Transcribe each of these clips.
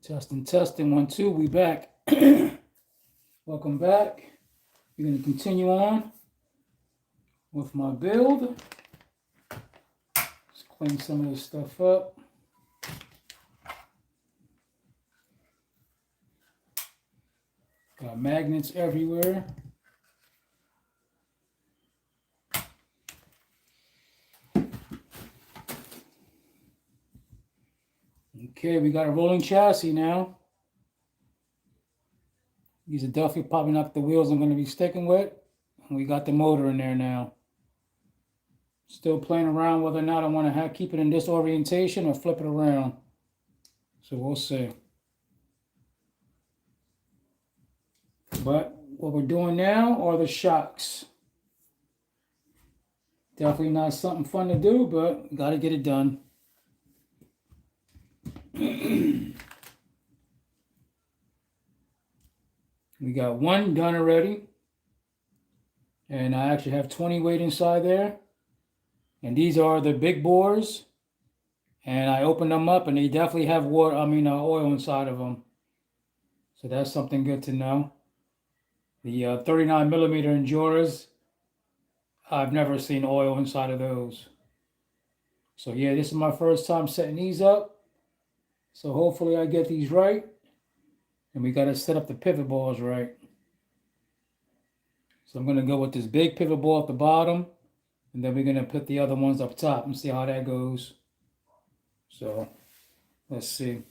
Testing, testing, 1, 2, we back. Welcome back. We're going to continue on with my build. Let's clean some of this stuff up. Got magnets everywhere. Okay, we got a rolling chassis now. These are definitely probably not the wheels I'm going to be sticking with. And we got the motor in there now. Still playing around whether or not I want to keep it in this orientation or flip it around. So we'll see. But what we're doing now are the shocks. Definitely not something fun to do, but got to get it done. We got one done already. And I actually have 20 weight inside there. And these are the big bores. And I opened them up and they definitely have oil inside of them. So that's something good to know. The 39 millimeter Enduras, I've never seen oil inside of those. So yeah, this is my first time setting these up. So hopefully I get these right. And we got to set up the pivot balls right. So I'm going to go with this big pivot ball at the bottom. And then we're going to put the other ones up top and see how that goes. So let's see.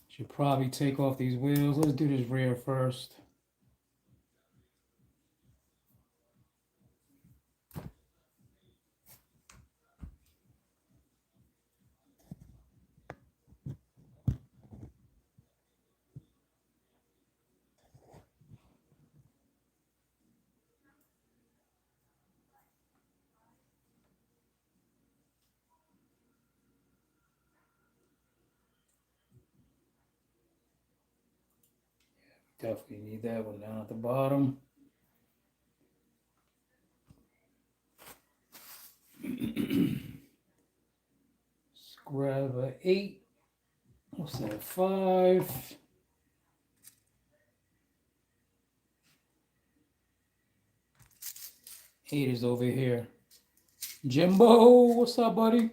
Should probably take off these wheels. Let's do this rear first. Definitely need that one down at the bottom. Let's grab an 8. What's that? 5. Eight is over here. Jimbo, what's up, buddy?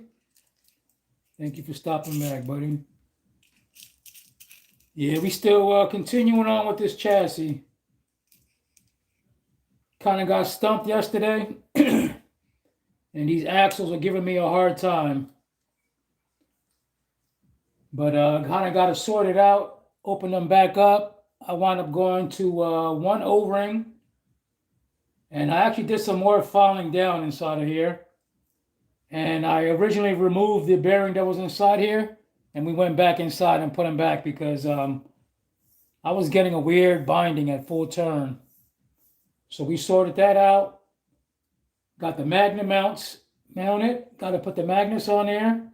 Thank you for stopping back, buddy. Yeah, we still continuing on with this chassis. Kind of got stumped yesterday. And these axles are giving me a hard time. But kind of got it sorted out. Open them back up. I wound up going to one O-ring. And I actually did some more filing down inside of here. And I originally removed the bearing that was inside here. And we went back inside and put them back because I was getting a weird binding at full turn. So we sorted that out. Got the magnet mounts mounted. Got to put the magnets on there.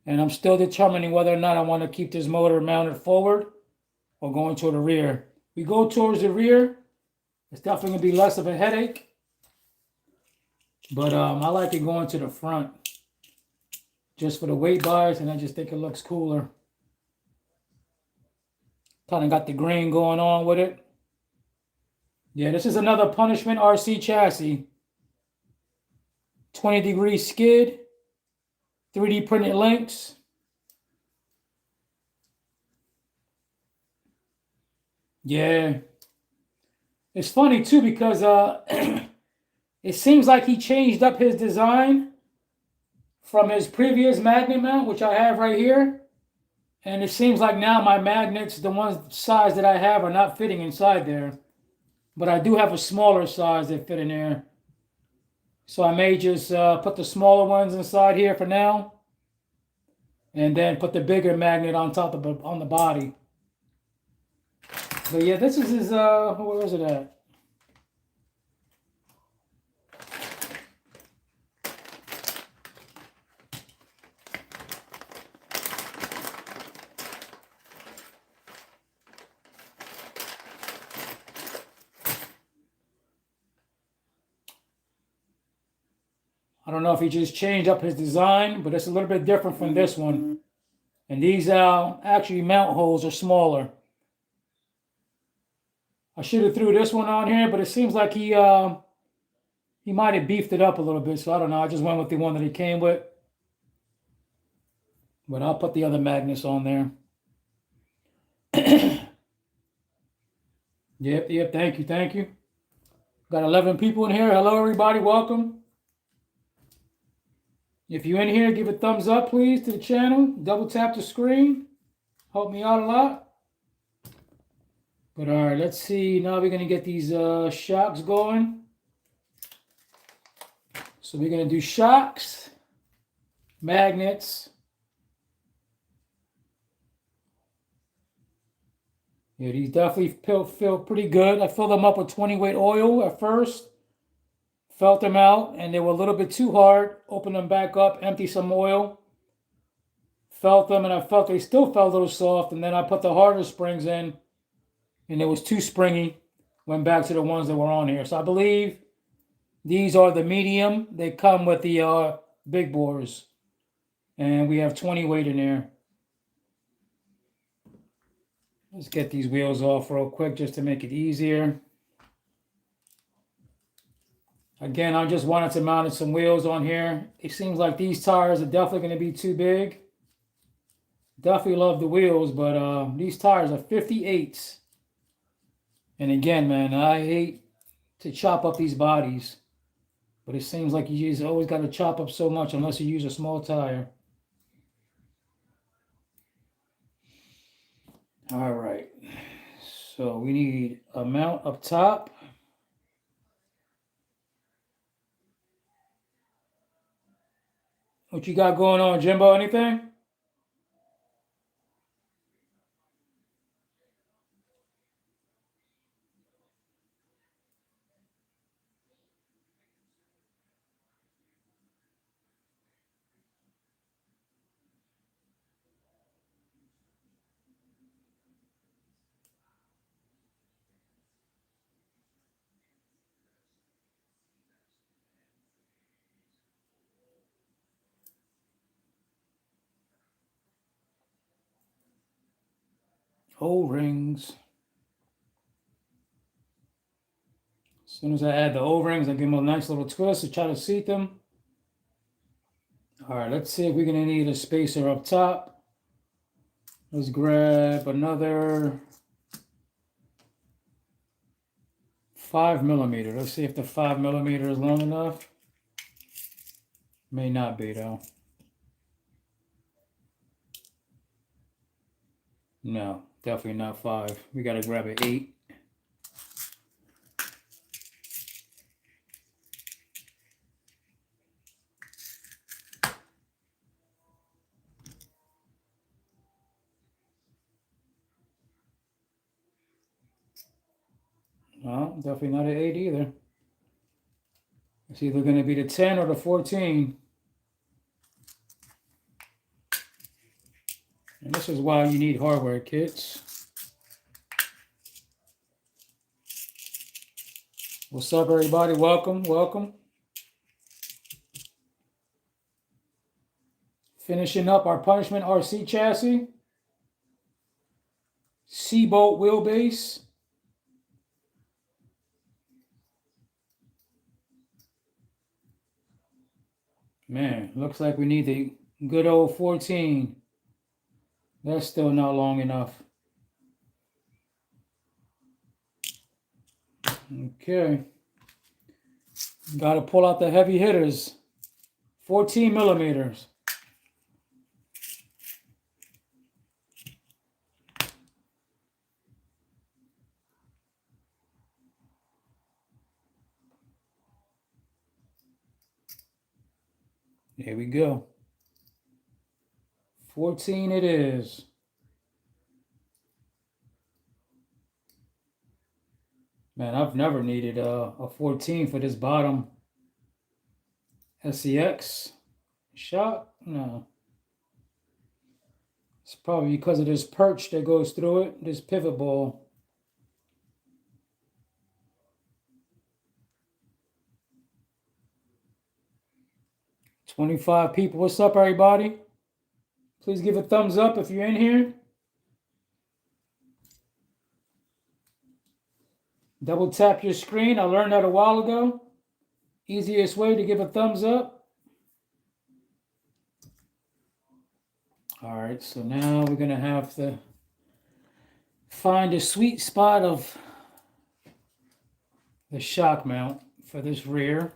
And I'm still determining whether or not I want to keep this motor mounted forward or going toward the rear. We go towards the rear. It's definitely going to be less of a headache. But I like it going to the front. Just for the weight bias, and I just think it looks cooler. Kind of got the green going on with it. Yeah, this is another Punishment RC chassis. 20-degree skid. 3D printed links. Yeah. It's funny too because it seems like he changed up his design from his previous magnet mount, which I have right here. And it seems like now my magnets, the ones size that I have, are not fitting inside there. But I do have a smaller size that fit in there. So I may just put the smaller ones inside here for now. And then put the bigger magnet on top of on the body. But yeah, this is his, where is it at? I don't know if he just changed up his design, but it's a little bit different from this one. And these actually mount holes are smaller. I should have threw this one on here, but it seems like he might have beefed it up a little bit, so I don't know. I just went with the one that he came with. But I'll put the other magnets on there. Yep, thank you. Got 11 people in here. Hello, everybody, welcome. If you're in here, give a thumbs up, please, to the channel. Double tap the screen. Help me out a lot. But all right, let's see. Now we're going to get these shocks going. So we're going to do shocks, magnets. Yeah, these definitely feel pretty good. I filled them up with 20 weight oil at first. Felt them out, and they were a little bit too hard. Opened them back up, empty some oil. Felt them, and I felt they still felt a little soft. And then I put the harder springs in, and it was too springy. Went back to the ones that were on here. So I believe these are the medium. They come with the big bores. And we have 20 weight in there. Let's get these wheels off real quick just to make it easier. Again, I just wanted to mount some wheels on here. It seems like these tires are definitely going to be too big. Definitely love the wheels, but these tires are 58s. And again, man, I hate to chop up these bodies. But it seems like you just always got to chop up so much unless you use a small tire. All right. So we need a mount up top. What you got going on, Jimbo? Anything? O-rings. As soon as I add the O-rings, I give them a nice little twist to try to seat them. All right, let's see if we're going to need a spacer up top. Let's grab another 5mm. Let's see if the 5mm is long enough. May not be, though. No, definitely not 5. We got to grab an 8. No, definitely not an 8 either. It's either going to be the 10 or the 14. And this is why you need hardware kits. What's up, everybody? Welcome, welcome. Finishing up our Punishment RC chassis. C-bolt wheelbase. Man, looks like we need the good old 14. That's still not long enough. Okay. Got to pull out the heavy hitters. 14mm. There we go. 14 it is. Man, I've never needed a 14 for this bottom SEX shot. No. It's probably because of this perch that goes through it, this pivot ball. 25 people. What's up, everybody? Please give a thumbs up if you're in here. Double tap your screen. I learned that a while ago. Easiest way to give a thumbs up. All right, so now we're going to have to find a sweet spot of the shock mount for this rear.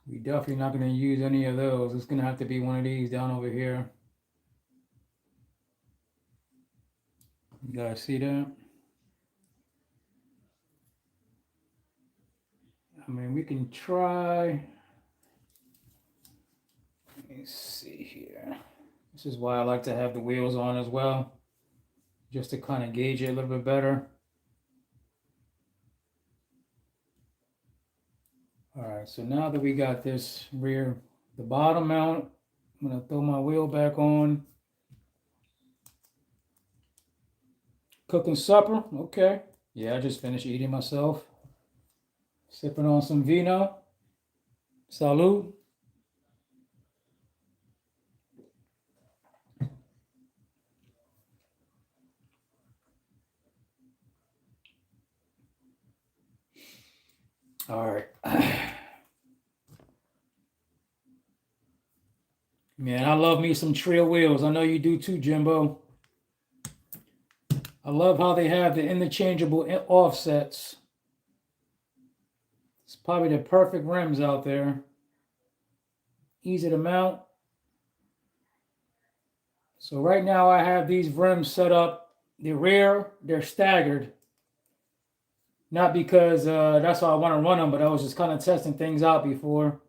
We're definitely not going to use any of those. It's going to have to be one of these down over here. You guys see that? I mean, we can try. Let me see here. This is why I like to have the wheels on as well, just to kind of gauge it a little bit better. All right, so now that we got this rear, the bottom mount, I'm gonna throw my wheel back on. Cooking supper, okay. Yeah, I just finished eating myself. Sipping on some vino. Salud. All right. Man, I love me some Trail wheels. I know you do too, Jimbo. I love how they have the interchangeable offsets. It's probably the perfect rims out there. Easy to mount. So right now I have these rims set up. The rear, they're staggered. Not because that's how I want to run them, but I was just kind of testing things out before.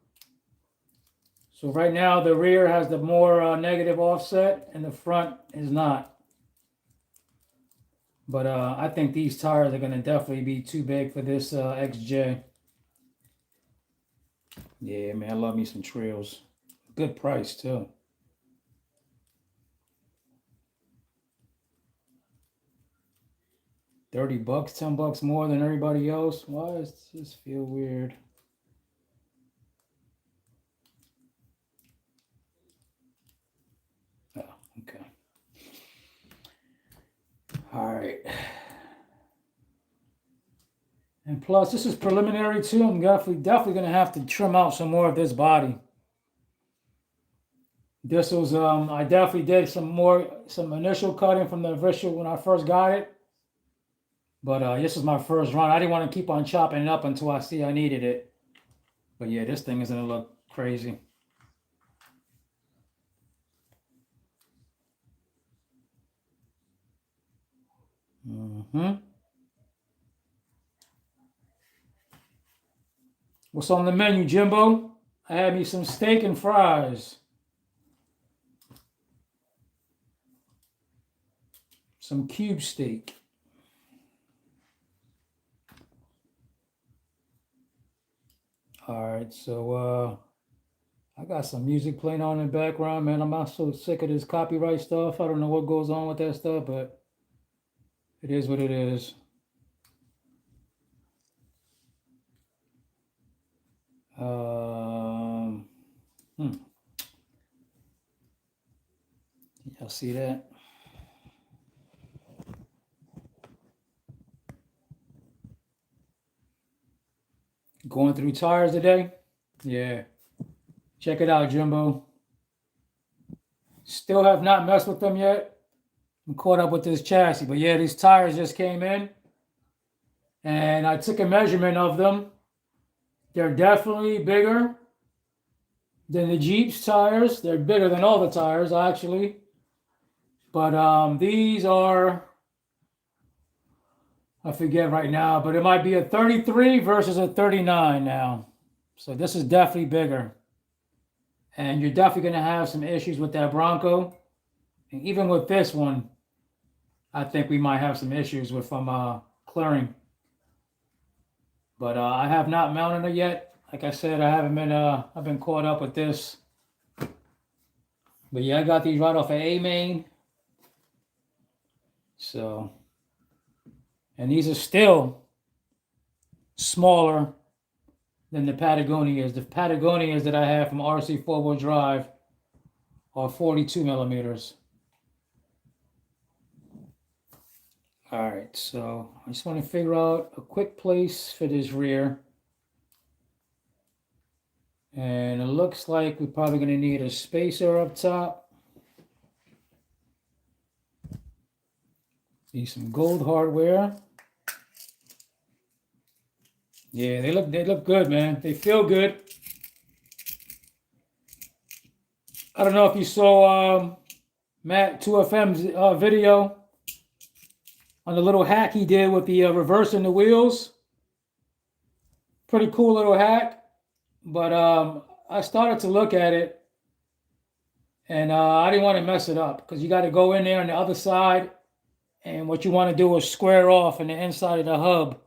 So right now the rear has the more negative offset and the front is not. But I think these tires are going to definitely be too big for this XJ. Yeah, man, I love me some Trails. Good price too. $30, $10 more than everybody else. Why does this feel weird? Oh, okay. All right. And plus, this is preliminary too. I'm definitely going to have to trim out some more of this body. This was, I definitely did some initial cutting from the initial when I first got it. But this is my first run. I didn't want to keep on chopping it up until I see I needed it. But yeah, this thing is going to look crazy. What's on the menu, Jimbo? I had me some steak and fries. Some cube steak. All right, so I got some music playing on in the background, man. I'm not so sick of this copyright stuff. I don't know what goes on with that stuff, but it is what it is. Y'all see that? Going through tires today? Yeah. Check it out, Jimbo. Still have not messed with them yet. I'm caught up with this chassis. But yeah, these tires just came in. And I took a measurement of them. They're definitely bigger than the Jeep's tires. They're bigger than all the tires, actually. But these are, I forget right now, but it might be a 33 versus a 39 now. So this is definitely bigger. And you're definitely going to have some issues with that Bronco. And even with this one, I think we might have some issues with clearing. But I have not mounted it yet. Like I said, I've been caught up with this. But yeah, I got these right off of A-Main. So, and these are still smaller than the Patagonias. The Patagonias that I have from RC 4-wheel drive are 42 millimeters. All right, so I just want to figure out a quick place for this rear. And it looks like we're probably going to need a spacer up top. See some gold hardware. Yeah, they look good, man. They feel good. I don't know if you saw Matt 2FM's video on the little hack he did with the reversing the wheels. Pretty cool little hack. But I started to look at it, and I didn't want to mess it up because you got to go in there on the other side, and what you want to do is square off in the inside of the hub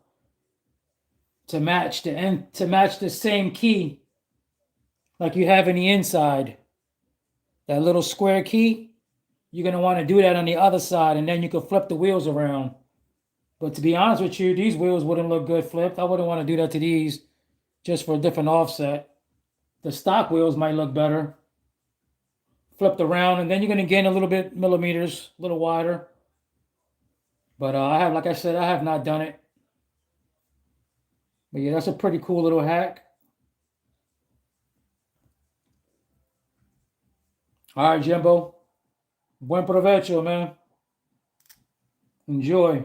to match the same key like you have in the inside. That little square key, you're going to want to do that on the other side, and then you can flip the wheels around. But to be honest with you, these wheels wouldn't look good flipped. I wouldn't want to do that to these just for a different offset. The stock wheels might look better flipped around, and then you're going to gain a little bit millimeters, a little wider. But like I said, I have not done it. But yeah, that's a pretty cool little hack. All right, Jimbo. Buen provecho, man. Enjoy.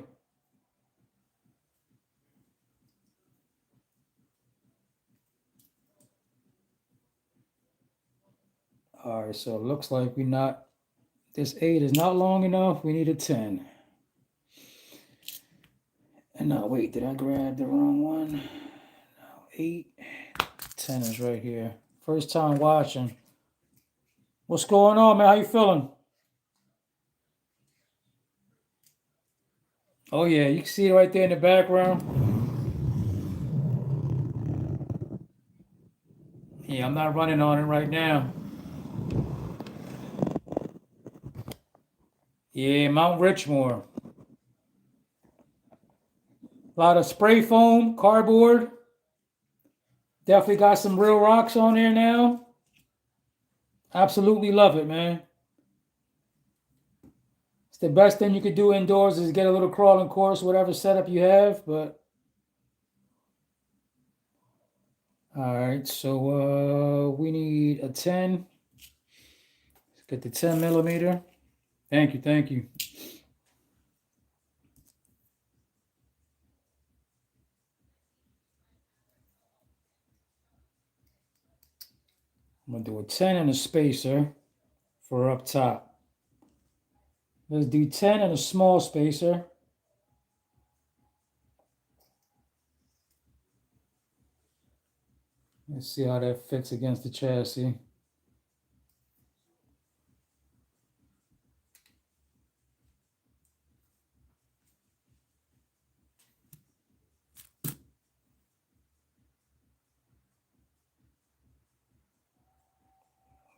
All right, so it looks like this 8 is not long enough. We need a 10. And no, wait, did I grab the wrong one? No, 8. 10 is right here. First time watching. What's going on, man? How you feeling? Oh, yeah, you can see it right there in the background. Yeah, I'm not running on it right now. Yeah, Mount Richmore. A lot of spray foam, cardboard. Definitely got some real rocks on there now. Absolutely love it, man. It's the best thing you could do indoors is get a little crawling course, whatever setup you have. But all right, so we need a 10. Let's get the 10 millimeter. Thank you, thank you. I'm gonna do a 10 and a spacer for up top. Let's do 10 and a small spacer. Let's see how that fits against the chassis.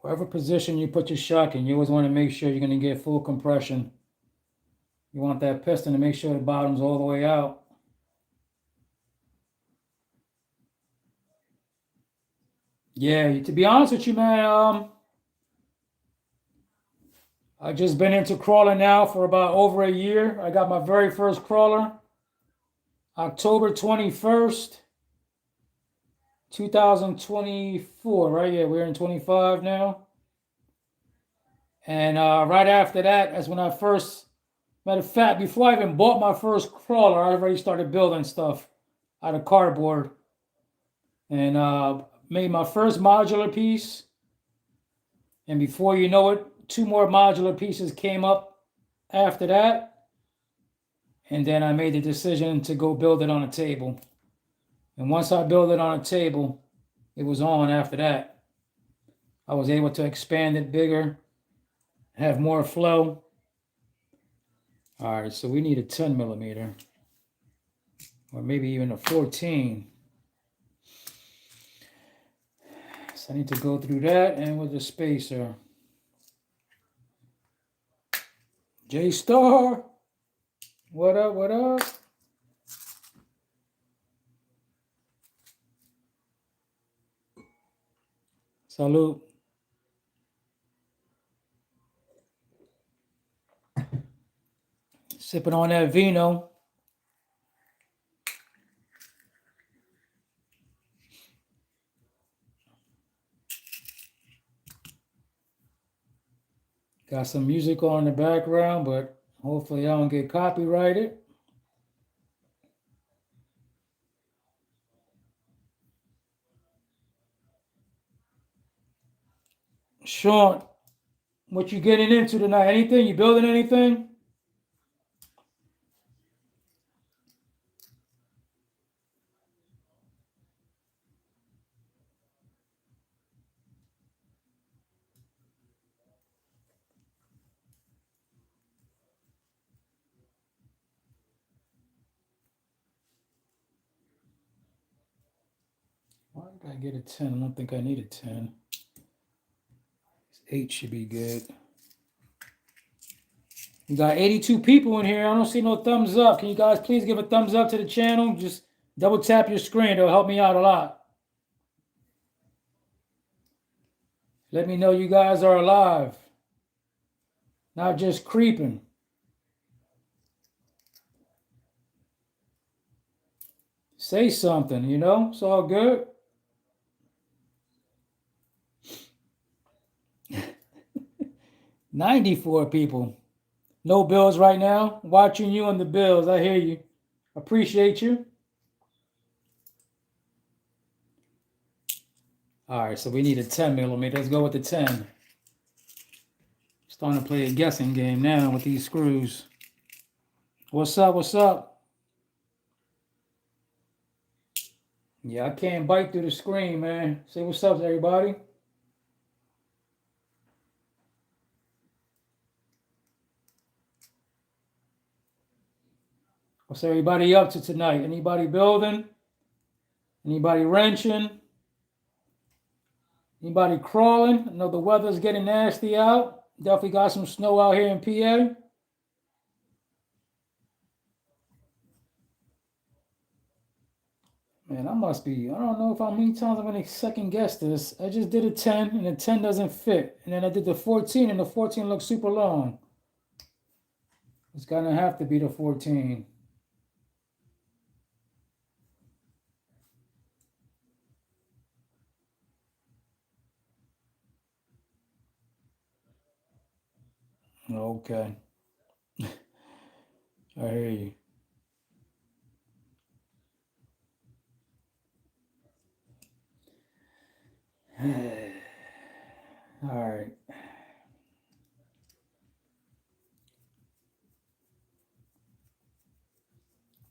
Whatever position you put your shock in, you always want to make sure you're going to get full compression. You want that piston to make sure the bottom's all the way out. Yeah, to be honest with you, man, I've just been into crawling now for about over a year. I got my very first crawler October 21st, 2024, right? Yeah, we're in 25 now. And right after that, that's when matter of fact, before I even bought my first crawler, I already started building stuff out of cardboard. And made my first modular piece. And before you know it, 2 more modular pieces came up after that. And then I made the decision to go build it on a table. And once I built it on a table, it was on after that. I was able to expand it bigger, have more flow. All right, so we need a 10 millimeter, or maybe even a 14. So I need to go through that and with the spacer. J-Star, what up, what up? Salute. Sipping on that vino. Got some music on in the background, but hopefully I don't get copyrighted. Sean, what you getting into tonight? Anything? You building anything? Why did I get a 10? I don't think I need a 10. 8 should be good. We got 82 people in here. I don't see no thumbs up. Can you guys please give a thumbs up to the channel? Just double tap your screen. It'll help me out a lot. Let me know you guys are alive, not just creeping. Say something, you know? It's all good. $94 people. No bills right now. Watching you on the bills. I hear you. Appreciate you. All right, so we need a 10 millimeter. Let's go with the 10. Starting to play a guessing game now with these screws. What's up? What's up? Yeah, I can't bite through the screen, man. Say what's up to everybody. What's everybody up to tonight? Anybody building? Anybody wrenching? Anybody crawling? I know the weather's getting nasty out. Definitely got some snow out here in PA. Man, I must be, I don't know if how many times I'm going to second guess this. I just did a 10 and the 10 doesn't fit. And then I did the 14 and the 14 looks super long. It's going to have to be the 14. Okay. I hear you. All right.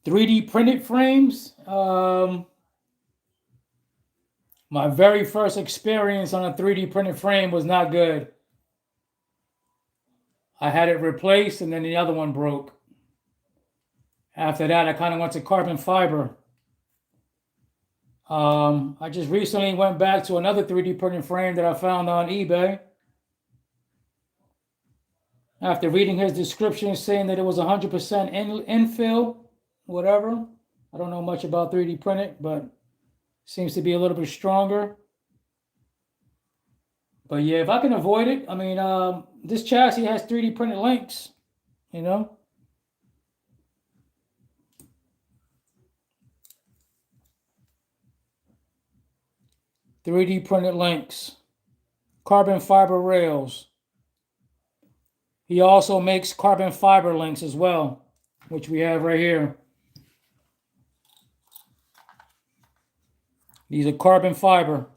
$3D printed frames. My very first experience on a 3D printed frame was not good. I had it replaced and then the other one broke. After that, I kind of went to carbon fiber. I just recently went back to another 3D printing frame that I found on eBay. After reading his description saying that it was 100% infill, whatever. I don't know much about 3D printing, but seems to be a little bit stronger. But yeah, if I can avoid it, I mean, this chassis has 3D printed links, you know? .3D printed links, carbon fiber rails. He also makes carbon fiber links as well, which we have right here. These are carbon fiber.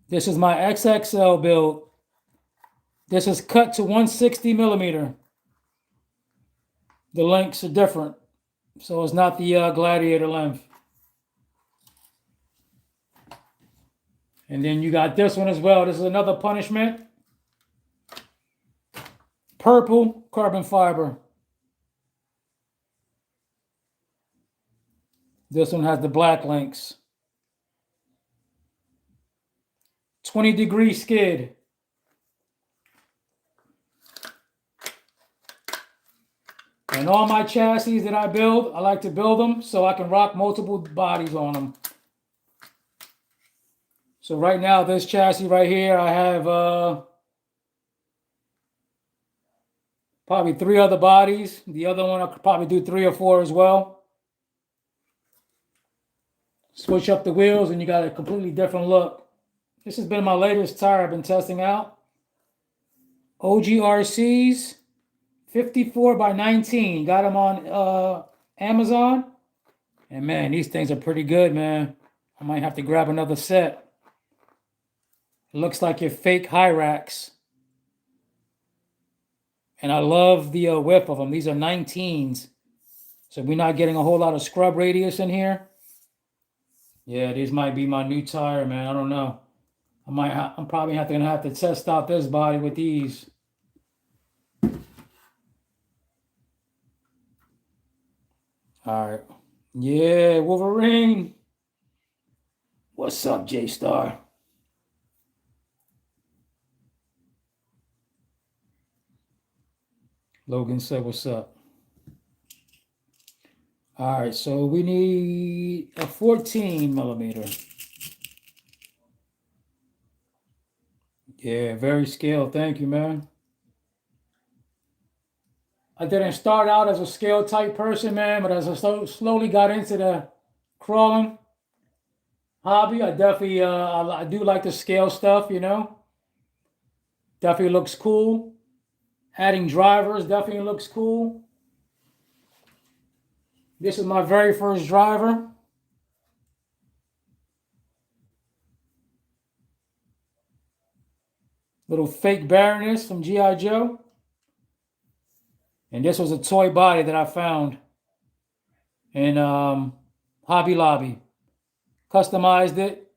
This is my XXL build. This is cut to 160 millimeter. The lengths are different. So it's not the Gladiator length. And then you got this one as well. This is another punishment. Purple carbon fiber. This one has the black links. 20-degree skid. And all my chassis that I build, I like to build them so I can rock multiple bodies on them. So right now, this chassis right here, I have probably 3 other bodies. The other one I could probably do 3 or 4 as well. Switch up the wheels and you got a completely different look. This has been my latest tire I've been testing out. OGRCs 54 by 19. Got them on Amazon. And man, these things are pretty good, man. I might have to grab another set. It looks like your fake Hyrax. And I love the width of them. These are 19s. So we're not getting a whole lot of scrub radius in here. Yeah, these might be my new tire, man. I don't know. I'm probably gonna have to test out this body with these. All right. Yeah, Wolverine. What's up, J-Star? Logan said, what's up? All right, so we need a 14 millimeter. Yeah, very scale. Thank you, man. I didn't start out as a scale type person, man, but as I slowly got into the crawling hobby, I definitely I do like the scale stuff, you know. Definitely looks cool. Adding drivers definitely looks cool. This is my very first driver. Little fake Baroness from G.I. Joe. And this was a toy body that I found in Hobby Lobby. Customized it.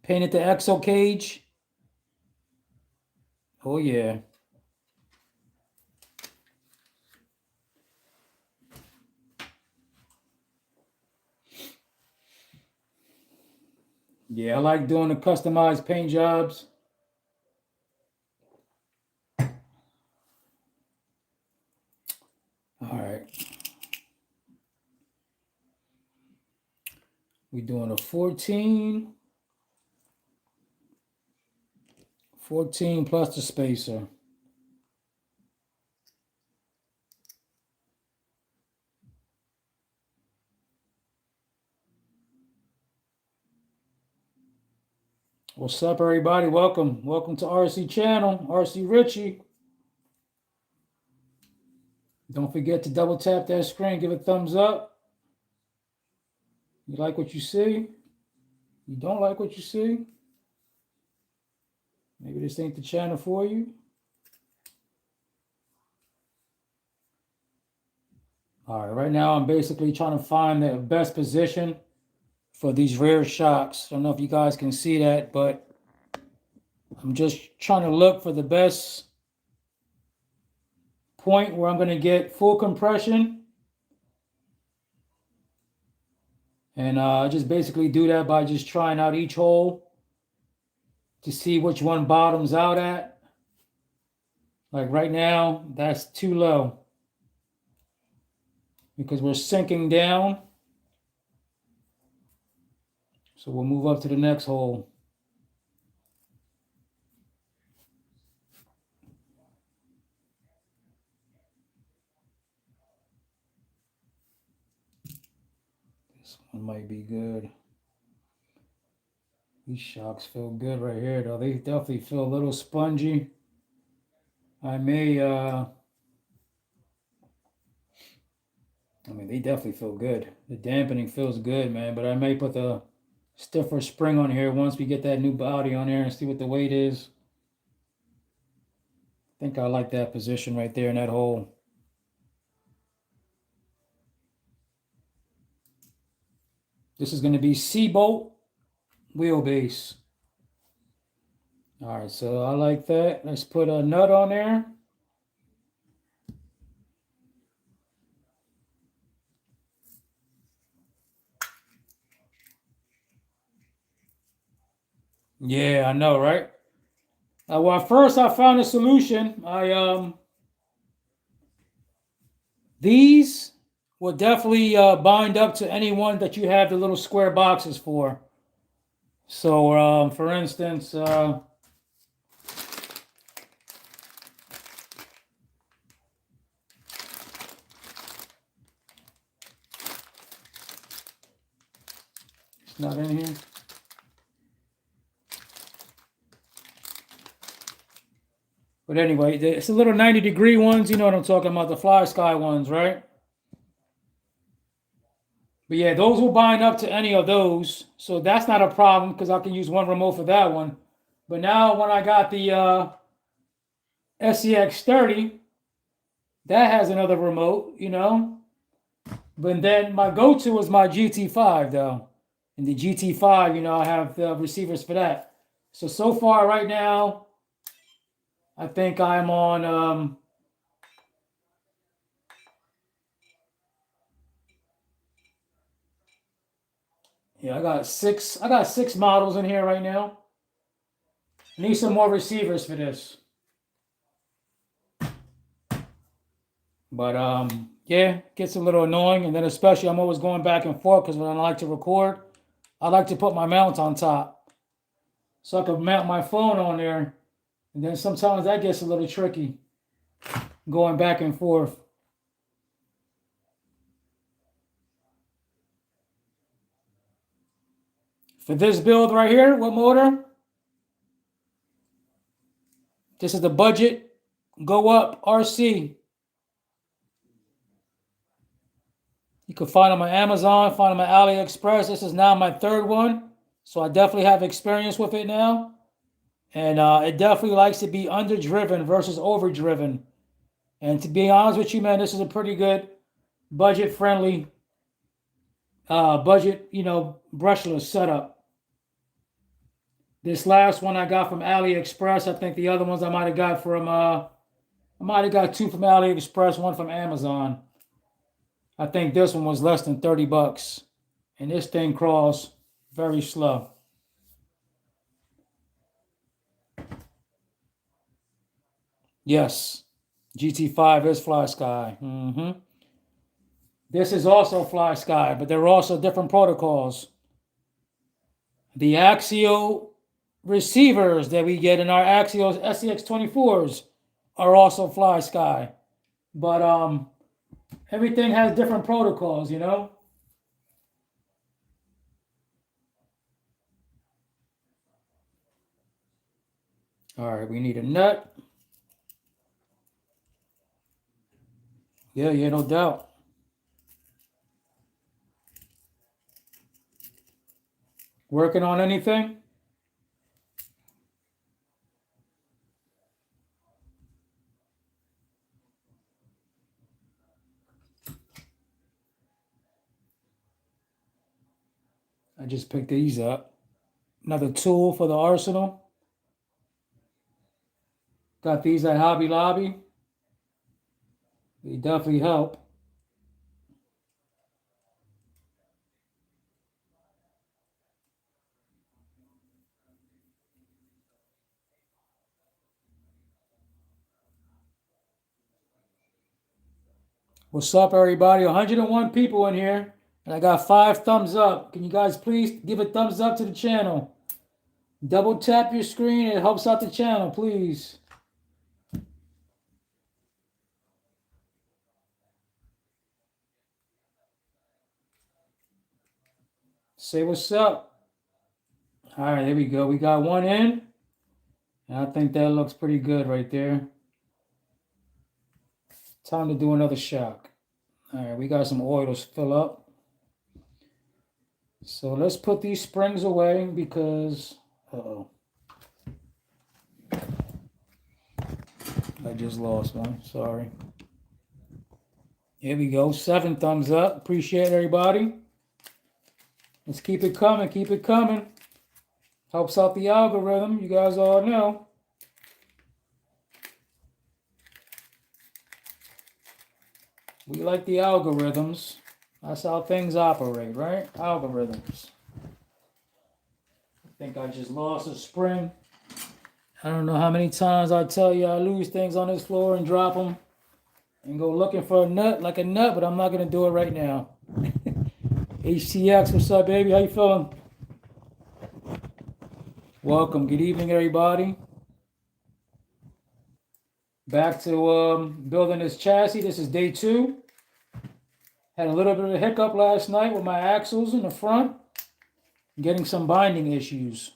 Painted the exo cage. Oh yeah. Yeah, I like doing the customized paint jobs. All right. We're doing a 14. 14 plus the spacer. What's up, everybody? Welcome. Welcome to RC Channel, RC Richie. Don't forget to double tap that screen, give it a thumbs up. You like what you see? You don't like what you see? Maybe this ain't the channel for you. All right, right now I'm basically trying to find the best position for these rear shocks. I don't know if you guys can see that, but I'm just trying to look for the best point where I'm going to get full compression. And I just basically do that by just trying out each hole to see which one bottoms out at. Like right now, that's too low because we're sinking down. So we'll move up to the next hole. This one might be good. These shocks feel good right here, though. They definitely feel a little spongy. I mean, they definitely feel good. The dampening feels good, man. But I may put the stiffer spring on here once we get that new body on there and see what the weight is. I think I like that position right there in that hole. This is going to be C-bolt wheelbase. All right, so I like that. Let's put a nut on there. Yeah, I know, right? Well, first I found a solution. These will definitely bind up to anyone that you have the little square boxes for. So, for instance, it's not in here. But anyway, it's the little 90-degree ones. You know what I'm talking about, the Fly Sky ones, right? But yeah, those will bind up to any of those. So that's not a problem because I can use one remote for that one. But now when I got the SCX30, that has another remote, you know. But then my go-to is my GT5 though. And the GT5, you know, I have the receivers for that. So far right now, I think I'm on yeah, I got six models in here right now. I need some more receivers for this. But yeah, gets a little annoying, and then especially I'm always going back and forth because when I like to record, I like to put my mount on top. So I can mount my phone on there. And then sometimes that gets a little tricky going back and forth. For this build right here, what motor? This is the budget go up RC. You can find them on Amazon, find them on AliExpress. This is now my third one. So I definitely have experience with it now. And it definitely likes to be underdriven versus overdriven. And to be honest with you, man, this is a pretty good budget friendly, budget, you know, brushless setup. This last one I got from AliExpress. I think the other ones I might have got from, I might have got two from AliExpress, one from Amazon. I think this one was less than 30 bucks. And this thing crawls very slow. Yes, GT5 is Fly Sky. This is also Fly Sky, but there are also different protocols. The Axial receivers that we get in our Axial SCX24s are also Fly Sky. But everything has different protocols, you know? All right, we need a nut. Yeah, no doubt. Working on anything? I just picked these up. Another tool for the arsenal. Got these at Hobby Lobby. They definitely help. What's up, everybody? 101 people in here, and I got 5 thumbs up. Can you guys please give a thumbs up to the channel? Double tap your screen. It helps out the channel, please. Say what's up. All right, there we go. We got one in. And I think that looks pretty good right there. Time to do another shock. All right, we got some oil to fill up. So let's put these springs away because, uh-oh. I just lost one. Sorry. Here we go. 7 thumbs up. Appreciate everybody. Let's keep it coming. Keep it coming. Helps out the algorithm. You guys all know. We like the algorithms. That's how things operate, right? Algorithms. I think I just lost a spring. I don't know how many times I tell you I lose things on this floor and drop them. and go looking for a nut like a nut, but I'm not gonna do it right now. HTX, what's up, baby? How you feeling? Welcome. Good evening, everybody. Back to building this chassis. This is day 2. Had a little bit of a hiccup last night with my axles in the front. Getting some binding issues.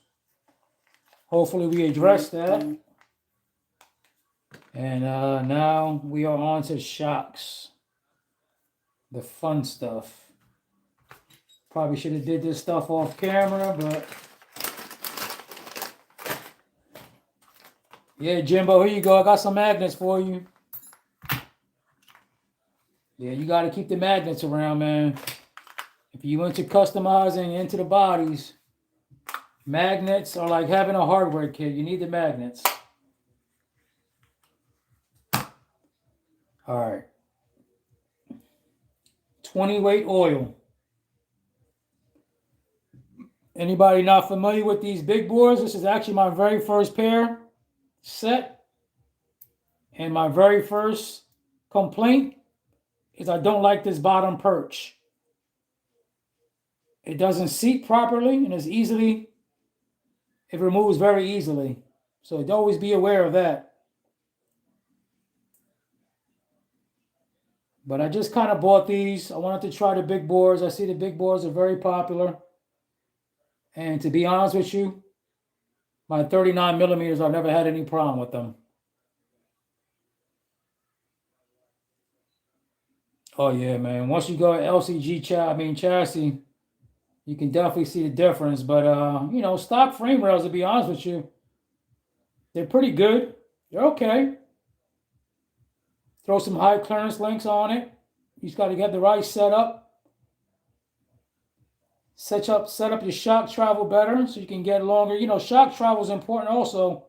Hopefully we address that. And now we are on to shocks. The fun stuff. Probably should have did this stuff off camera, but yeah, Jimbo, here you go. I got some magnets for you. Yeah, you got to keep the magnets around, man. If you into customizing into the bodies, magnets are like having a hardware kit. You need the magnets. All right. 20 weight oil. Anybody not familiar with these big bores? This is actually my very first pair set. And my very first complaint is I don't like this bottom perch. It doesn't seat properly and it removes very easily. So always be aware of that. But I just kind of bought these. I wanted to try the big bores. I see the big bores are very popular. And to be honest with you, my 39 millimeters, I've never had any problem with them. Oh yeah, man. Once you go LCG chassis, you can definitely see the difference. But stock frame rails, to be honest with you, they're pretty good. They're okay. Throw some high clearance links on it. You just got to get the right setup. Set up your shock travel better so you can get longer. Shock travel is important also.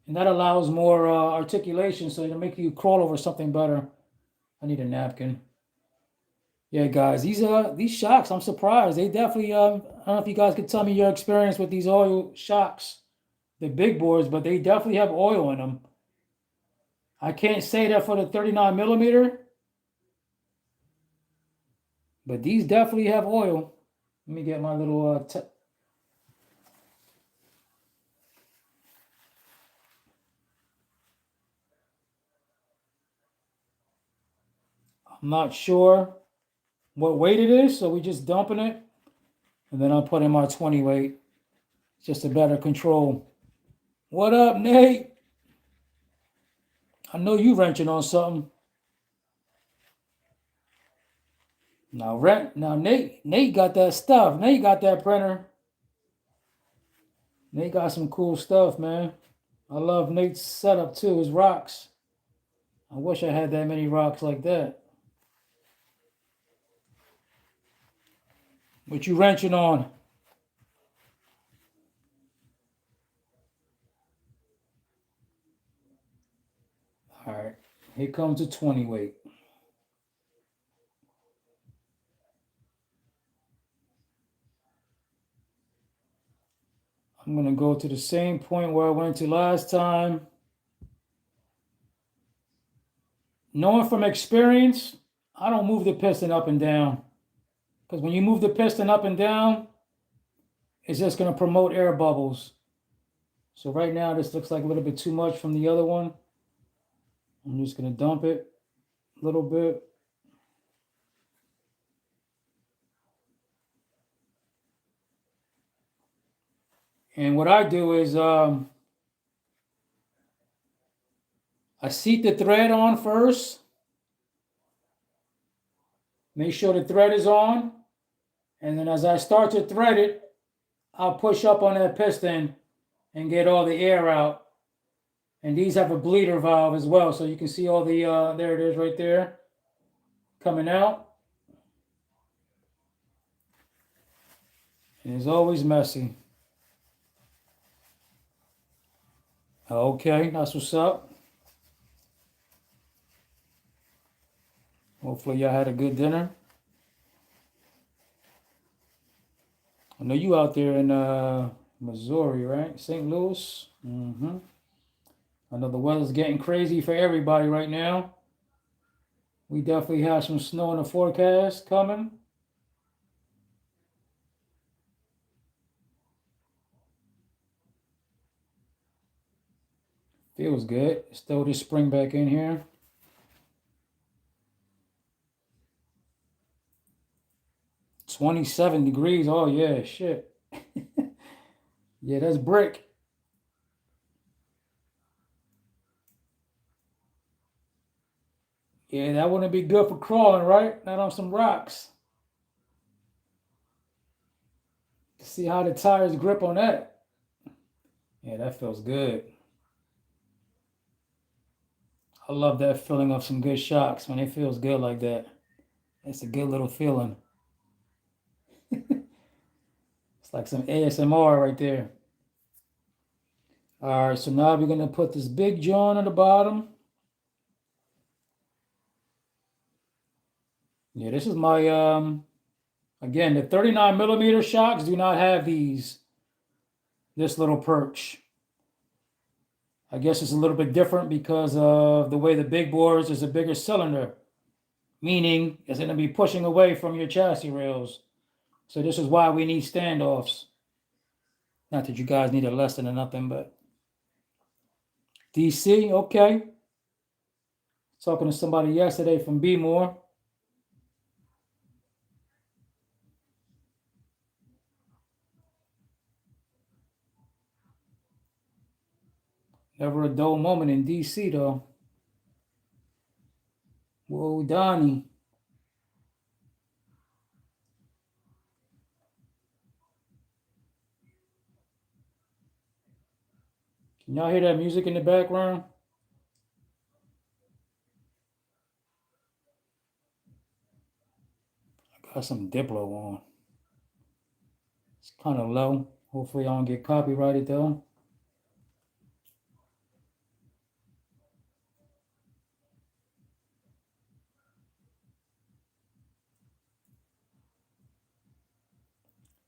And that allows more articulation, so it'll make you crawl over something better. I need a napkin. Yeah, guys, these shocks, I'm surprised. They definitely, I don't know if you guys could tell me your experience with these oil shocks, the big boards, but they definitely have oil in them. I can't say that for the 39 millimeter, but these definitely have oil. Let me get my little I'm not sure what weight it is, so we just dumping it, and then I'll put in my 20 weight. It's just a better control. What up, Nate? I know you wrenching on something. Now Nate got that stuff. Nate got that printer. Nate got some cool stuff, man. I love Nate's setup too, his rocks. I wish I had that many rocks like that. What you wrenching on? All right, here comes the 20 weight. I'm going to go to the same point where I went to last time. Knowing from experience, I don't move the piston up and down. Because when you move the piston up and down, it's just going to promote air bubbles. So right now, this looks like a little bit too much from the other one. I'm just going to dump it a little bit. And what I do is I seat the thread on first. Make sure the thread is on. And then as I start to thread it, I'll push up on that piston and get all the air out. And these have a bleeder valve as well. So you can see all the, there it is right there, coming out. And it's always messy. Okay, that's what's up. Hopefully y'all had a good dinner. I know you out there in Missouri, right? St. Louis. I know the weather's getting crazy for everybody right now. We definitely have some snow in the forecast coming. Feels good. Let's throw this spring back in here. $27 degrees. Oh yeah, shit. Yeah, that's brick. Yeah, that wouldn't be good for crawling, right? Not on some rocks. See how the tires grip on that. Yeah, that feels good. I love that feeling of some good shocks when it feels good like that. It's a good little feeling. It's like some ASMR right there. All right, so now we're gonna put this big joint on the bottom. Yeah, this is my again, the 39 millimeter shocks do not have this little perch. I guess it's a little bit different because of the way the big bores is a bigger cylinder, meaning it's going to be pushing away from your chassis rails. So this is why we need standoffs. Not that you guys need a lesson or nothing, but DC, okay. Talking to somebody yesterday from B-More. Never a dull moment in DC though. Whoa, Donnie. Can y'all hear that music in the background? I got some Diplo on. It's kind of low. Hopefully I don't get copyrighted though.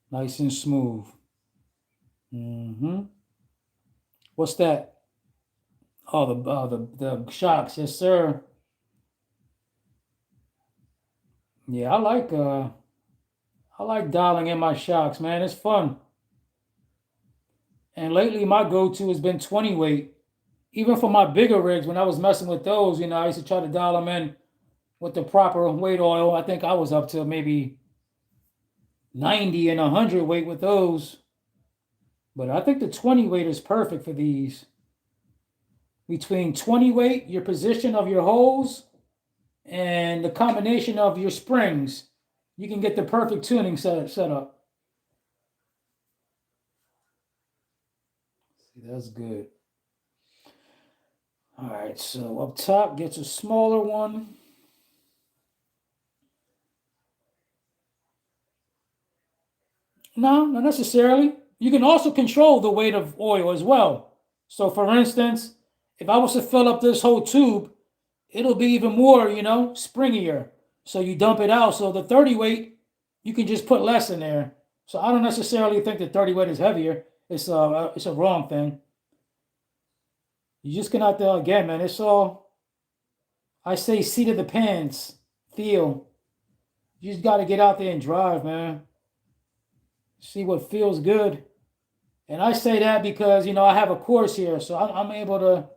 Nice and smooth. Mm-hmm. What's that? Oh, the shocks, yes, sir. Yeah, I like dialing in my shocks, man. It's fun. And lately my go-to has been 20 weight. Even for my bigger rigs, when I was messing with those, I used to try to dial them in with the proper weight oil. I think I was up to maybe 90 and 100 weight with those. But I think the 20 weight is perfect for these. Between 20 weight, your position of your holes, and the combination of your springs, you can get the perfect tuning set up. See, that's good. All right, so up top gets a smaller one. No, not necessarily. You can also control the weight of oil as well. So, for instance, if I was to fill up this whole tube, it'll be even more, springier. So you dump it out. So the 30 weight, you can just put less in there. So I don't necessarily think the 30 weight is heavier. It's a wrong thing. You just cannot again, man. It's all I say, seat of the pants, feel. You just got to get out there and drive, man. See what feels good. And I say that because I have a course here, so I'm able to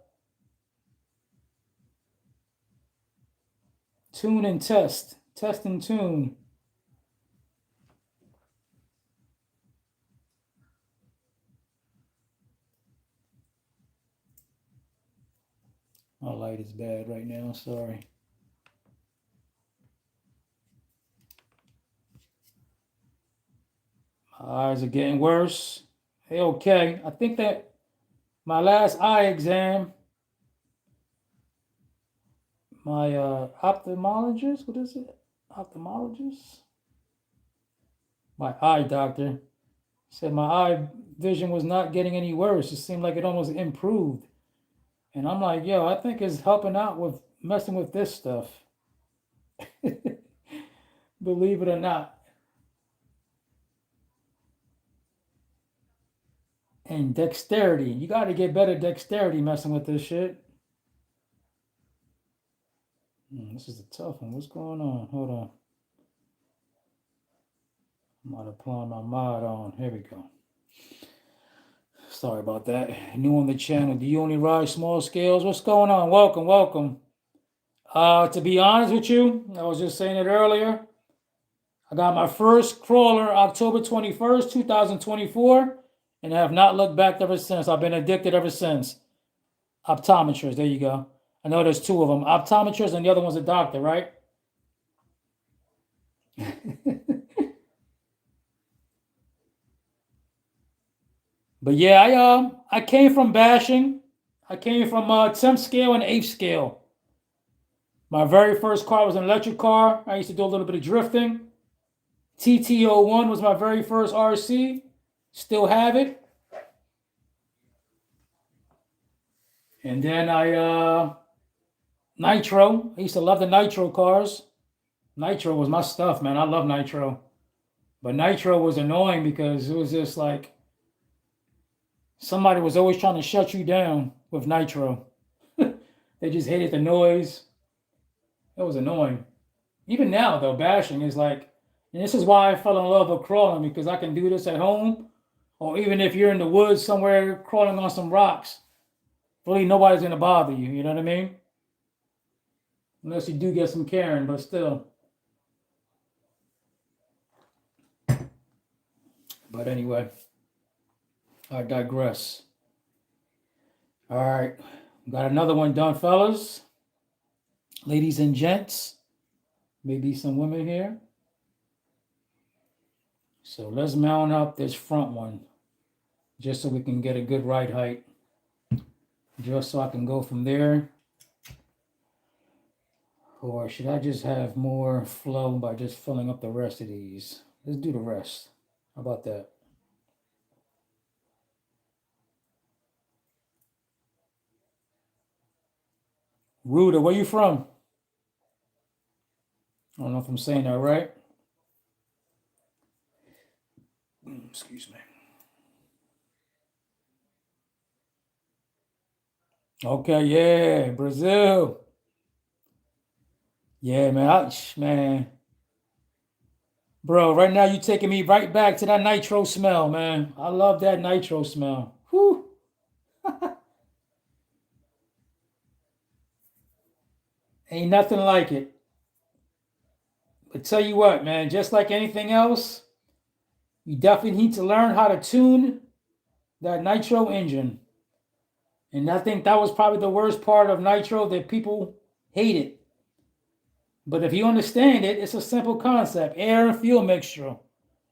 tune and test and tune. My light is bad right now. Sorry. My eyes are getting worse. Hey, okay. I think that my last eye exam, my ophthalmologist, what is it? Ophthalmologist? My eye doctor said my eye vision was not getting any worse. It seemed like it almost improved. And I'm like, yo, I think it's helping out with messing with this stuff. Believe it or not. And dexterity. You got to get better dexterity messing with this shit. This is a tough one. What's going on? Hold on. I'm not applying my mod on. Here we go. Sorry about that. New on the channel. Do you only ride small scales? What's going on? Welcome, welcome. To be honest with you, I was just saying it earlier. I got my first crawler October 21st, 2024, and I have not looked back ever since. I've been addicted ever since. Optometrist, there you go. I know there's two of them. Optometrist and the other one's a doctor, right? But yeah, I came from bashing. I came from 10th scale and 8th scale. My very first car was an electric car. I used to do a little bit of drifting. TT01 was my very first RC. Still have it. And then Nitro. I used to love the Nitro cars. Nitro was my stuff, man. I love Nitro. But Nitro was annoying because it was just like somebody was always trying to shut you down with Nitro. They just hated the noise. It was annoying. Even now, though, bashing is like, and this is why I fell in love with crawling, because I can do this at home, or even if you're in the woods somewhere crawling on some rocks. Really, nobody's gonna bother you. You know what I mean? Unless you do get some Karen, but still. But anyway, I digress. All right, got another one done, fellas. Ladies and gents, maybe some women here. So let's mount up this front one just so we can get a good ride height. Just so I can go from there. Or should I just have more flow by just filling up the rest of these? Let's do the rest. How about that? Ruda, where you from? I don't know if I'm saying that right. Excuse me. Okay, yeah, Brazil. Yeah, man, bro. Right now, you taking me right back to that nitro smell, man. I love that nitro smell. Whew. Ain't nothing like it. But tell you what, man, just like anything else, you definitely need to learn how to tune that nitro engine. And I think that was probably the worst part of nitro that people hate it. But if you understand it, it's a simple concept: air and fuel mixture.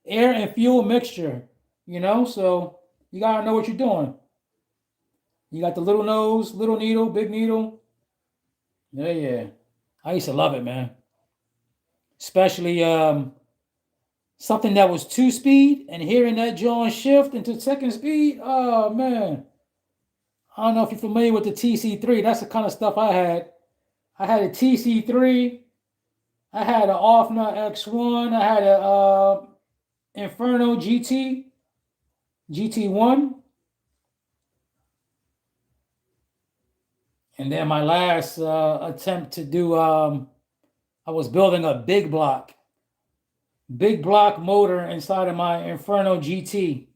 Air and fuel mixture, so you gotta know what you're doing. You got the little nose, little needle, big needle. Yeah, yeah. I used to love it, man. Especially something that was 2 speed and hearing that joint shift into second speed. Oh man. I don't know if you're familiar with the TC3. That's the kind of stuff I had. I had a TC3. I had an Offna X1. I had a Inferno GT1. And then my last attempt to do, I was building a big block motor inside of my Inferno GT,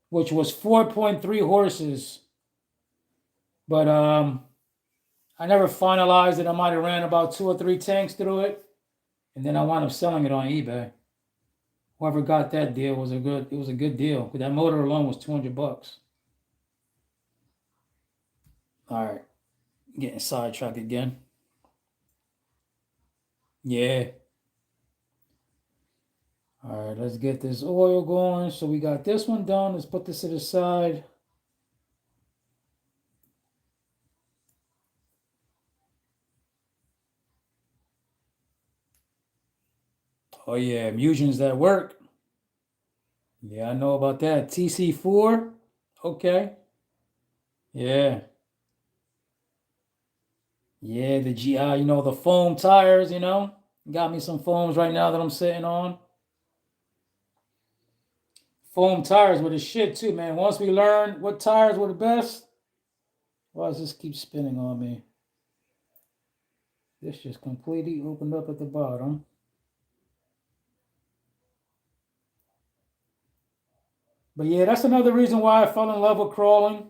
which was 4.3 horses. But I never finalized it. I might have ran about 2 or 3 tanks through it, and then I wound up selling it on eBay. Whoever got that deal was a good deal, because that motor alone was $200. All right, getting sidetracked again. Yeah. All right, let's get this oil going. So we got this one done. Let's put this to the side. Oh yeah, Musions that work. Yeah, I know about that. TC4. Okay. Yeah. Yeah, the GI, the foam tires, Got me some foams right now that I'm sitting on. Foam tires were the shit too, man. Once we learned what tires were the best, why does this keep spinning on me? This just completely opened up at the bottom. But yeah, that's another reason why I fell in love with crawling,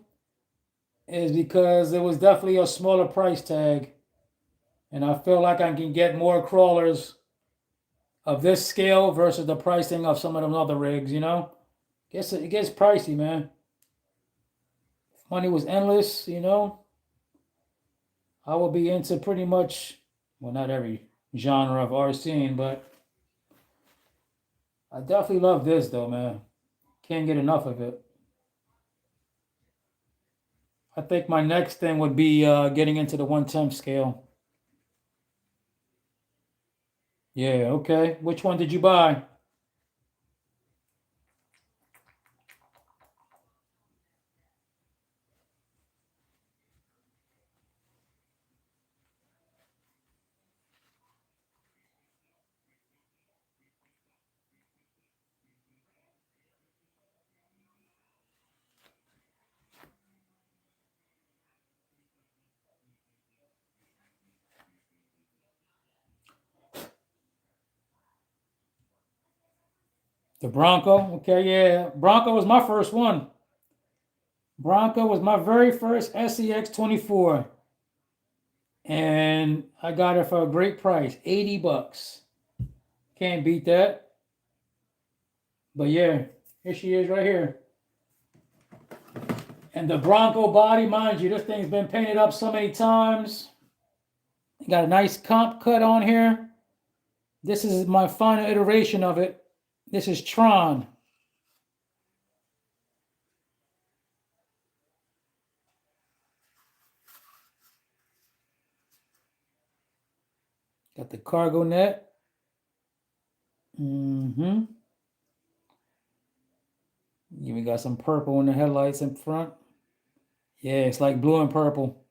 is because it was definitely a smaller price tag. And I feel like I can get more crawlers of this scale versus the pricing of some of them other rigs, you know? It gets pricey, man. If money was endless, you know, I would be into pretty much, well, not every genre of RCing, but I definitely love this though, man. Can't get enough of it. I think my next thing would be getting into the 1/10 scale. Yeah, okay. Which one did you buy? The Bronco. Okay, yeah. Bronco was my first one. Bronco was my very first SEX 24. And I got it for a great price, $80. Can't beat that. But yeah, here she is right here. And the Bronco body, mind you, this thing's been painted up so many times. Got a nice comp cut on here. This is my final iteration of it. This is Tron. Got the cargo net. Mm-hmm. Even got some purple in the headlights in front. Yeah, it's like blue and purple.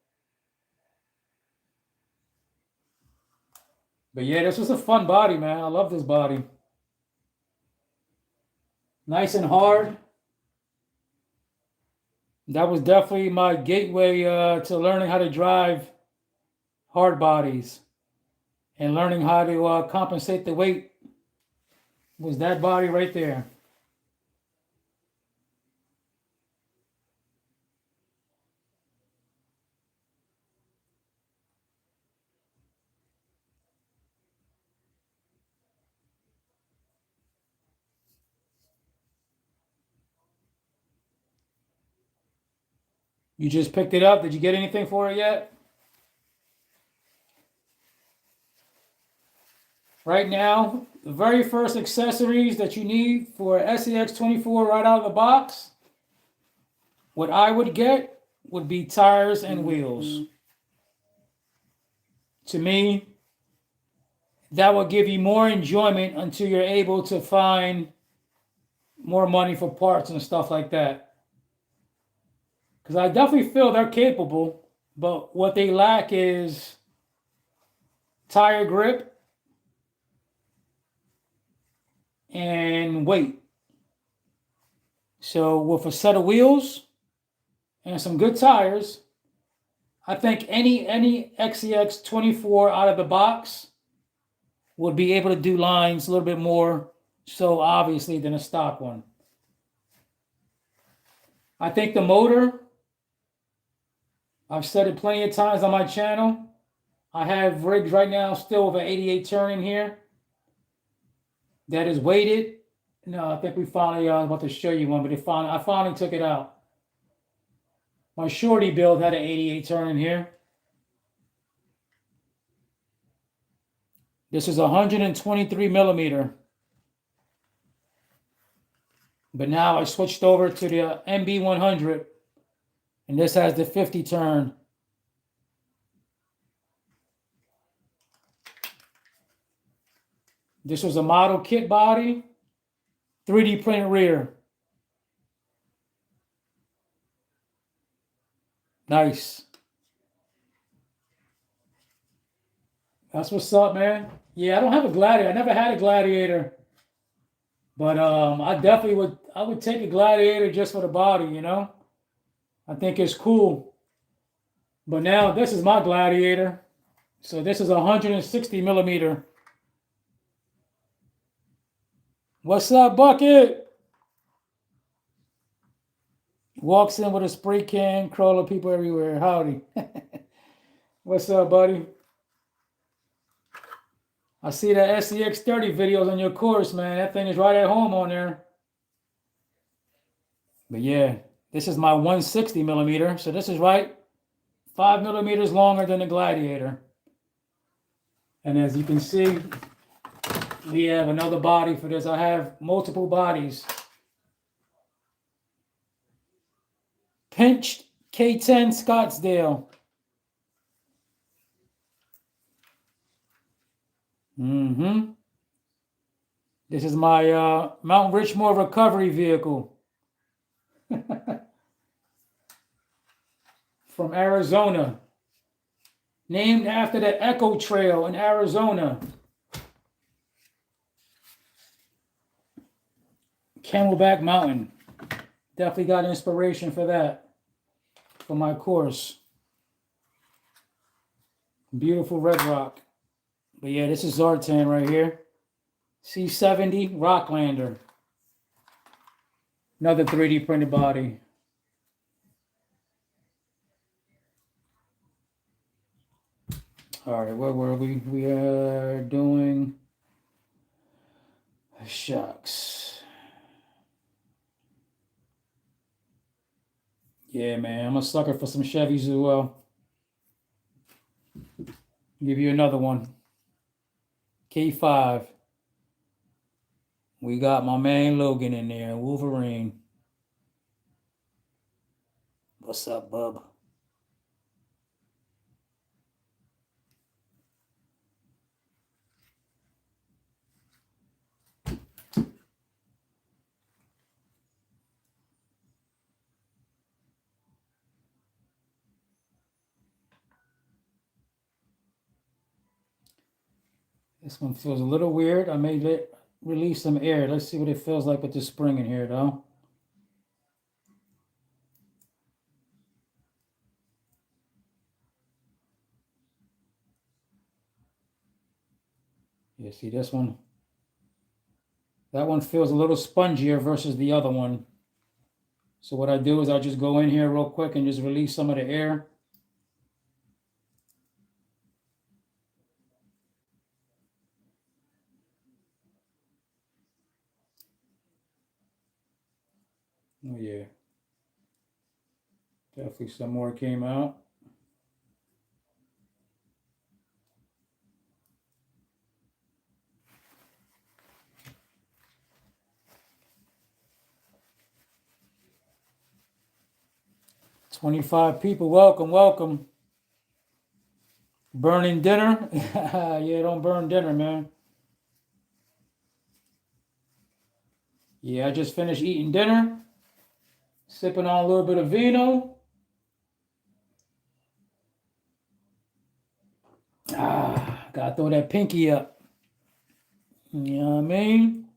But yeah, this was a fun body, man. I love this body. Nice and hard. That was definitely my gateway to learning how to drive hard bodies and learning how to compensate the weight. Was that body right there. You just picked it up. Did you get anything for it yet? Right now, the very first accessories that you need for SEX 24 right out of the box, what I would get would be tires and wheels. To me, that will give you more enjoyment until you're able to find more money for parts and stuff like that. Because I definitely feel they're capable, but what they lack is tire grip and weight. So with a set of wheels and some good tires, I think any XEX 24 out of the box would be able to do lines a little bit more so obviously than a stock one. I think the motor, I've said it plenty of times on my channel. I have rigs right now still with an 88 turn in here that is weighted. No, I think we finally about to show you one, but I finally took it out. My shorty build had an 88 turn in here. This is 123 millimeter. But now I switched over to the MB100, and this has the 50 turn. This was a model kit body, 3D printed rear. Nice. That's what's up, man. Yeah, I don't have a Gladiator. I never had a Gladiator. But I would take a Gladiator just for the body, you know? I think it's cool. But now this is my Gladiator. So this is 160 millimeter. What's up, Bucket? Walks in with a spray can, crawling people everywhere. Howdy. What's up, buddy? I see the SEX 30 videos on your course, man. That thing is right at home on there. But yeah, this is my 160 millimeter. So this is right 5 millimeters longer than the Gladiator. And as you can see, we have another body for this. I have multiple bodies. Pinched K10 Scottsdale. This is my Mount Richmore recovery vehicle from Arizona, named after the Echo Trail in Arizona. Camelback Mountain. Definitely got inspiration for that, for my course. Beautiful red rock. But yeah, this is Zartan right here. C70 Rocklander. Another 3D printed body. All right, where were we? We are doing shucks. Yeah, man, I'm a sucker for some Chevys as well. Give you another one. K5. We got my man Logan in there, Wolverine. What's up, bub? This one feels a little weird. I may release some air. Let's see what it feels like with the spring in here, though. You see this one? That one feels a little spongier versus the other one. So what I do is I just go in here real quick and just release some of the air. Oh yeah. Definitely some more came out. $25 people. Welcome, welcome. Burning dinner? Yeah, don't burn dinner, man. Yeah, I just finished eating dinner. Sipping on a little bit of vino. Gotta throw that pinky up. You know what I mean?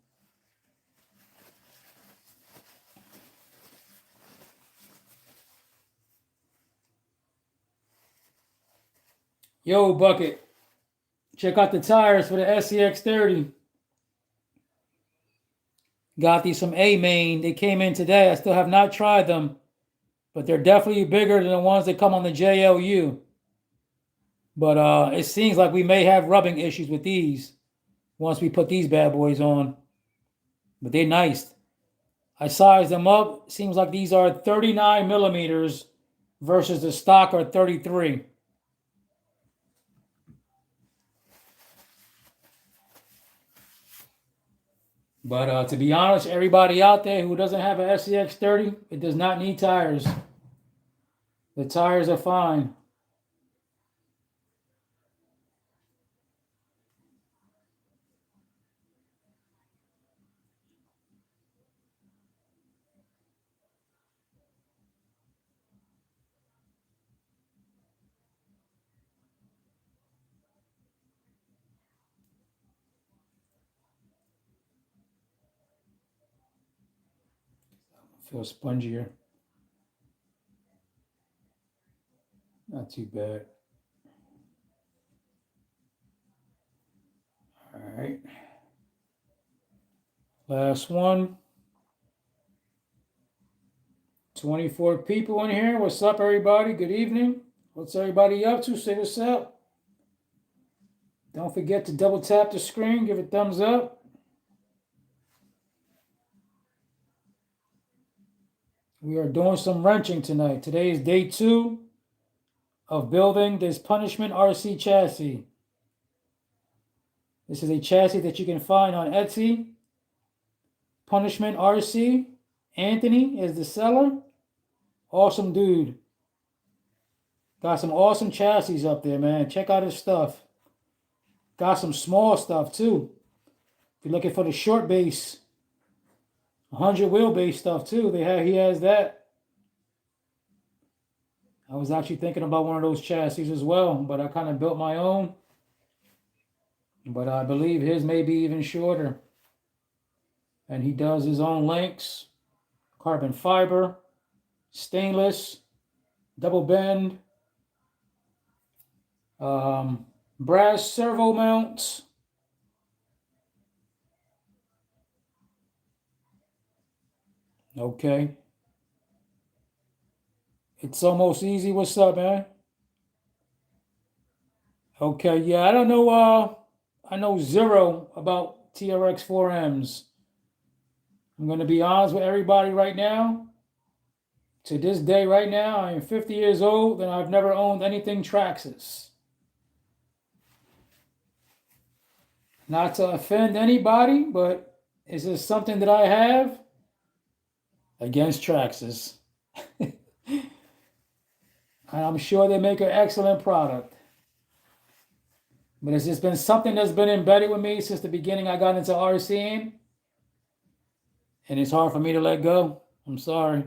Yo, Bucket. Check out the tires for the SEX 30. Got these from A-Main. They came in today. I still have not tried them, but they're definitely bigger than the ones that come on the JLU. But it seems like we may have rubbing issues with these once we put these bad boys on. But they're nice. I sized them up. Seems like these are 39 millimeters versus the stock are 33. But to be honest, everybody out there who doesn't have a SEX 30, it does not need tires. The tires are fine. Feels spongier. Not too bad. Last one. 24 people in here. What's up, everybody? Good evening. What's everybody up to? Say what's up. Don't forget to double tap the screen. Give a thumbs up. We are doing some wrenching tonight. Today is day 2 of building this Punishment RC chassis. This is a chassis that you can find on Etsy. Punishment RC. Anthony is the seller. Awesome dude. Got some awesome chassis up there, man. Check out his stuff. Got some small stuff too. If you're looking for the short base, 100 wheelbase stuff too, he has that. I was actually thinking about one of those chassis as well, but I kind of built my own. But I believe his may be even shorter. And he does his own links, carbon fiber, stainless, double bend, brass servo mounts. Okay. It's almost easy. What's up, man? Okay, yeah, I don't know. I know zero about TRX 4Ms. I'm going to be honest with everybody right now. To this day, right now, I am 50 years old and I've never owned anything Traxxas. Not to offend anybody, but is this something that I have against Traxxas? I'm sure they make an excellent product. But it's just been something that's been embedded with me since the beginning I got into RCing. And it's hard for me to let go. I'm sorry.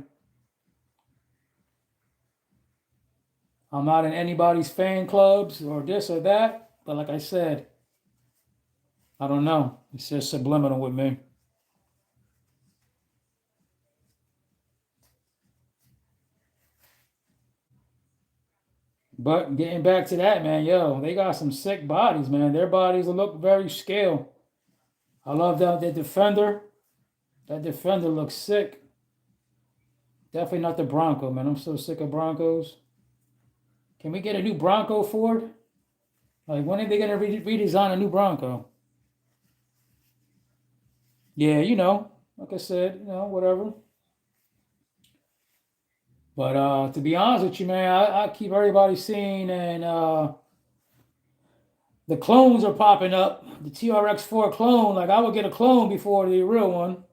I'm not in anybody's fan clubs or this or that. But like I said, I don't know. It's just subliminal with me. But getting back to that, man, yo, they got some sick bodies, man. Their bodies look very scale. I love the Defender. That Defender looks sick. Definitely not the Bronco, man. I'm so sick of Broncos. Can we get a new Bronco, Ford? Like, when are they going to redesign a new Bronco? Yeah, like I said, whatever. But to be honest with you, man, I keep everybody seeing, and the clones are popping up. The TRX4 clone, like I would get a clone before the real one.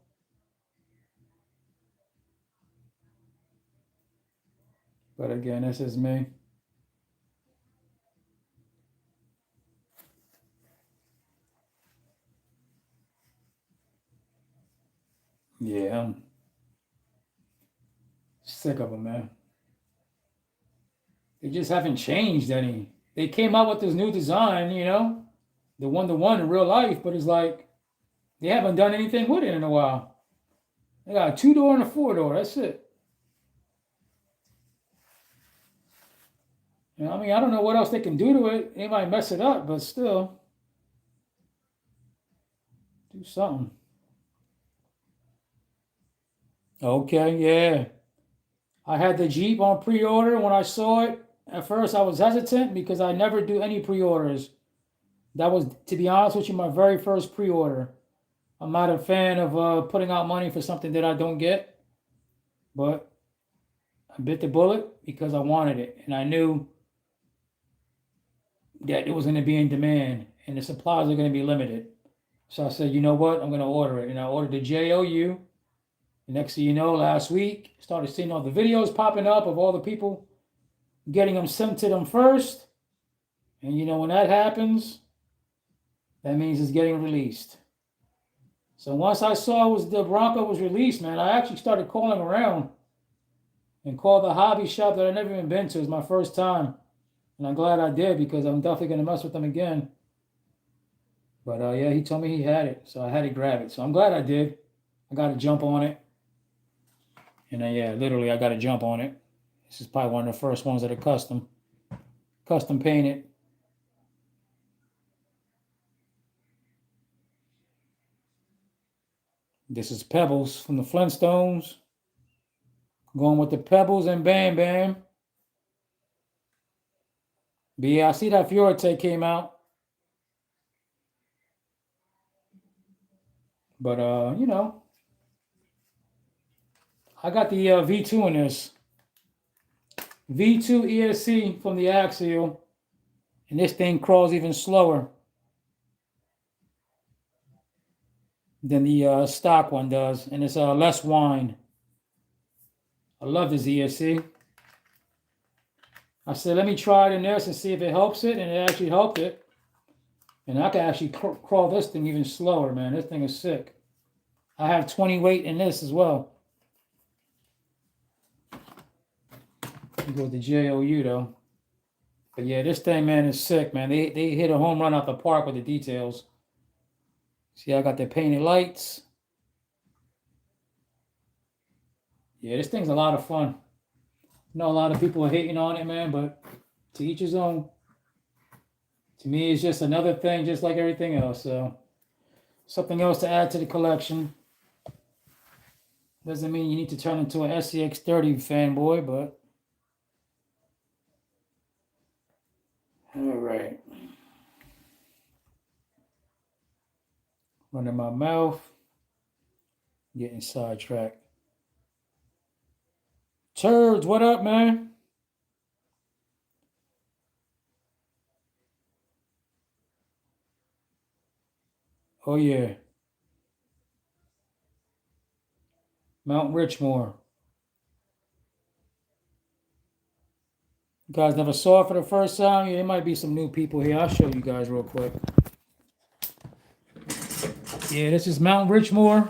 But again, this is me. Yeah, I'm sick of them, man. They just haven't changed any. They came out with this new design, the one-to-one in real life, but it's like they haven't done anything with it in a while. They got a 2-door and a 4-door. That's it. I mean, I don't know what else they can do to it. They might mess it up, but still, do something. Okay, yeah. I had the Jeep on pre-order. When I saw it, at first I was hesitant because I never do any pre-orders. That was, to be honest with you, my very first pre-order. I'm not a fan of putting out money for something that I don't get, but I bit the bullet because I wanted it, and I knew that it was going to be in demand, and the supplies are going to be limited. So I said, you know what, I'm going to order it, and I ordered the JOU. Next thing you know, last week, started seeing all the videos popping up of all the people getting them sent to them first. And when that happens, that means it's getting released. So once I saw the Bronco was released, man, I actually started calling around and called the hobby shop that I've never even been to. It was my first time. And I'm glad I did because I'm definitely going to mess with them again. But yeah, he told me he had it. So I had to grab it. So I'm glad I did. I got to jump on it. And yeah, literally, I got to jump on it. This is probably one of the first ones that are custom painted. This is Pebbles from the Flintstones. Going with the Pebbles and Bam Bam. But yeah, I see that Fiorite came out. But I got the V2 in this. V2 ESC from the Axial. And this thing crawls even slower than the stock one does. And it's less whine. I love this ESC. I said, let me try it in this and see if it helps it. And it actually helped it. And I can actually crawl this thing even slower, man. This thing is sick. I have 20 weight in this as well. You go with the JOU though. But yeah, this thing, man, is sick, man. They hit a home run out the park with the details. See, I got the painted lights. Yeah, this thing's a lot of fun. I know a lot of people are hating on it, man, but to each his own. To me, it's just another thing, just like everything else. So, something else to add to the collection. Doesn't mean you need to turn into an SCX30 fanboy, but all right. Running my mouth. Getting sidetracked. Turds, what up, man? Oh, yeah. Mount Richmore. You guys never saw it for the first time? Yeah, there might be some new people here. I'll show you guys real quick. Yeah, this is Mount Richmore.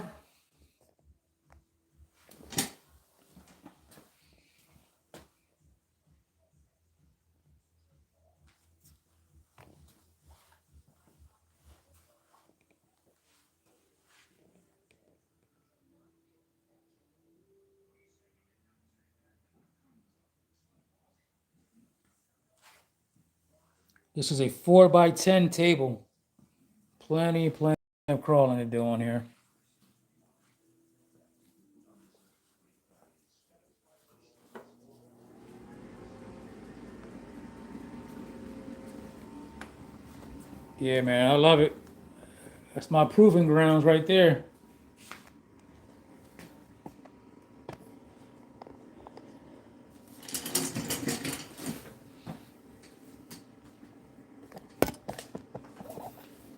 This is a 4x10 table. Plenty of crawling to do on here. Yeah, man, I love it. That's my proving grounds right there.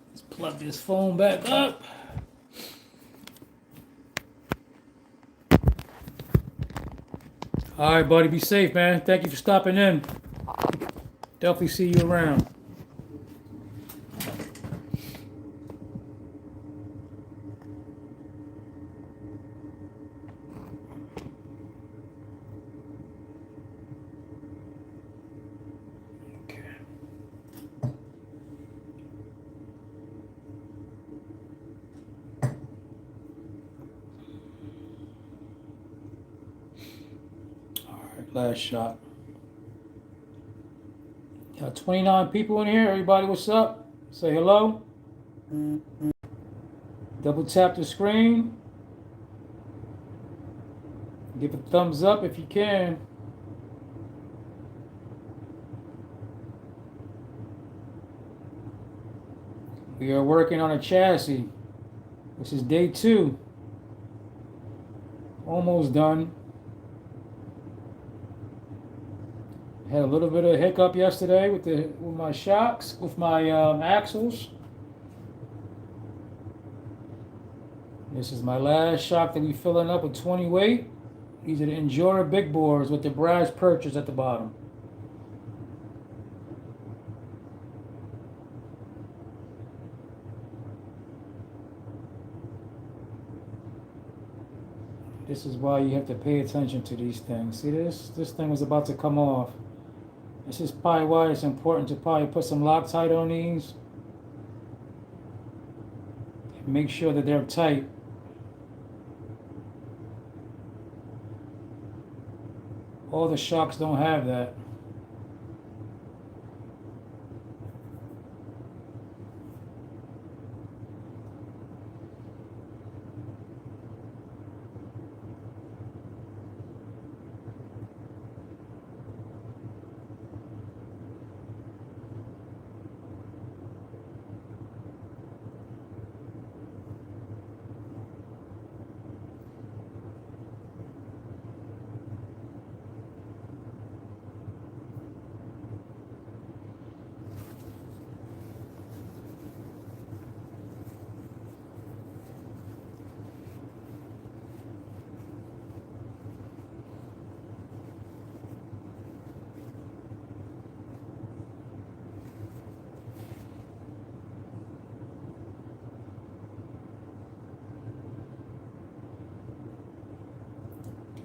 Let's plug this phone back up. All right, buddy, be safe, man. Thank you for stopping in. Definitely see you around. Okay. All right, last shot. Got 29 people in here. Everybody, what's up? Say hello. Double tap the screen. Give a thumbs up if you can. We are working on a chassis. This is day 2. Almost done. Had a little bit of hiccup yesterday with my shocks, with my axles. This is my last shock that we filling up with 20 weight. These are the Endura big bores with the brass purchase at the bottom. This is why you have to pay attention to these things. See this? This thing was about to come off. This is probably why it's important to probably put some Loctite on these. Make sure that they're tight. All the shocks don't have that.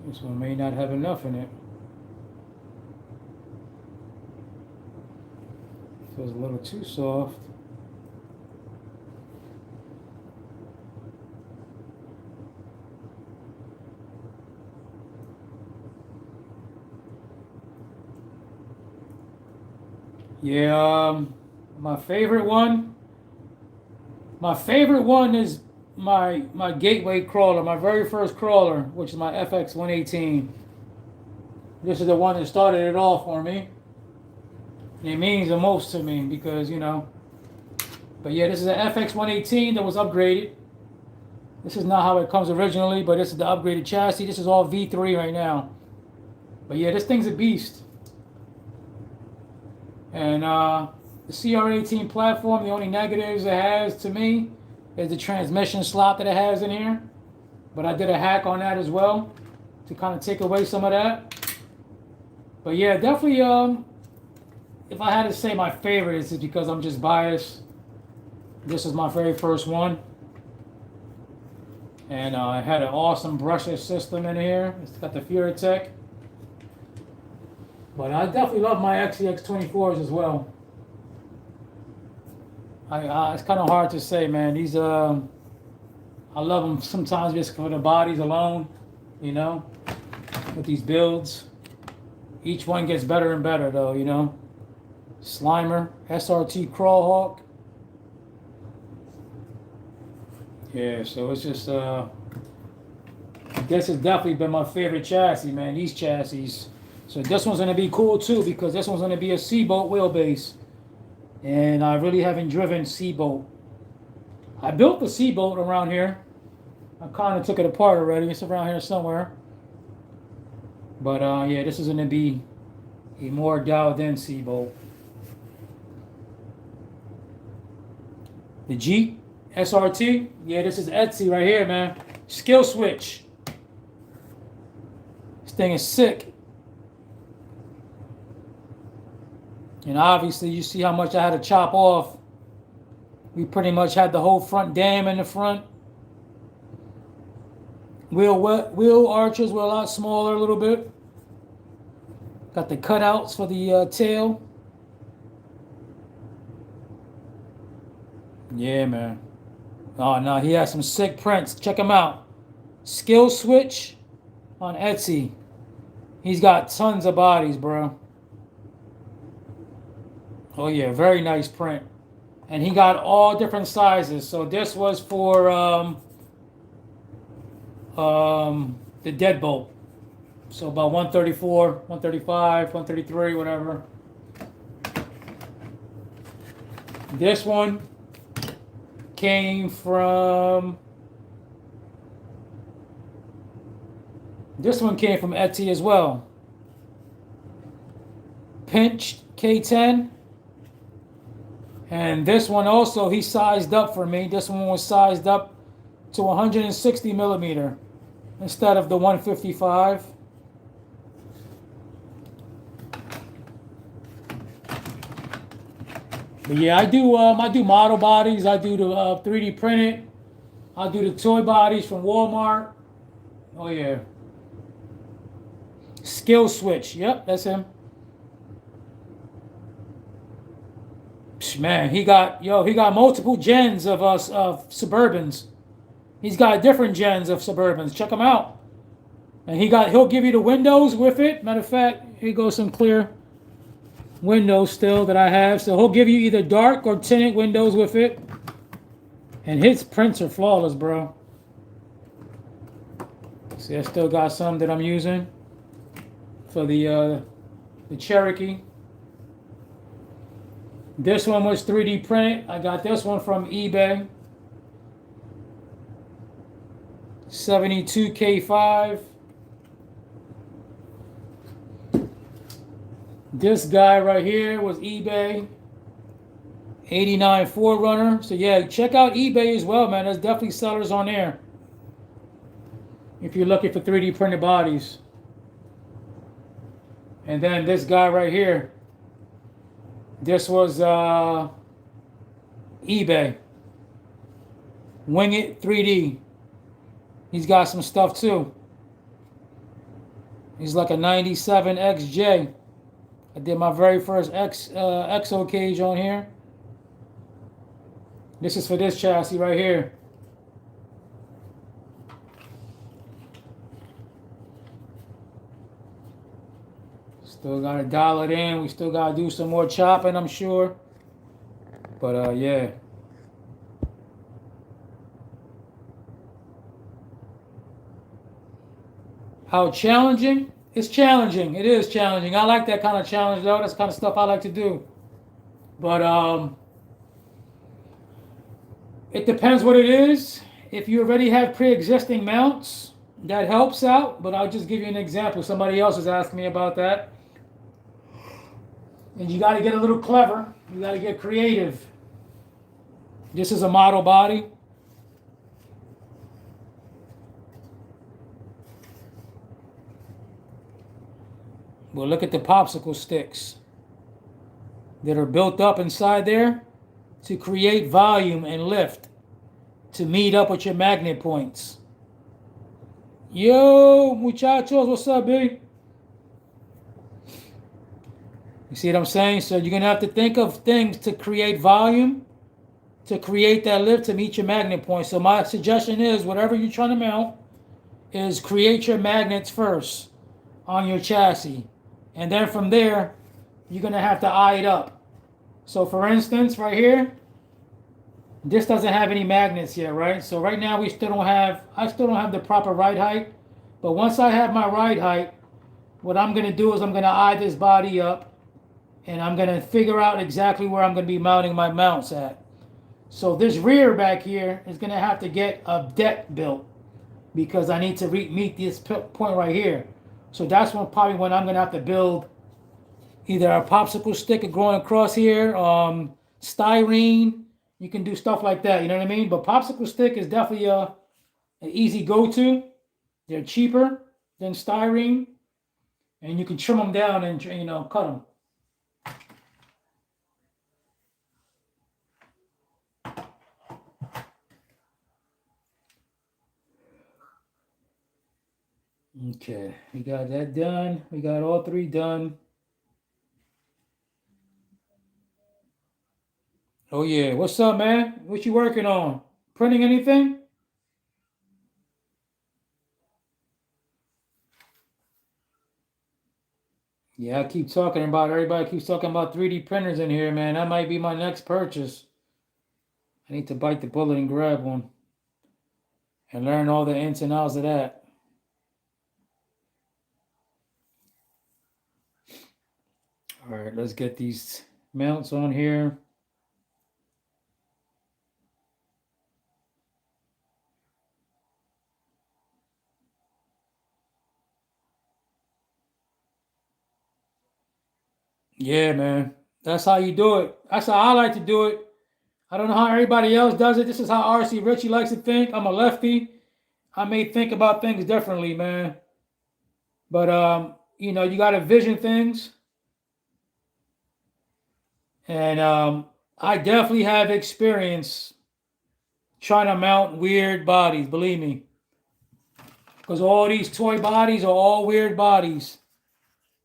This one may not have enough in it. Feels a little too soft. Yeah, my favorite one. My favorite one is my gateway crawler, my very first crawler, which is my FX 118. This is the one that started it all for me. It means the most to me because, you know. But yeah, this is an FX 118 that was upgraded. This is not how it comes originally, but this is the upgraded chassis. This is all V3 right now. But yeah, this thing's a beast. And the CR18 platform, the only negatives it has to me is the transmission slot that it has in here. But I did a hack on that as well to kind of take away some of that. But yeah, definitely, if I had to say my favorite, it's because I'm just biased. This is my very first one. And I had an awesome brushless system in here. It's got the Furatech. But I definitely love my XCX24s as well. It's kind of hard to say, man. These, I love them sometimes just for the bodies alone, you know, with these builds. Each one gets better and better, though, you know. Slimer, SRT Crawlhawk. Yeah, so it's just, I guess it's definitely been my favorite chassis, man, these chassis. So this one's going to be cool, too, because this one's going to be a C-boat wheelbase. And I really haven't driven C-boat. I built the C-boat around here. I kind of took it apart already. It's around here somewhere. But, yeah, this is going to be a more dialed-in C-boat. The Jeep SRT. Yeah, this is Etsy right here, man. Skill switch. This thing is sick. And obviously, you see how much I had to chop off. We pretty much had the whole front dam in the front. Wheel arches were a lot smaller a little bit. Got the cutouts for the tail. Yeah, man. Oh, no, he has some sick prints. Check him out. Skill switch on Etsy. He's got tons of bodies, bro. Oh, yeah, very nice print. And he got all different sizes. So this was for the deadbolt. So about 134, 135, 133, whatever. This one came from Etsy as well. Pinched K10. And this one also, he sized up for me. This one was sized up to 160 millimeter instead of the 155. But yeah, I do model bodies. I do the 3D printed. I do the toy bodies from Walmart. Oh yeah. Skill switch. Yep, that's him. Man, he got multiple gens of Suburbans. He's got different gens of Suburbans. Check him out. And he'll give you the windows with it. Matter of fact, here goes some clear windows still that I have. So he'll give you either dark or tinted windows with it. And his prints are flawless, bro. See, I still got some that I'm using for the Cherokee. This one was 3D printed. I got this one from eBay. 72K5. This guy right here was eBay. 89 4Runner. So yeah, check out eBay as well, man. There's definitely sellers on there if you're looking for 3D printed bodies. And then this guy right here. This was eBay. Wing It 3D. He's got some stuff too. He's like a 97 XJ. I did my very first XO cage on here. This is for this chassis right here. Still got to dial it in. We still got to do some more chopping, I'm sure. But yeah. How challenging? It's challenging. It is challenging. I like that kind of challenge though. That's the kind of stuff I like to do. But it depends what it is. If you already have pre-existing mounts, that helps out. But I'll just give you an example. Somebody else was asking me about that. And you got to get a little clever. You got to get creative. This is a model body. Well, look at the popsicle sticks that are built up inside there to create volume and lift to meet up with your magnet points. Yo, muchachos, what's up, B? You see what I'm saying? So you're going to have to think of things to create volume, to create that lift to meet your magnet points. So my suggestion is, whatever you're trying to mount, is create your magnets first on your chassis. And then from there, you're going to have to eye it up. So for instance, right here, this doesn't have any magnets yet, right? So right now I still don't have the proper ride height. But once I have my ride height, what I'm going to do is I'm going to eye this body up, and I'm going to figure out exactly where I'm going to be mounting my mounts at. So this rear back here is going to have to get a deck built because I need to meet this point right here. So that's probably when I'm going to have to build either a popsicle stick going across here, styrene. You can do stuff like that, you know what I mean? But popsicle stick is definitely an easy go-to. They're cheaper than styrene, and you can trim them down and, cut them. Okay, we got that done. We got all three done. Oh yeah, what's up, man? What you working on? Printing anything? Yeah, I keep talking about, everybody keeps talking about 3D printers in here, man. That might be my next purchase. I need to bite the bullet and grab one and learn all the ins and outs of that. All right, let's get these mounts on here. Yeah, man. That's how you do it. That's how I like to do it. I don't know how everybody else does it. This is how RC Richie likes to think. I'm a lefty. I may think about things differently, man. But you got to vision things. And I definitely have experience trying to mount weird bodies, believe me. Because all these toy bodies are all weird bodies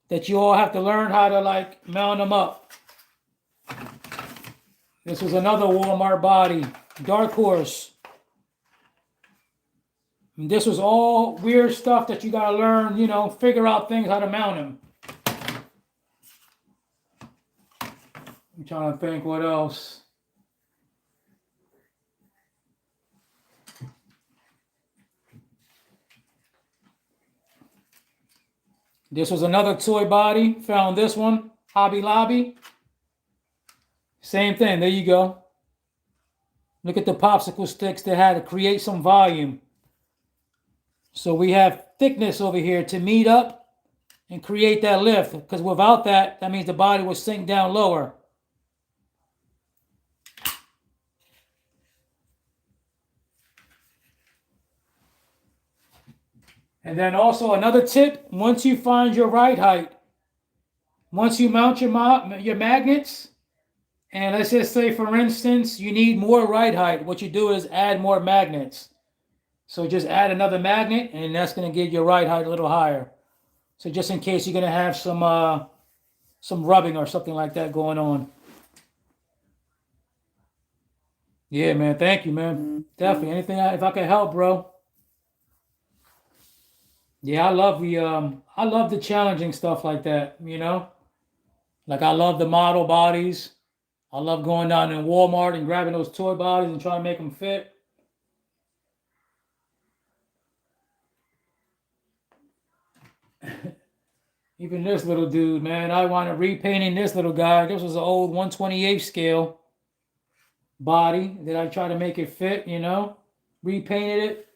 that you all have to learn how to mount them up. This was another Walmart body, Dark Horse. And this was all weird stuff that you got to learn, figure out things how to mount them. I'm trying to think what else. This was another toy body. Found this one, Hobby Lobby. Same thing. There you go. Look at the popsicle sticks they had to create some volume. So we have thickness over here to meet up and create that lift. Because without that, that means the body will sink down lower. And then also another tip, once you find your ride height, once you mount your magnets, and let's just say, for instance, you need more ride height, what you do is add more magnets. So just add another magnet, and that's going to get your ride height a little higher. So just in case you're gonna have some rubbing or something like that going on. Yeah, man. Thank you, man. Definitely. Anything if I can help, bro. Yeah, I love the challenging stuff like that, you know? Like I love the model bodies. I love going down in Walmart and grabbing those toy bodies and trying to make them fit. Even this little dude, man, I wanted repainting this little guy. This was an old 128 scale body that I tried to make it fit, you know? Repainted it.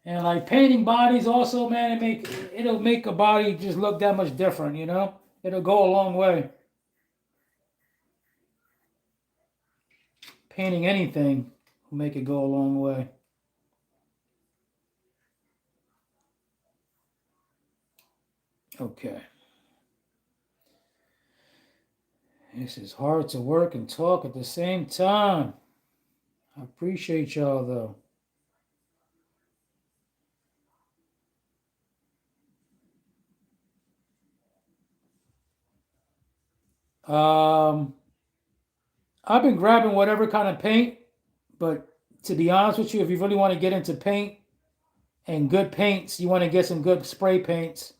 And like painting bodies also, man, it'll make a body just look that much different, you know? It'll go a long way. Painting anything will make it go a long way. Okay. This is hard to work and talk at the same time. I appreciate y'all though. Um, I've been grabbing whatever kind of paint, but to be honest with you, if you really want to get into paint and good paints, you want to get some good spray paints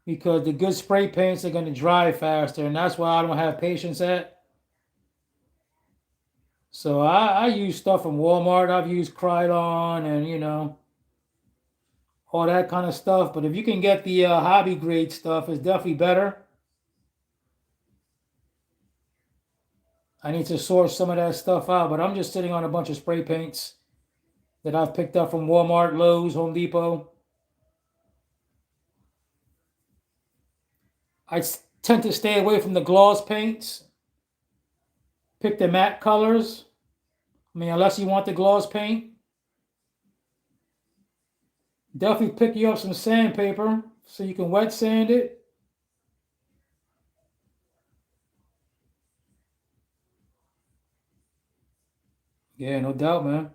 because the good spray paints are going to dry faster, and that's why I don't have patience at. So I use stuff from Walmart. I've used Krylon and all that kind of stuff. But if you can get the hobby grade stuff, it's definitely better. I need to source some of that stuff out, but I'm just sitting on a bunch of spray paints that I've picked up from Walmart, Lowe's, Home Depot. I tend to stay away from the gloss paints. Pick the matte colors. I mean, unless you want the gloss paint. Definitely pick you up some sandpaper so you can wet sand it. Yeah, no doubt, man.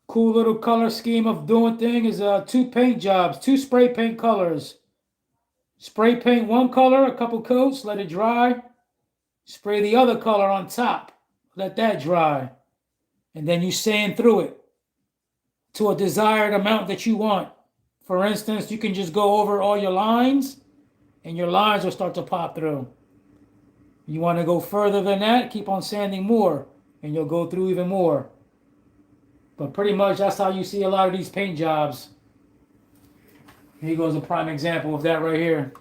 Cool little color scheme of doing thing is two paint jobs, two spray paint colors. Spray paint one color, a couple coats, let it dry. Spray the other color on top, let that dry. And then you sand through it to a desired amount that you want. For instance, you can just go over all your lines and your lines will start to pop through. You want to go further than that, keep on sanding more and you'll go through even more. But pretty much that's how you see a lot of these paint jobs. Here goes a prime example of that right here.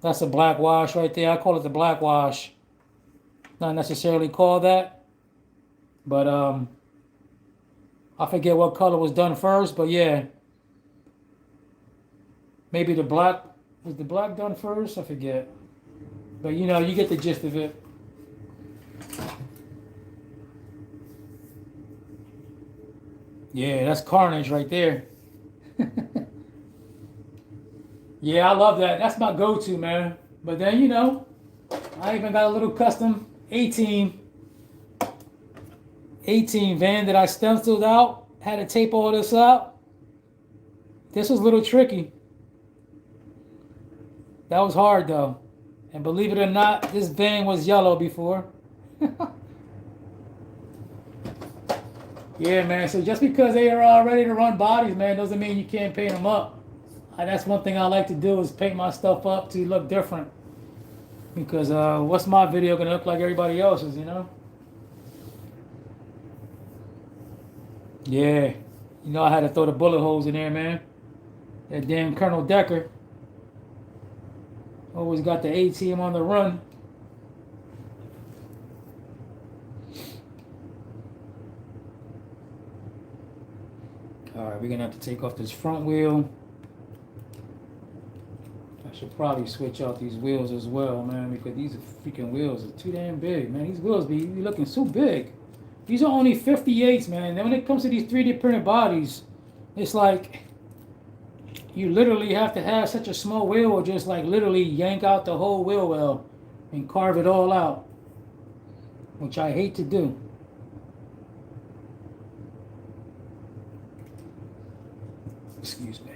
That's a black wash right there. I call it the black wash. Not necessarily called that, but I forget what color was done first, but yeah. Maybe the black, was the black done first? I forget. But you get the gist of it. Yeah, that's carnage right there. Yeah, I love that. That's my go-to, man. But then, I even got a little custom 18 van that I stenciled out. Had to tape all this out. This was a little tricky. That was hard, though. And believe it or not, this van was yellow before. Yeah, man. So just because they are all ready to run bodies, man, doesn't mean you can't paint them up. That's one thing I like to do is paint my stuff up to look different. Because what's my video gonna look like everybody else's, Yeah. I had to throw the bullet holes in there, man. That damn Colonel Decker always got the A team on the run. Alright, we're gonna have to take off this front wheel. I should probably switch out these wheels as well, man, because these freaking wheels are too damn big, man. These wheels be looking so big. These are only 58s, man. And when it comes to these 3D printed bodies, it's like you literally have to have such a small wheel or just like literally yank out the whole wheel well and carve it all out, which I hate to do. Excuse me.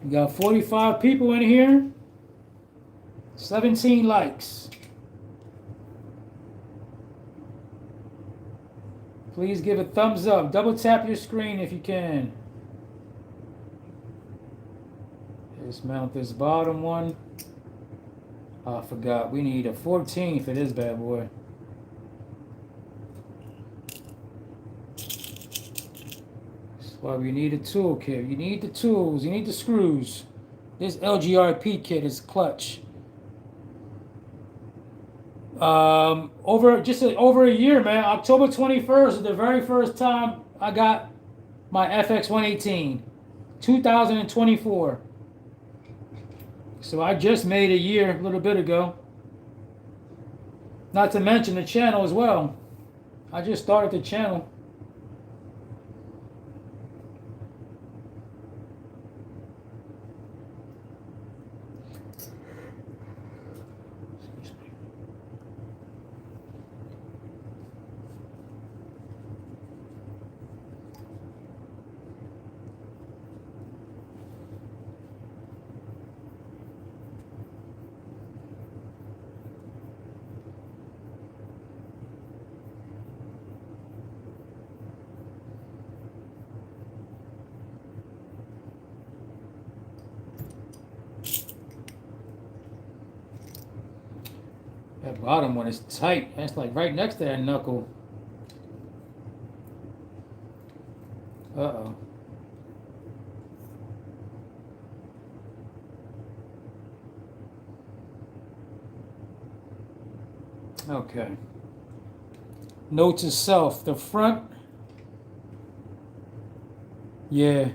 We got 45 people in here. 17 likes. Please give a thumbs up. Double tap your screen if you can. Dismount this bottom one. Oh, I forgot. We need a 14 for this bad boy. That's why we need a tool kit. You need the tools. You need the screws. This LGRP kit is clutch. Over a year, man. October 21st is the very first time I got my FX 118. 2024. So I just made a year a little bit ago. Not to mention the channel as well. I just started the channel. That bottom one is tight. That's like right next to that knuckle. Uh-oh. Okay. Note to self. The front. Yeah.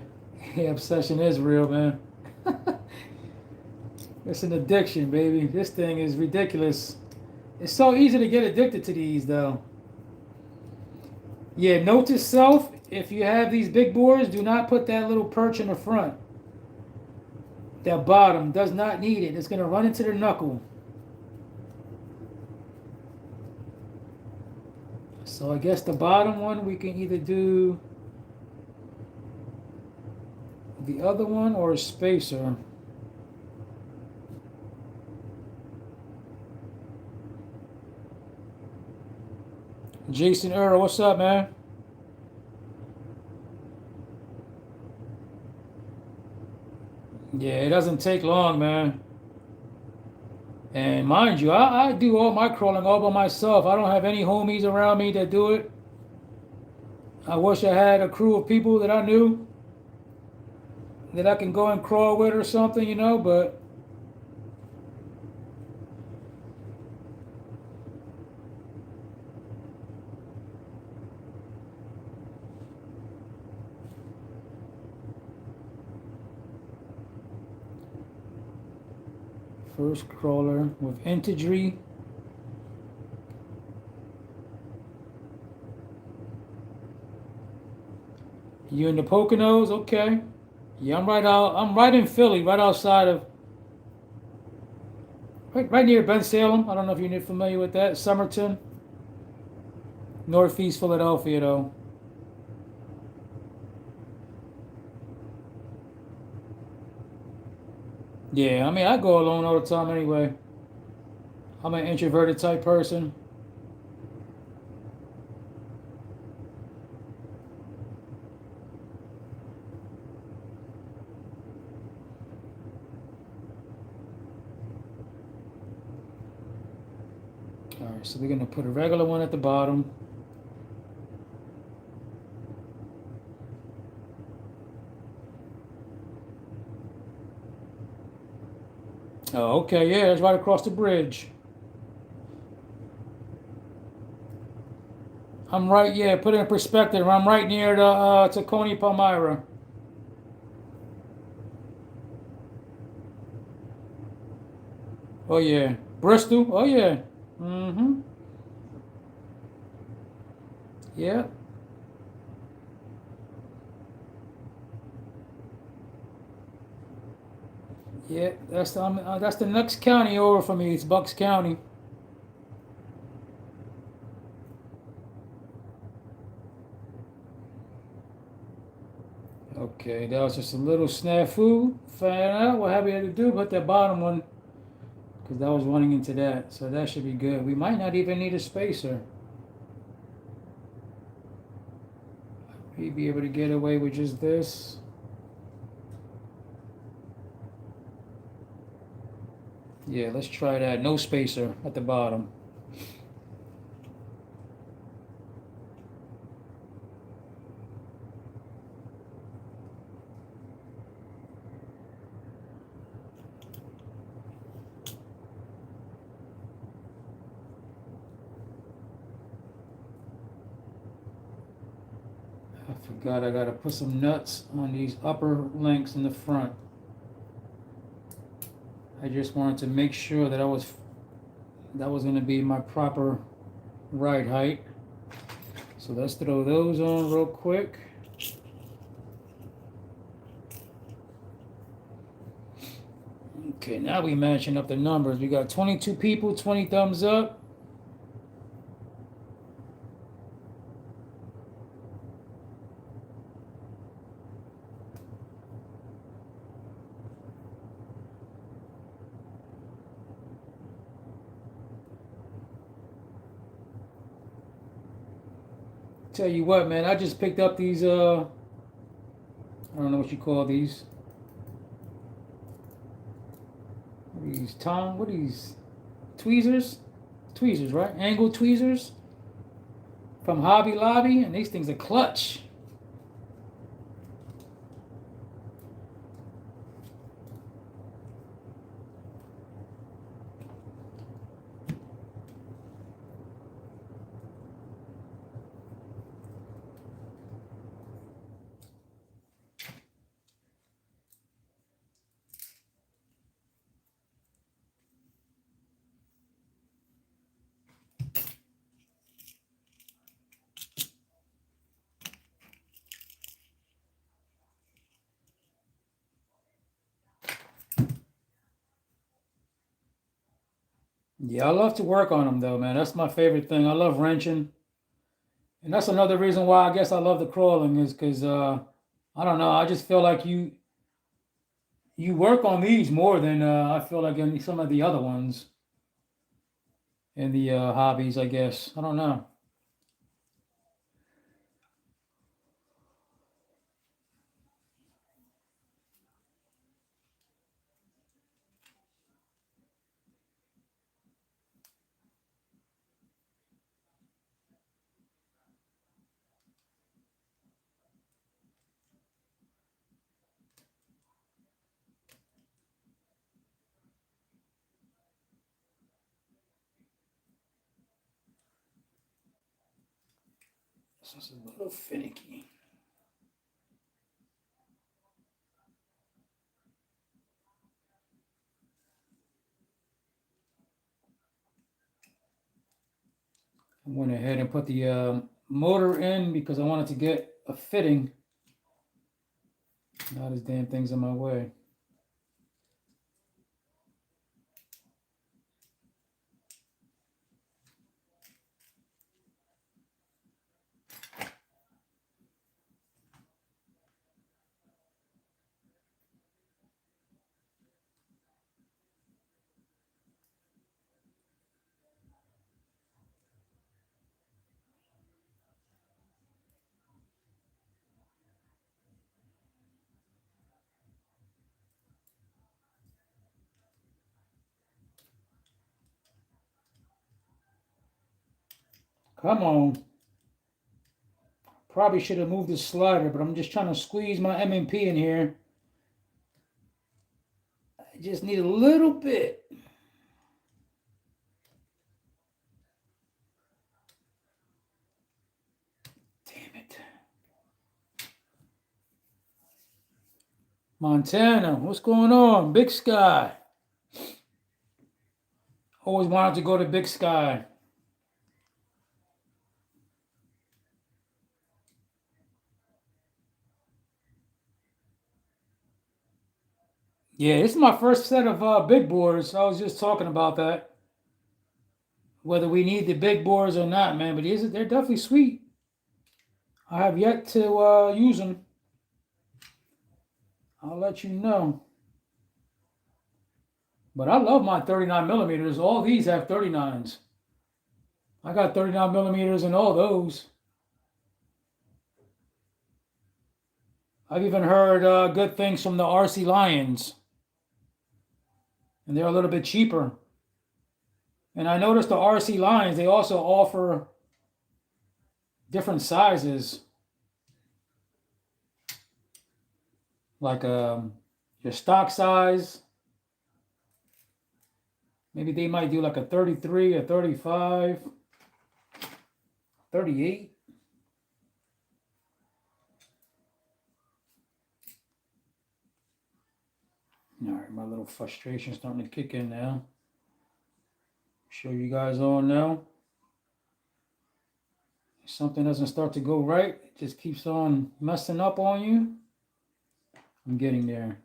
Obsession is real, man. It's an addiction, baby. This thing is ridiculous. It's so easy to get addicted to these, though. Yeah, note to self, if you have these big bores, do not put that little perch in the front. That bottom does not need it. It's going to run into the knuckle. So I guess the bottom one, we can either do the other one or a spacer. Jason Earl, what's up, man? Yeah, it doesn't take long, man. And mind you, I do all my crawling all by myself. I don't have any homies around me that do it. I wish I had a crew of people that I knew that I can go and crawl with or something, you know, but first crawler with integrity. You in the Poconos? Okay. Yeah, I'm right in Philly, right outside of right near Bensalem. I don't know if you're familiar with that. Somerton. Northeast Philadelphia though. Yeah, I mean I go alone all the time anyway. I'm an introverted type person. Alright, so we're gonna put a regular one at the bottom. Oh, okay, yeah, it's right across the bridge. I'm right, yeah, put it in perspective. I'm right near the Tacony Palmyra. Oh, yeah. Bristol? Oh, yeah. Mm-hmm. Yeah. Yeah, that's the next county over for me. It's Bucks County. Okay, that was just a little snafu. Fan out. What have we had to do? Put that bottom one, because that was running into that. So that should be good. We might not even need a spacer. We'd be able to get away with just this. Yeah, let's try that. No spacer at the bottom. I forgot I gotta put some nuts on these upper links in the front. I just wanted to make sure that that was gonna be my proper ride height. So let's throw those on real quick. Okay, now we matching up the numbers. We got 22 people, 20 thumbs up. Tell you what, man, I just picked up these, I don't know what you call these. What are these, Tom? What are these? Tweezers? Tweezers, right? Angle tweezers from Hobby Lobby, and these things are clutch. Yeah, I love to work on them though, man. That's my favorite thing. I love wrenching, and that's another reason why I guess I love the crawling is because I don't know. I just feel like you work on these more than I feel like in some of the other ones in the hobbies. I guess I don't know. This is a little finicky. I went ahead and put the motor in because I wanted to get a fitting. Now this damn thing's in my way. Come on. Probably should have moved the slider, but I'm just trying to squeeze my M&P in here. I just need a little bit. Damn it. Montana, what's going on? Big Sky. Always wanted to go to Big Sky. Yeah, this is my first set of big boards. I was just talking about that. Whether we need the big boards or not, man. But they're definitely sweet. I have yet to use them. I'll let you know. But I love my 39 millimeters. All these have 39s. I got 39 millimeters in all those. I've even heard good things from the RC Lions, and they're a little bit cheaper. And I noticed the RC Lions, they also offer different sizes, like your stock size. Maybe they might do like a 33, a 35, 38. All right, my little frustration starting to kick in now. Show you guys all now. If something doesn't start to go right, it just keeps on messing up on you. I'm getting there.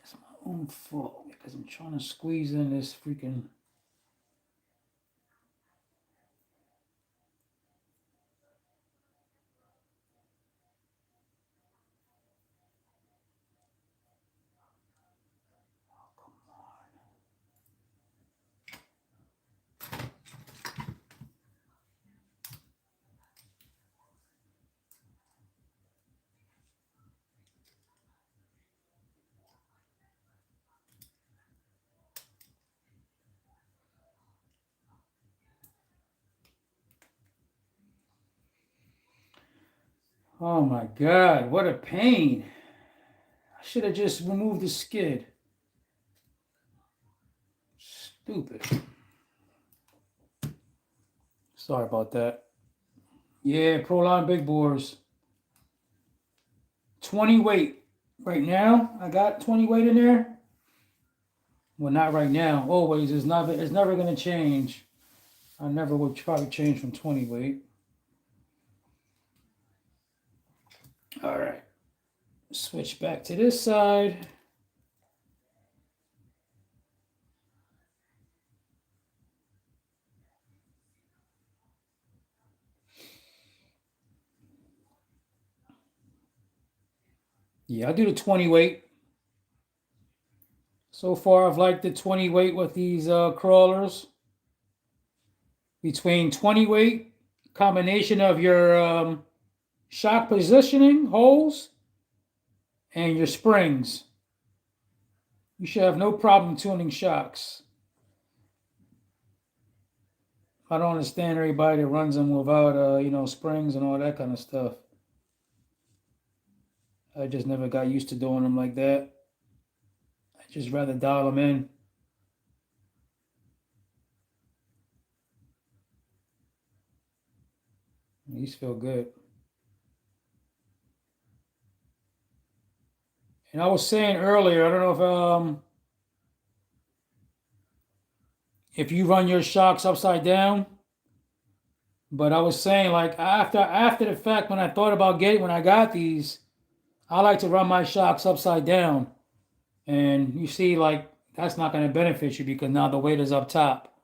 It's my own fault because I'm trying to squeeze in this freaking. Oh my God, what a pain. I should have just removed the skid. Stupid. Sorry about that. Yeah, Proline big bores. 20 weight. Right now, I got 20 weight in there. Well, not right now. Always. It's never going to change. I never would probably change from 20 weight. All right. Switch back to this side. Yeah, I do the 20 weight. So far, I've liked the 20 weight with these crawlers. Between 20 weight, combination of your shock positioning holes and your springs. You should have no problem tuning shocks. I don't understand everybody that runs them without, springs and all that kind of stuff. I just never got used to doing them like that. I just rather dial them in. These feel good. And I was saying earlier, I don't know if you run your shocks upside down, but I was saying like after the fact when I got these, I like to run my shocks upside down. And you see like that's not going to benefit you because now the weight is up top.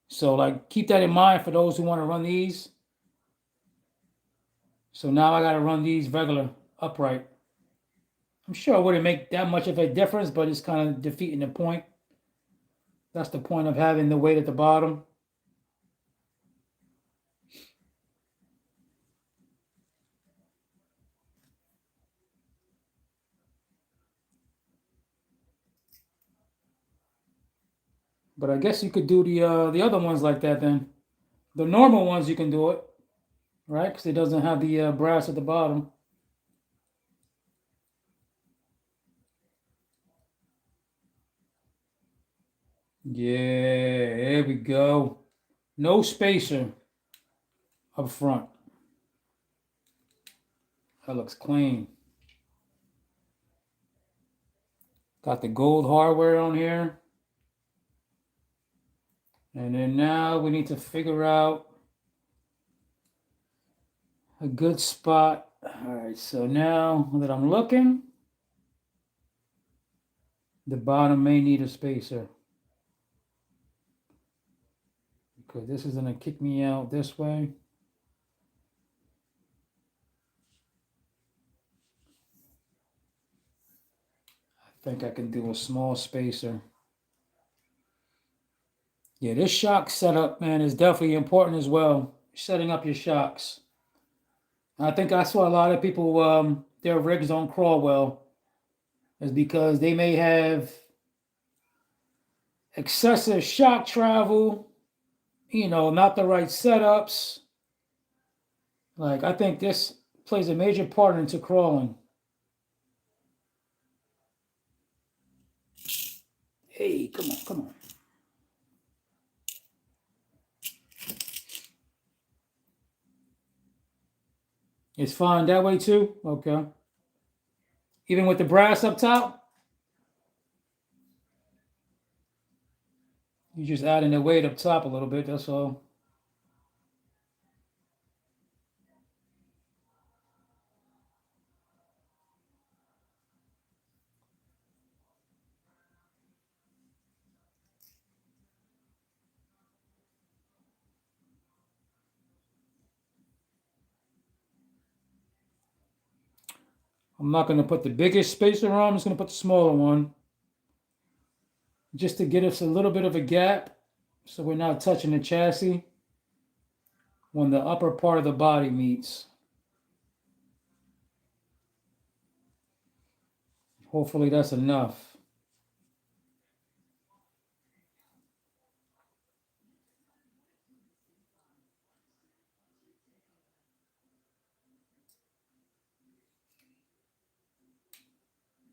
So like keep that in mind for those who want to run these. So now I got to run these regular upright. I'm sure it wouldn't make that much of a difference, but it's kind of defeating the point. That's the point of having the weight at the bottom. But I guess you could do the other ones like that then. The normal ones you can do it, right? Because it doesn't have the brass at the bottom. Yeah, there we go. No spacer up front. That looks clean. Got the gold hardware on here. And then now we need to figure out a good spot. All right, so now that I'm looking, the bottom may need a spacer. Okay, this is gonna kick me out this way. I think I can do a small spacer. Yeah, this shock setup, man, is definitely important as well. Setting up your shocks. I think that's why a lot of people their rigs don't crawl well, is because they may have excessive shock travel, not the right setups. Like I think this plays a major part into crawling. Hey, come on, come on. It's fine that way too? Okay. Even with the brass up top? You just adding the weight up top a little bit, that's all. I'm not going to put the biggest spacer on, I'm just going to put the smaller one. Just to get us a little bit of a gap so we're not touching the chassis when the upper part of the body meets. Hopefully that's enough.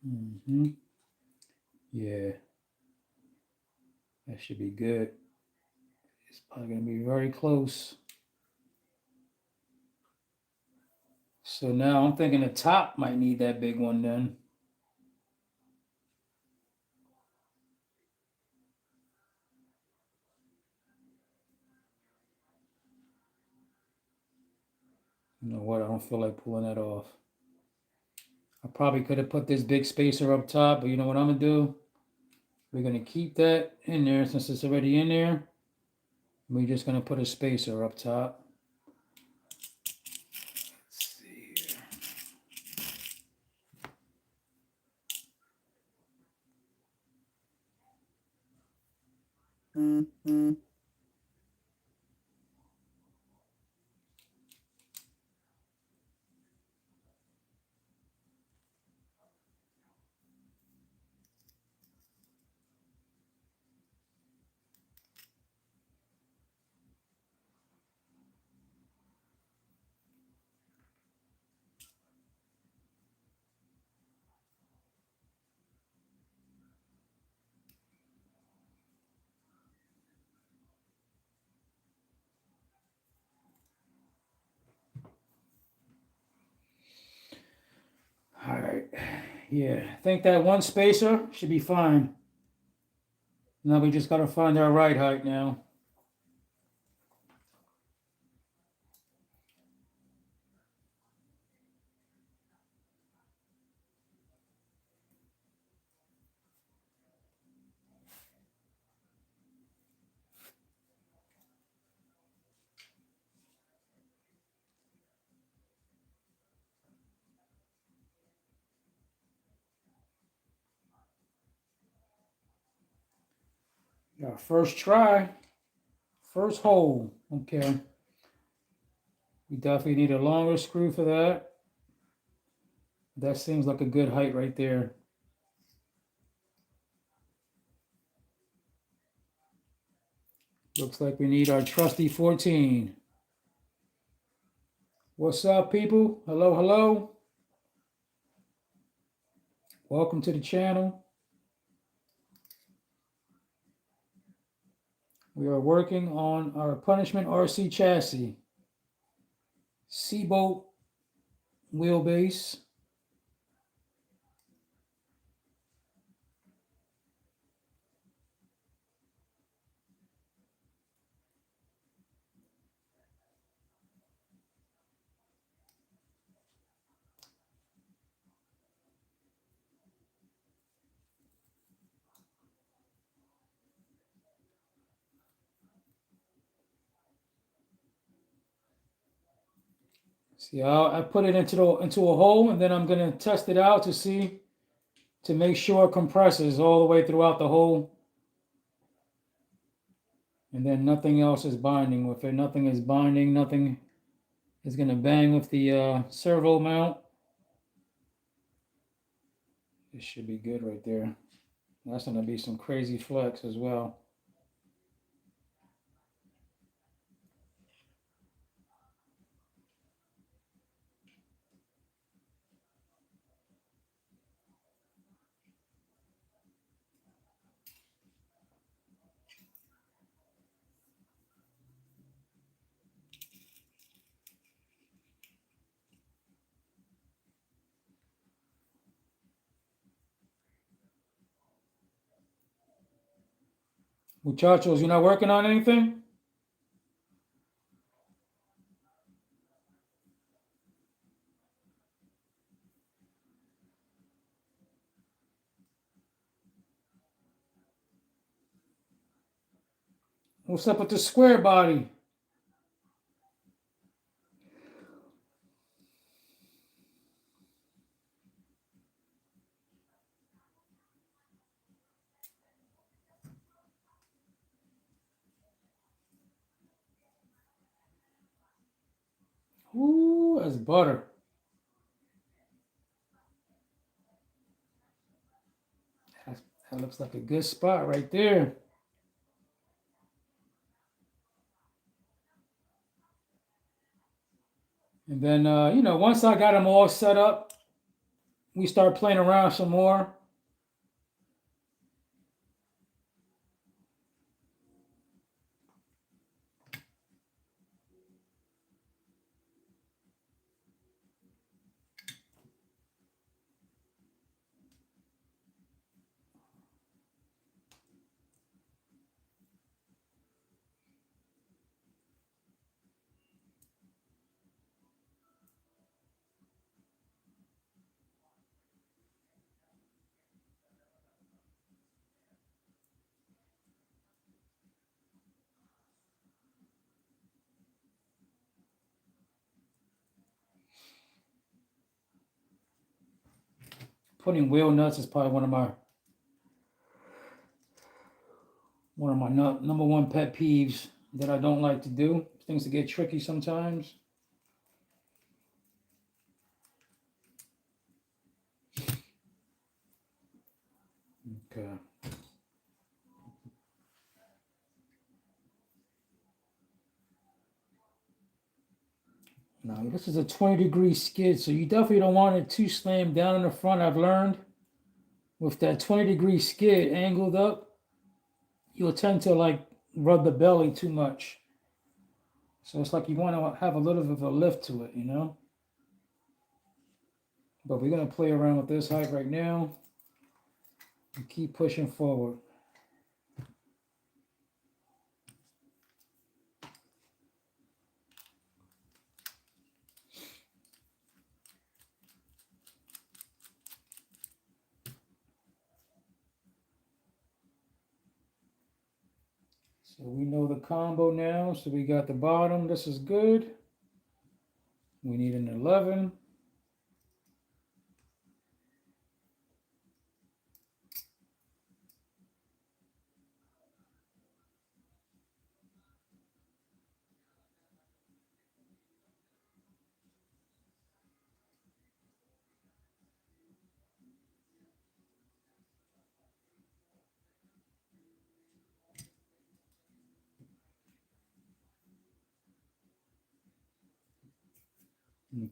Mm-hmm. Yeah, that should be good. It's probably going to be very close. So now I'm thinking the top might need that big one then. You know what? I don't feel like pulling that off. I probably could have put this big spacer up top, but you know what I'm going to do? We're going to keep that in there since it's already in there. We're just going to put a spacer up top. Let's see here. All right. Yeah, I think that one spacer should be fine. Now we just got to find our right height now. Our first try, first hole. Okay. We definitely need a longer screw for that. That seems like a good height right there. Looks like we need our trusty 14. What's up, people? Hello, hello. Welcome to the channel. We are working on our Punishment RC chassis. C-bolt wheelbase. See, I put it into a hole, and then I'm gonna test it out to make sure it compresses all the way throughout the hole, and then nothing else is binding with it. Nothing is binding. Nothing is gonna bang with the servo mount. This should be good right there. That's gonna be some crazy flex as well. Muchachos, you're not working on anything? What's up with the square body? Ooh, that's butter. That looks like a good spot right there. And then, once I got them all set up, we start playing around some more. Putting wheel nuts is probably one of my number one pet peeves that I don't like to do. Things that get tricky sometimes. Okay. Now this is a 20-degree skid, so you definitely don't want it too slammed down in the front. I've learned with that 20-degree skid angled up, you'll tend to like rub the belly too much. So it's like you want to have a little bit of a lift to it. But we're gonna play around with this height right now and keep pushing forward. So we know the combo now. So we got the bottom. This is good. We need an 11.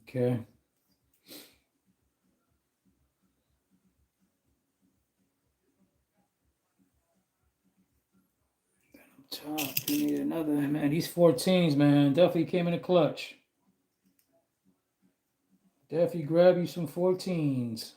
Okay. Top. We need another. Man, these 14s, man, definitely came in a clutch. Definitely grab you some 14s.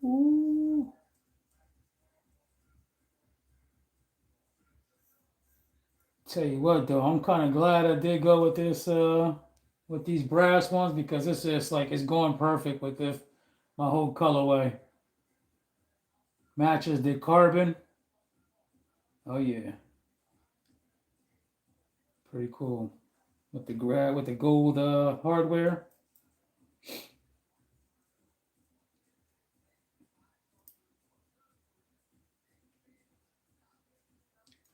Ooh. Tell you what though, I'm kind of glad I did go with this with these brass ones because it's just like it's going perfect with this my whole colorway. Matches the carbon. Oh yeah, pretty cool with the with the gold hardware.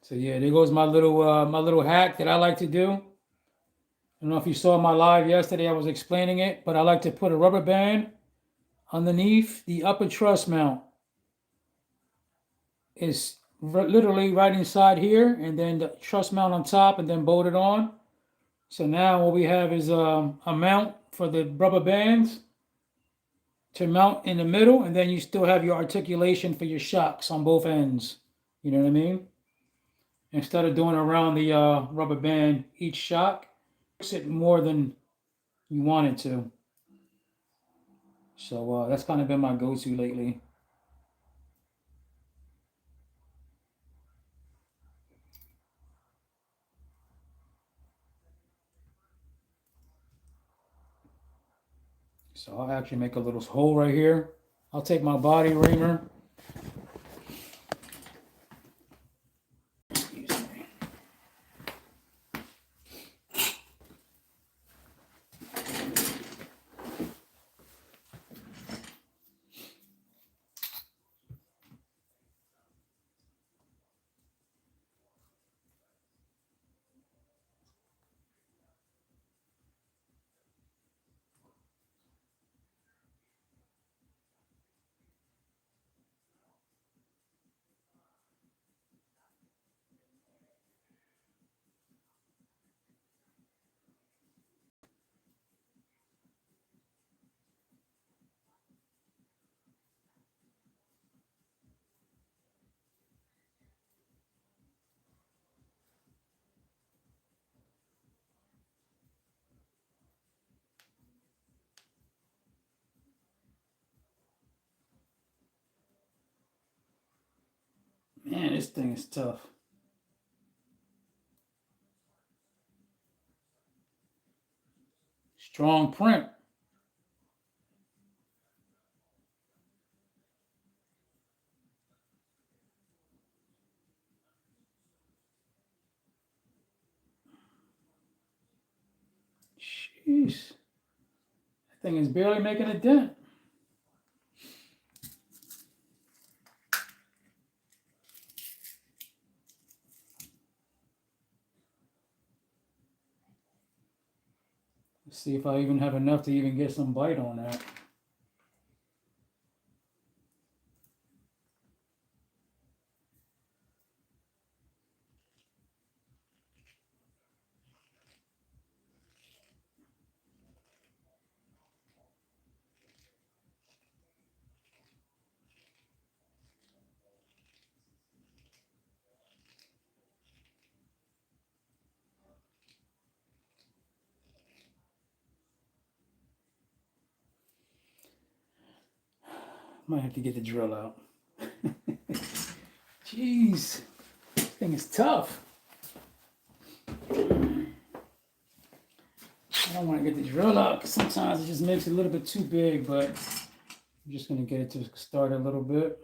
So yeah, there goes my little hack that I like to do. I don't know if you saw my live yesterday. I was explaining it, but I like to put a rubber band underneath the upper truss mount. It's literally right inside here, and then the truss mount on top, and then bolt it on. So now what we have is a mount for the rubber bands to mount in the middle, and then you still have your articulation for your shocks on both ends. You know what I mean? Instead of doing around the rubber band each shock, it more than you want it to. So that's kind of been my go-to lately. So I'll actually make a little hole right here. I'll take my body reamer. Man, this thing is tough. Strong print. Jeez. That thing is barely making a dent. Let's see if I even have enough to even get some bite on that. Might have to get the drill out. Jeez, this thing is tough. I don't want to get the drill out because sometimes it just makes it a little bit too big, but I'm just going to get it to start a little bit.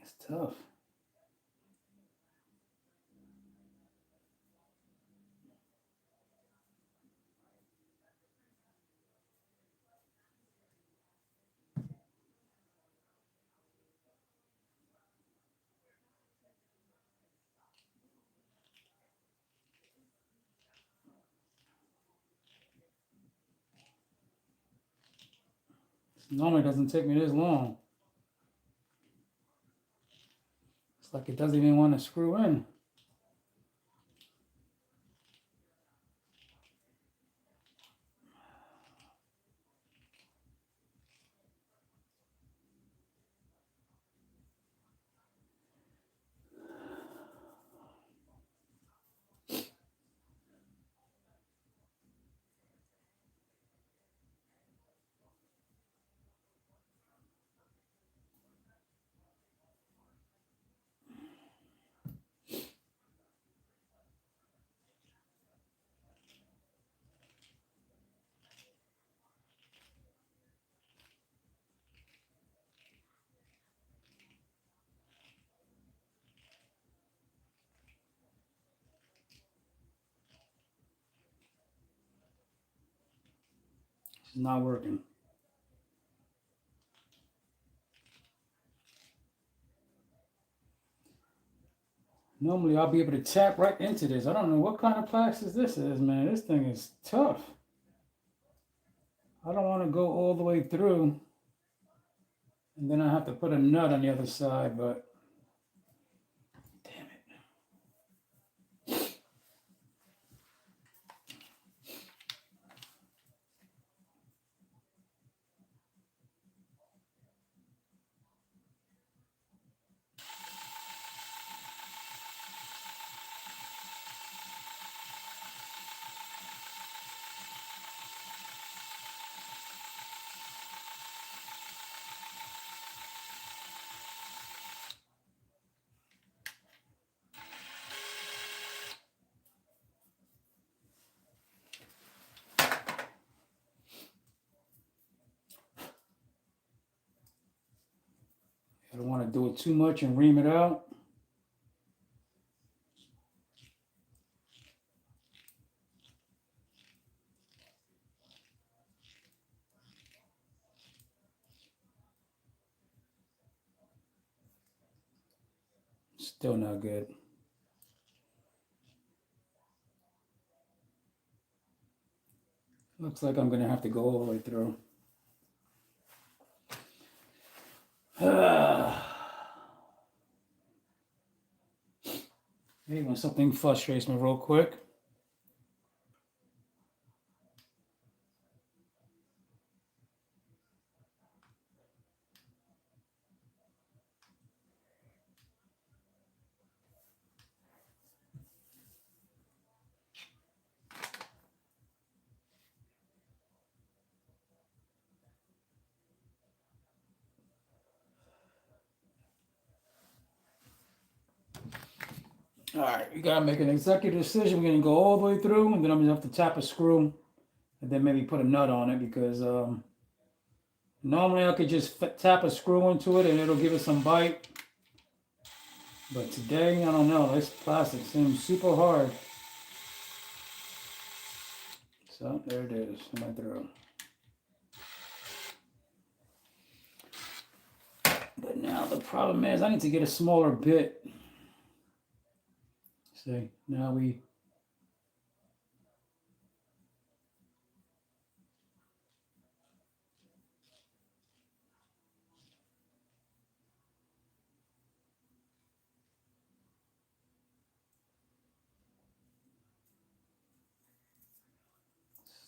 It's tough. Normally it doesn't take me this long. It's like it doesn't even want to screw in. It's not working. Normally I'll be able to tap right into this. I don't know what kind of plastic this is, man. This thing is tough. I don't want to go all the way through. And then I have to put a nut on the other side, but damn it. I don't want to do it too much and ream it out. Still not good. Looks like I'm going to have to go all the way through. Maybe when something frustrates me real quick. All right, you gotta make an executive decision. We're gonna go all the way through, and then I'm gonna have to tap a screw, and then maybe put a nut on it because normally I could just tap a screw into it and it'll give it some bite. But today, I don't know. This plastic seems super hard. So there it is. I went through. But now the problem is I need to get a smaller bit. See, now it's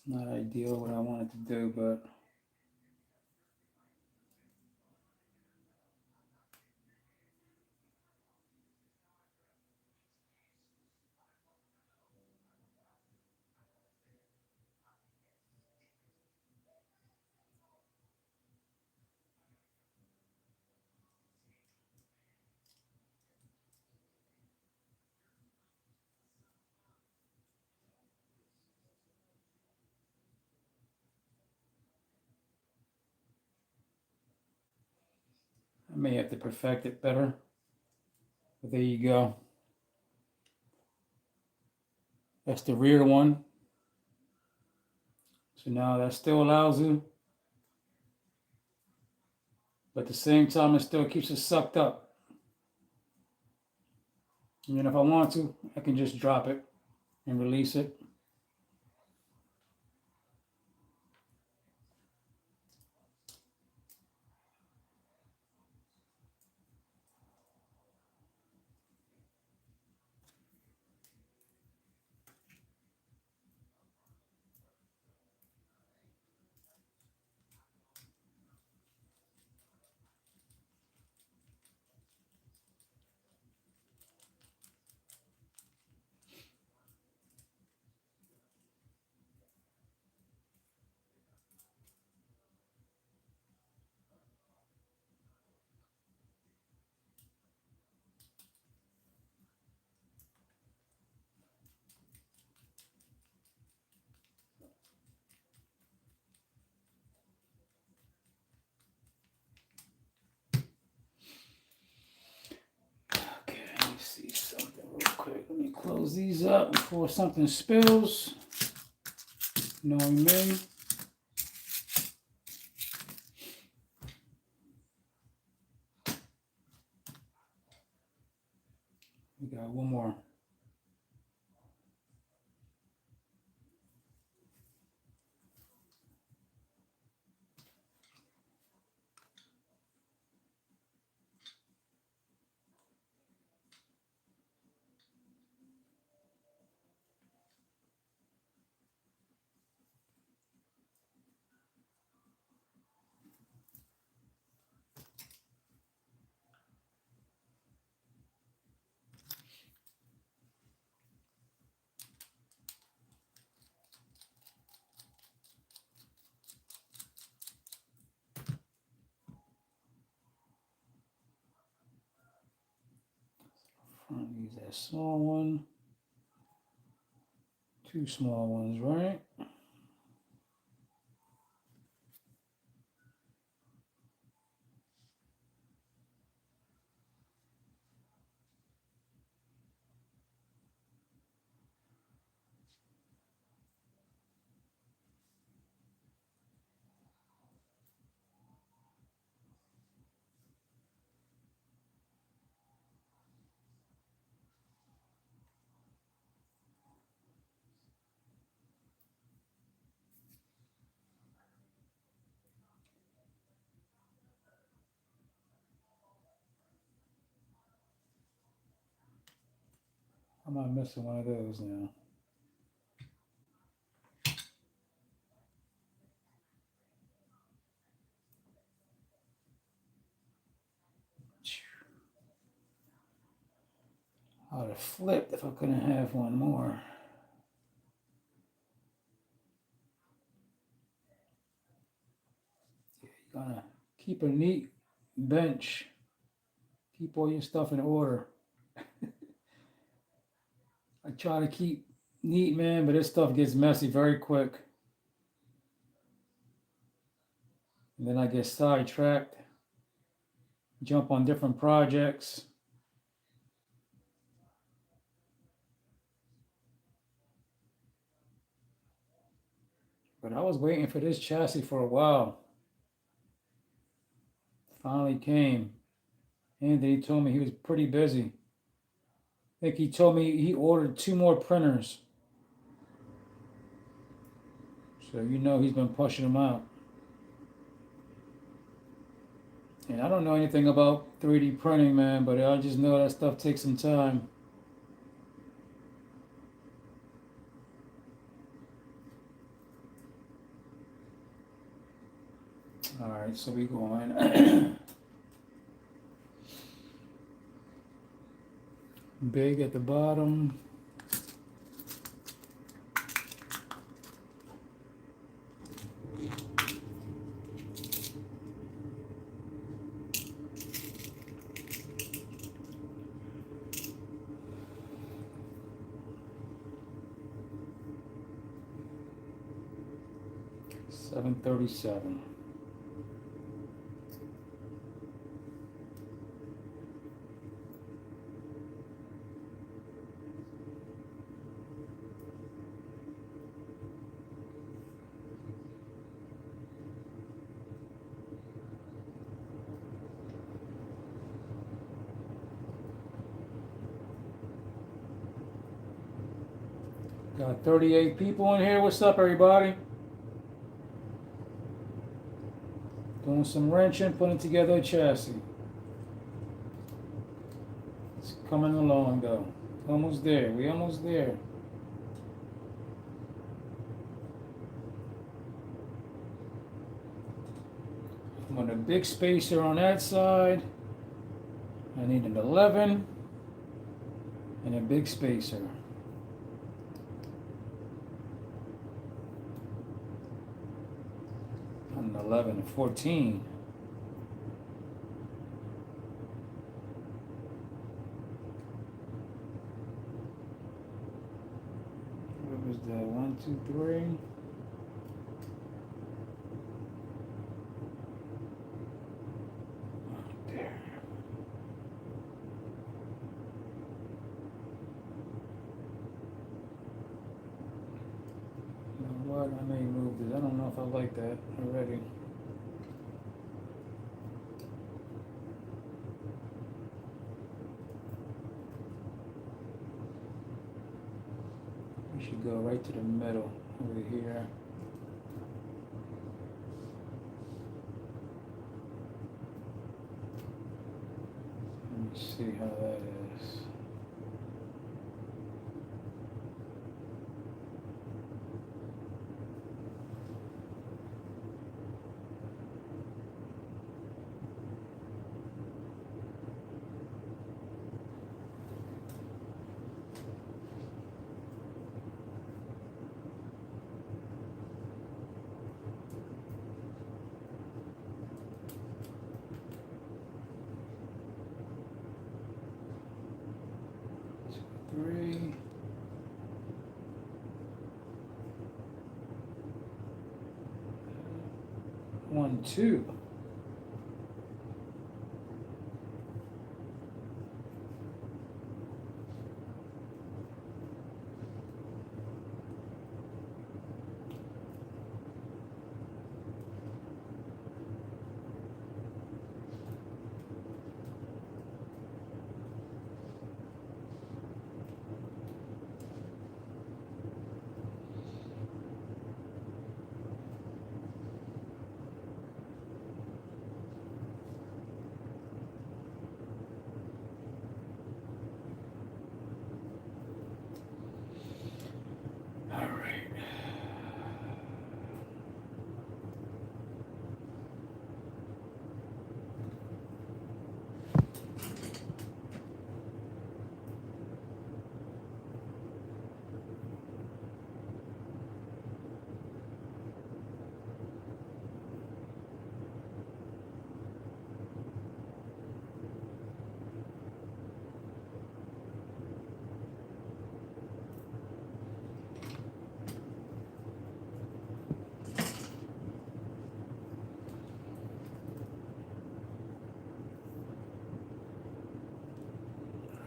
not ideal what I wanted to do, but I may have to perfect it better. But there you go. That's the rear one. So now that still allows you, but at the same time, it still keeps it sucked up. And then if I want to, I can just drop it and release it. close these up before something spills. Knowing me. We got one more. Use that small one. 2 small ones, right? Am I missing one of those now? I would have flipped if I couldn't have one more. You gotta keep a neat bench. Keep all your stuff in order. I try to keep neat, man, but this stuff gets messy very quick. And then I get sidetracked, jump on different projects. But I was waiting for this chassis for a while. Finally came. Anthony told me he was pretty busy. I think he told me he ordered 2 more printers. So you know he's been pushing them out. And I don't know anything about 3D printing, man, but I just know that stuff takes some time. All right, so we going big at the bottom. $737. Got 38 people in here. What's up, everybody? Doing some wrenching, putting together a chassis. It's coming along, though. Almost there. We almost there. I'm on a big spacer on that side. I need an 11 and a big spacer. An 11 and 14. What was that? 1, 2, 3. remove this. I don't know if I like that already. We should go right to the middle over here. Let me see how that is. Three. One, two.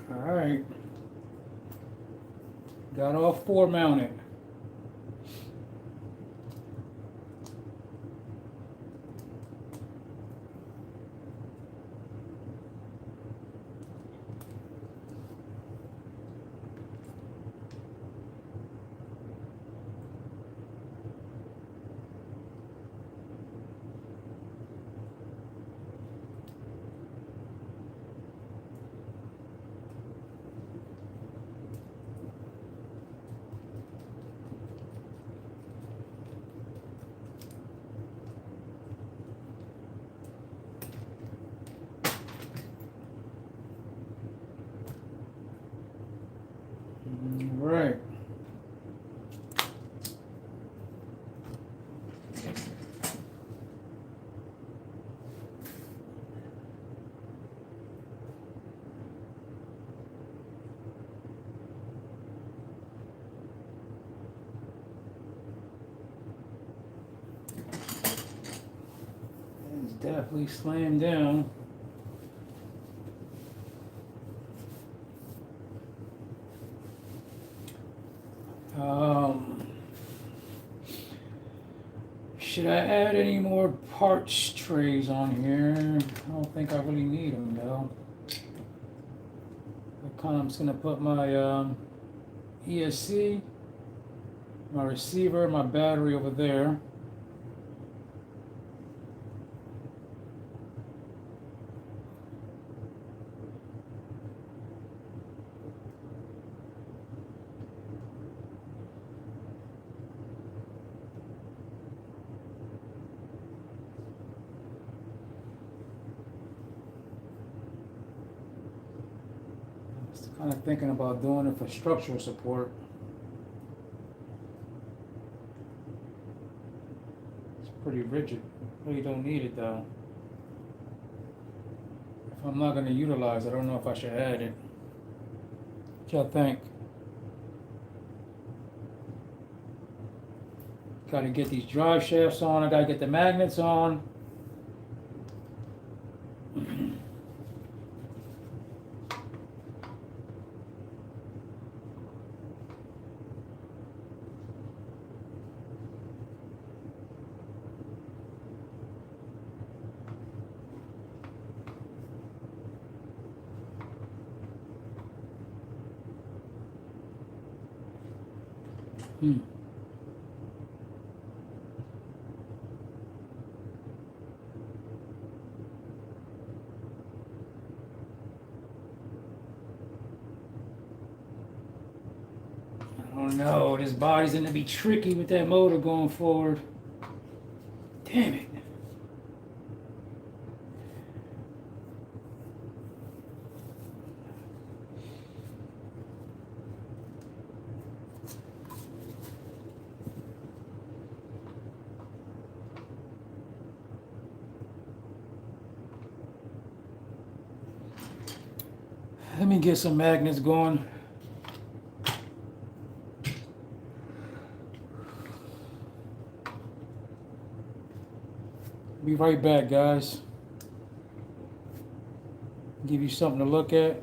All right. Got all four mounted. Right. It's definitely slammed down. Should I add any more parts trays on here? I don't think I really need them though. I'm just gonna put my ESC, my receiver, my battery over there. Kind of thinking about doing it for structural support. It's pretty rigid. Really don't need it though. If I'm not going to utilize it, I don't know if I should add it. What y'all think? Got to get these drive shafts on. I got to get the magnets on. Hmm. I don't know. This body's gonna be tricky with that motor going forward. Damn it. Let me get some magnets going. Be right back, guys. Give you something to look at.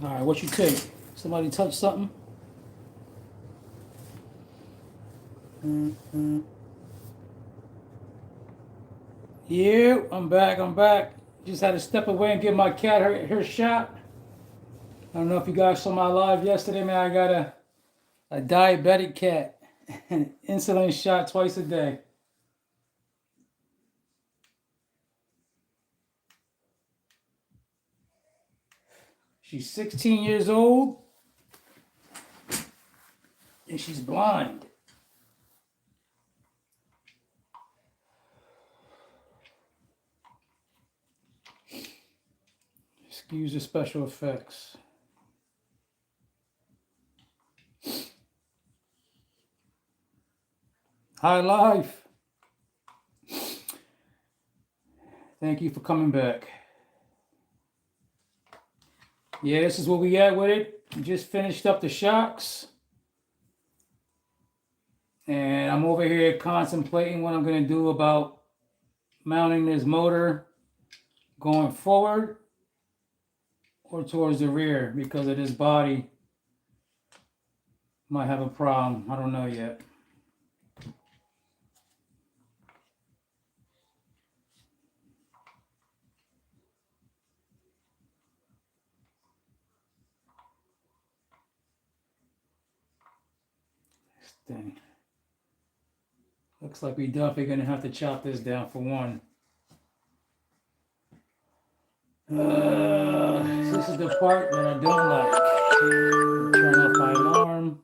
All right, what you take? Somebody touch something? Yeah, I'm back. I'm back. Just had to step away and give my cat her shot. I don't know if you guys saw my live yesterday, man. I got a diabetic cat. Insulin shot twice a day. She's 16 years old and she's blind. Excuse the special effects. High life. Thank you for coming back. Yeah, this is where we at with it. We just finished up the shocks. And I'm over here contemplating what I'm going to do about mounting this motor going forward or towards the rear because of this body might have a problem. I don't know yet. This thing. Looks like we definitely gonna have to chop this down for one. This is the part that I don't like. Turn off my alarm.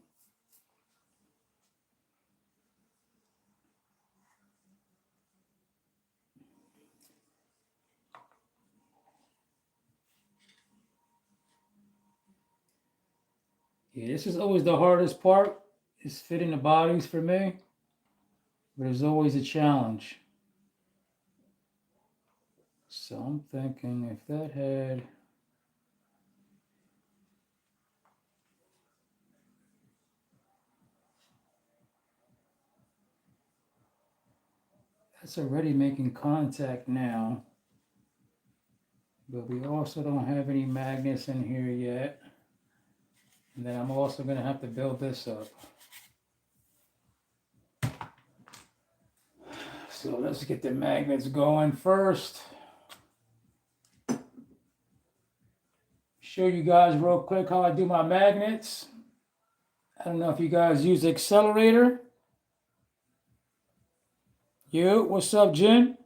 Yeah, this is always the hardest part, is fitting the bodies for me. But it's always a challenge. So I'm thinking if that had... That's already making contact now. But we also don't have any magnets in here yet. And then I'm also going to have to build this up. So let's get the magnets going first. Show you guys real quick how I do my magnets. I don't know if you guys use the accelerator. You, what's up, Jen?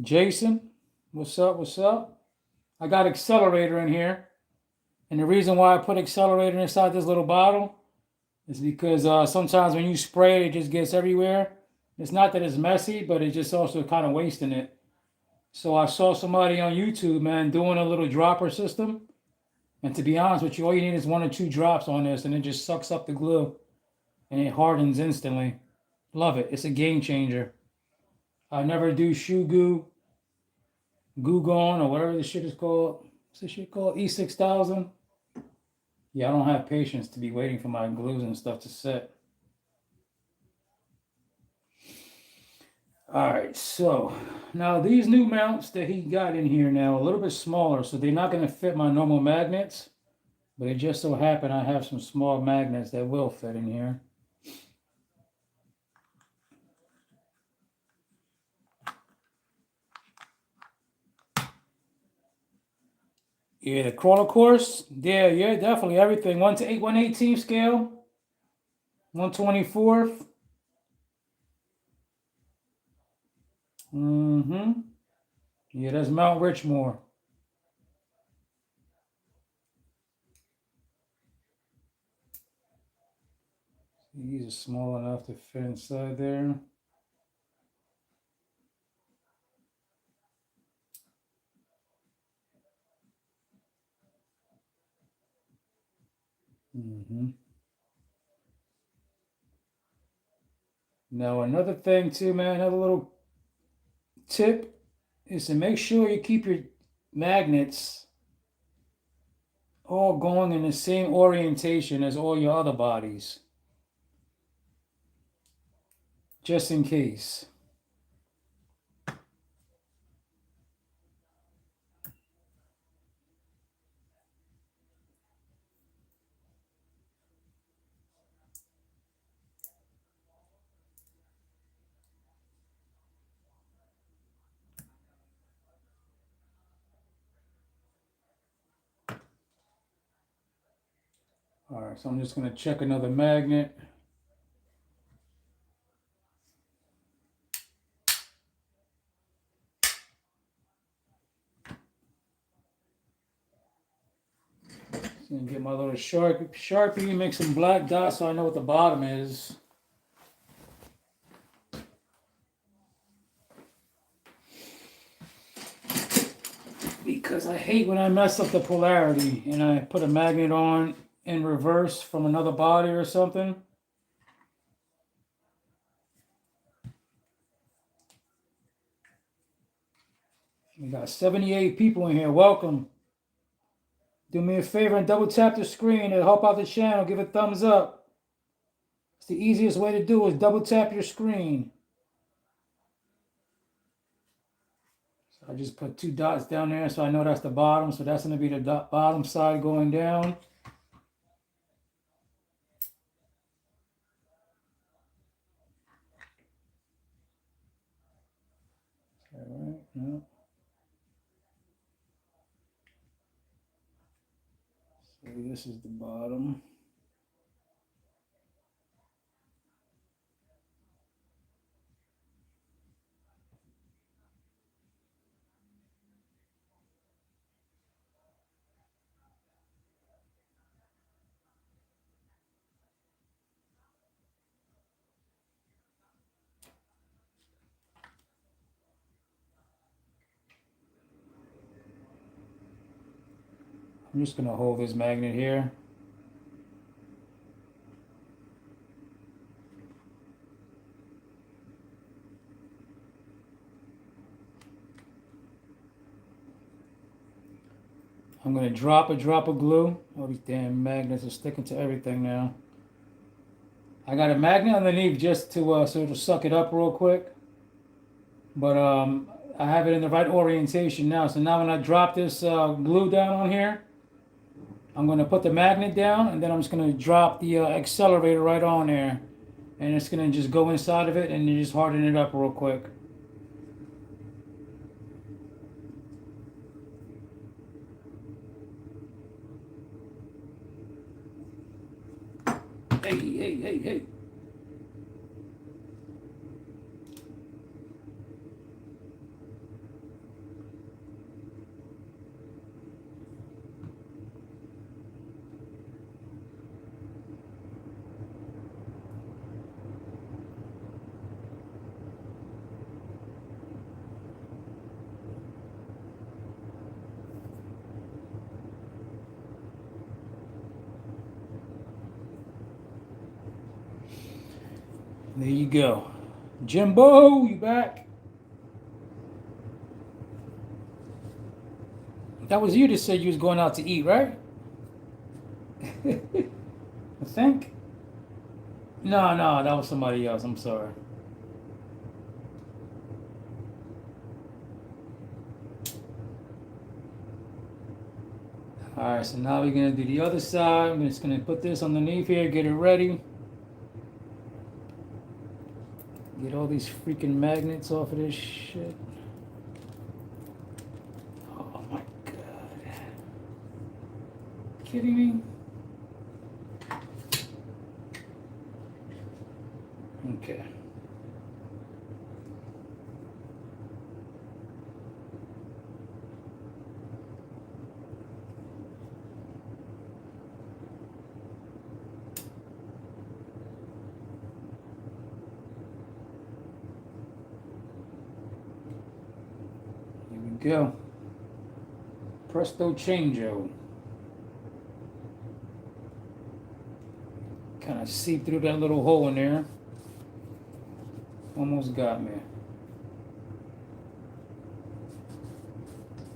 Jason, what's up, what's up? I got accelerator in here. And the reason why I put accelerator inside this little bottle is because sometimes when you spray it, it just gets everywhere. It's not that it's messy, but it's just also kind of wasting it. So I saw somebody on YouTube, man, doing a little dropper system. And to be honest with you, all you need is 1 or 2 drops on this, and it just sucks up the glue. And it hardens instantly. Love it. It's a game changer. I never do shoe goo, Goo Gone, or whatever this shit is called. What's this shit called? E6000? Yeah, I don't have patience to be waiting for my glues and stuff to set. All right, so now these new mounts that he got in here now, a little bit smaller, so they're not going to fit my normal magnets, but it just so happened I have some small magnets that will fit in here. Yeah, the crawler course, yeah, definitely everything. 1 to 8, 1/18 scale, 1/24. Mm-hmm. Yeah, that's Mount Richmore. These are small enough to fit inside there. Mm-hmm. Now another thing too, man, another little tip is to make sure you keep your magnets all going in the same orientation as all your other bodies, just in case. All right, so I'm just going to check another magnet. Just going to get my little Sharpie, make some black dots so I know what the bottom is. Because I hate when I mess up the polarity and I put a magnet on in reverse from another body or something. We got 78 people in here. Welcome. Do me a favor and double tap the screen to help out the channel. Give a thumbs up. It's the easiest way to do it, is double tap your screen. So I just put 2 dots down there so I know that's the bottom. So that's going to be the bottom side going down. All right. No. So this is the bottom. I'm just gonna hold this magnet here. I'm gonna drop a drop of glue. All these damn magnets are sticking to everything now. I got a magnet underneath just to so it'll suck it up real quick. But I have it in the right orientation now. So now when I drop this glue down on here, I'm gonna put the magnet down, and then I'm just gonna drop the accelerator right on there, and it's gonna just go inside of it, and you just harden it up real quick. Hey. There you go. Jimbo, you back? That was you that said you was going out to eat, right? I think. No, that was somebody else. I'm sorry. Alright, so now we're going to do the other side. I'm just going to put this underneath here, get it ready. Get all these freaking magnets off of this shit. Oh my god. Kidding me? Okay. Go. Presto changeo. Kind of seep through that little hole in there. Almost got me.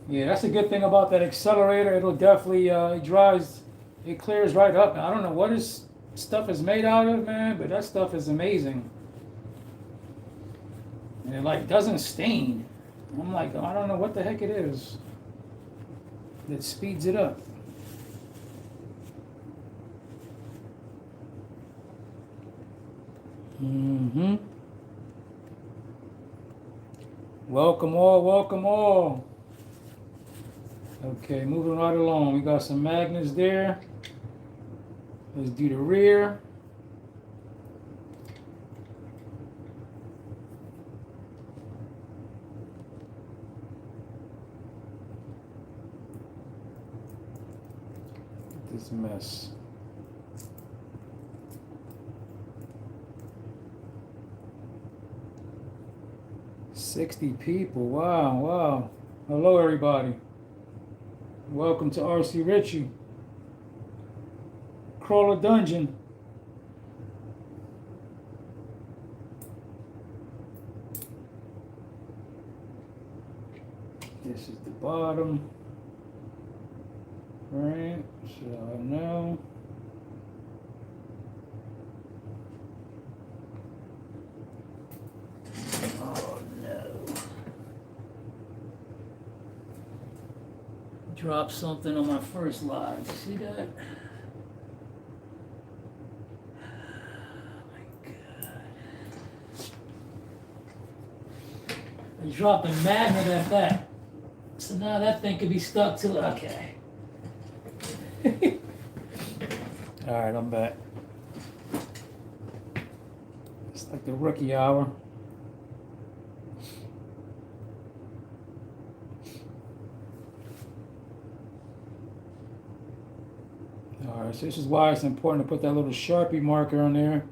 Yeah, that's a good thing about that accelerator. It'll definitely it clears right up. I don't know what this stuff is made out of, man, but that stuff is amazing. And it like doesn't stain. I'm like, I don't know what the heck it is that speeds it up. Welcome all. Okay, moving right along. We got some magnets there. Let's do the rear. This mess. $60 people. Wow. Hello, everybody. Welcome to RC Richie. Crawler Dungeon. This is the bottom. Right, so now oh no. Drop something on my first live. See that? Oh my god. I dropped a magnet at that. So now that thing could be stuck to it. Okay. Alright, I'm back. It's like the rookie hour. Alright, so this is why it's important to put that little Sharpie marker on there.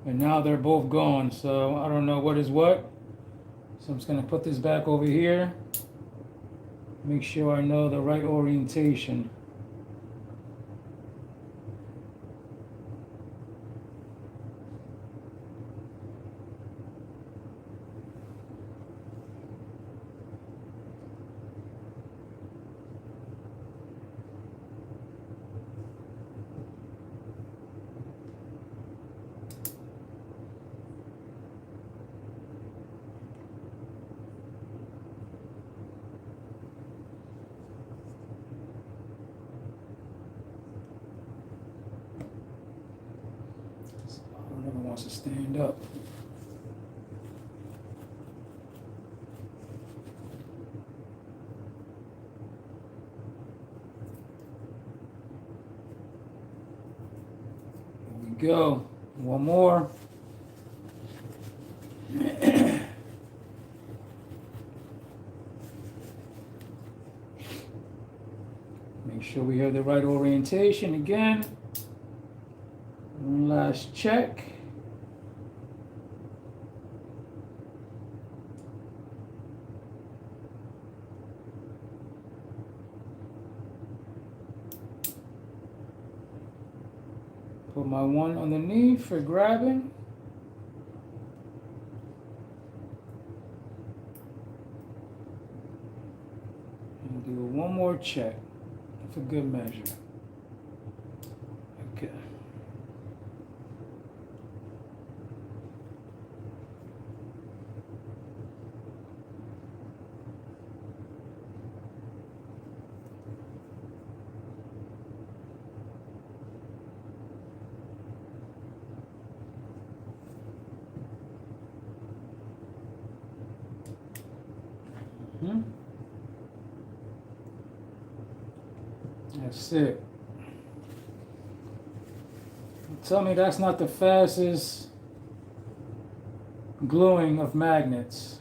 And now they're both gone, so I don't know what is what. So I'm just going to put this back over here. Make sure I know the right orientation. wants to stand up. Here we go. One more. Make sure we have the right orientation again. One last check. Put my one underneath for grabbing. And do one more check for good measure. Okay. That's it. Tell me that's not the fastest gluing of magnets.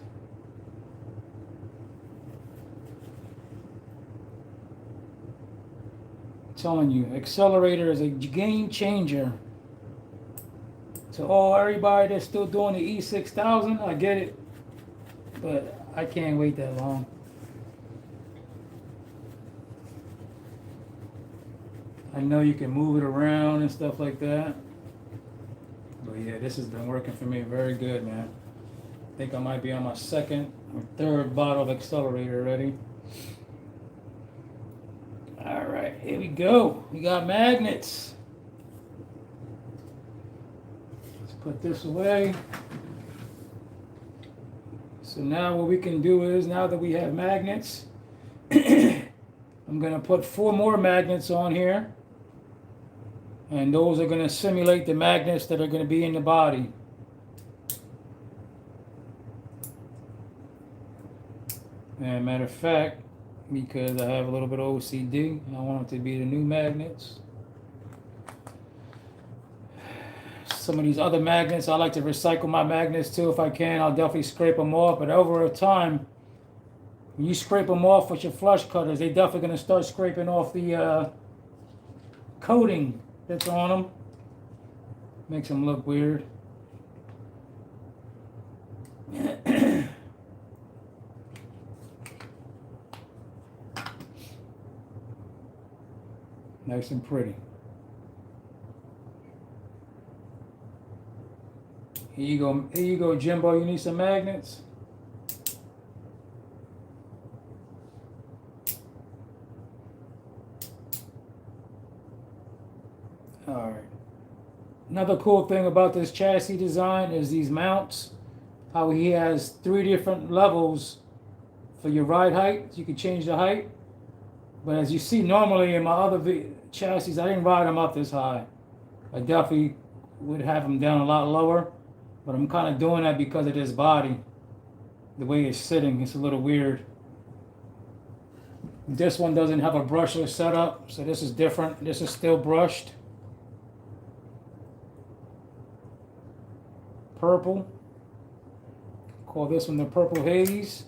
I'm telling you, accelerator is a game changer. So everybody that's still doing the E6000, I get it, but I can't wait that long. I know you can move it around and stuff like that. But yeah, this has been working for me very good, man. I think I might be on my second or third bottle of accelerator already. All right, here we go. We got magnets. Let's put this away. So now what we can do is, now that we have magnets, I'm going to put 4 more magnets on here. And those are going to simulate the magnets that are going to be in the body. And matter of fact, because I have a little bit of OCD, I want them to be the new magnets. Some of these other magnets, I like to recycle my magnets too if I can. I'll definitely scrape them off. But over time, when you scrape them off with your flush cutters, they're definitely going to start scraping off the coating that's on them. Makes them look weird. Nice and pretty. Here you go, Jimbo. You need some magnets? All right. Another cool thing about this chassis design is these mounts. How he has 3 different levels for your ride height. You can change the height. But as you see, normally in my other chassis, I didn't ride them up this high. I definitely would have them down a lot lower. But I'm kind of doing that because of this body. The way it's sitting, it's a little weird. This one doesn't have a brushless setup, so this is different. This is still brushed. Purple. Call this one the Purple Haze.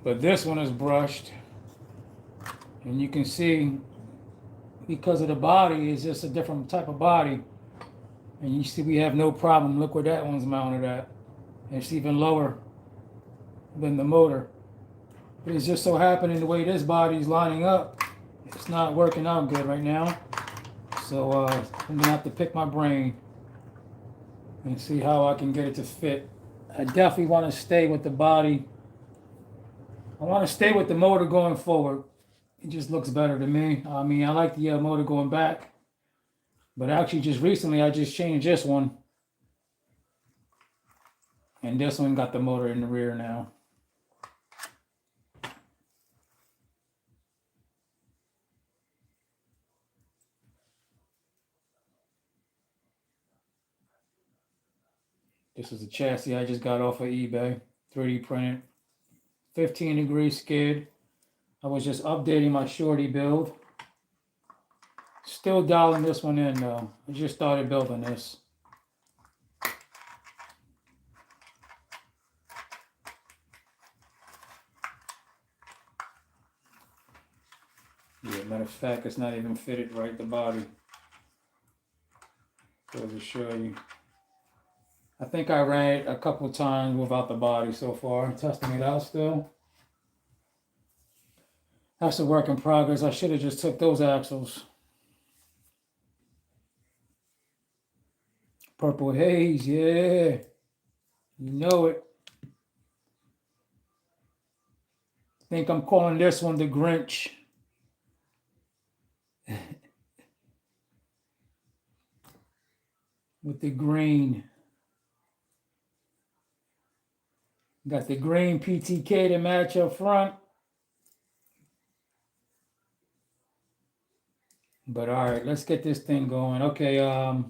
But this one is brushed. And you can see, because of the body, it's just a different type of body. And you see we have no problem. Look where that one's mounted at. And it's even lower than the motor. But it's just so happening the way this body is lining up, it's not working out good right now. So I'm going to have to pick my brain and see how I can get it to fit. I definitely want to stay with the body. I want to stay with the motor going forward. It just looks better to me. I mean, I like the motor going back. But actually, just recently, I just changed this one. And this one got the motor in the rear now. This is a chassis I just got off of eBay, 3D printed, 15-degree skid. I was just updating my shorty build. Still dialing this one in though. I just started building this. Yeah, matter of fact, it's not even fitted right, the body. So to show you. I think I ran it a couple times without the body so far. I'm testing it out still. That's a work in progress. I should have just took those axles. Purple haze, yeah. You know it. I think I'm calling this one the Grinch. With the green. Got the green PTK to match up front. But all right, let's get this thing going. Okay, I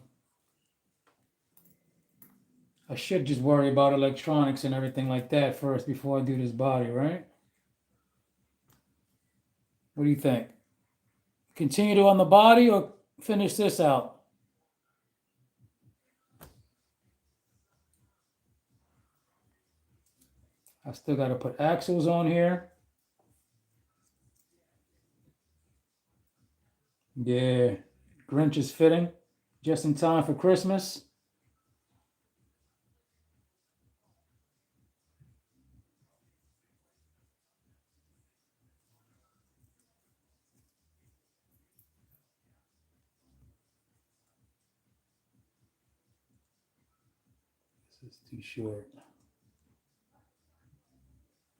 should just worry about electronics and everything like that first before I do this body, right? What do you think? Continue to on the body or finish this out? I still got to put axles on here. Yeah, Grinch is fitting just in time for Christmas. This is too short.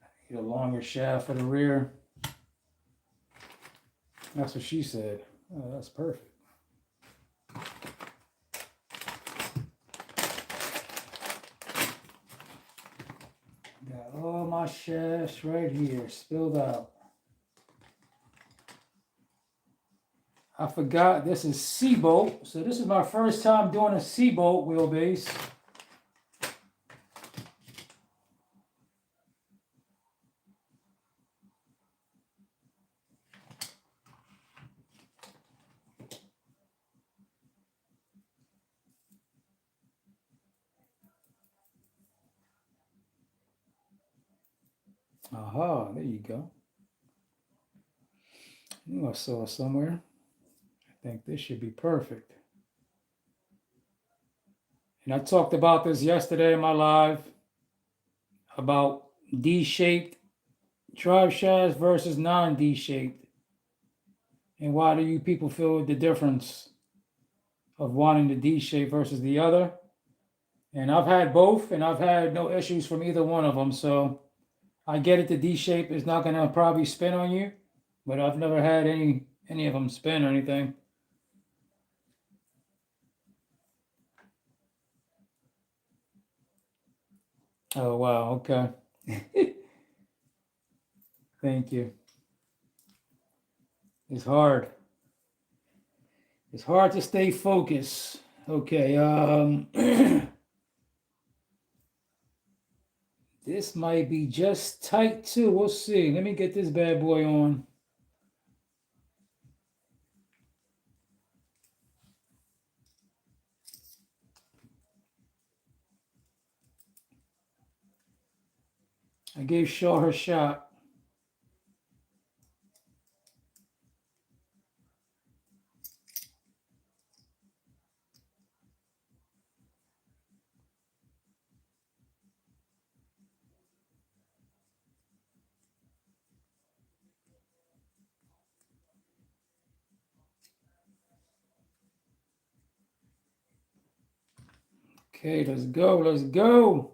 I need a longer shaft for the rear. That's what she said. Oh, that's perfect. Got all my shafts right here, spilled out. I forgot this is C-bolt. So this is my first time doing a C-bolt wheelbase. Aha, there you go. I knew I saw it somewhere. I think this should be perfect. And I talked about this yesterday in my live about D-shaped drive shafts versus non-D-shaped. And why do you people feel the difference of wanting the D-shape versus the other? And I've had both, and I've had no issues from either one of them. So I get it, the D-shape is not going to probably spin on you, but I've never had any of them spin or anything. Oh, wow, okay. Thank you. It's hard. It's hard to stay focused. Okay, this might be just tight too. We'll see. Let me get this bad boy on. I gave Shaw her shot. Okay, let's go. Let's go.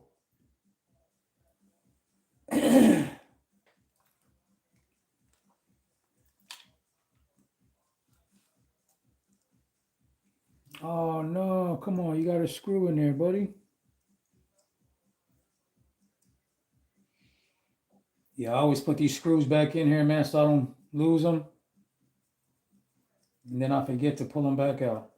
Oh no, come on, you got a screw in there, buddy. Yeah, I always put these screws back in here, man, so I don't lose them. And then I forget to pull them back out.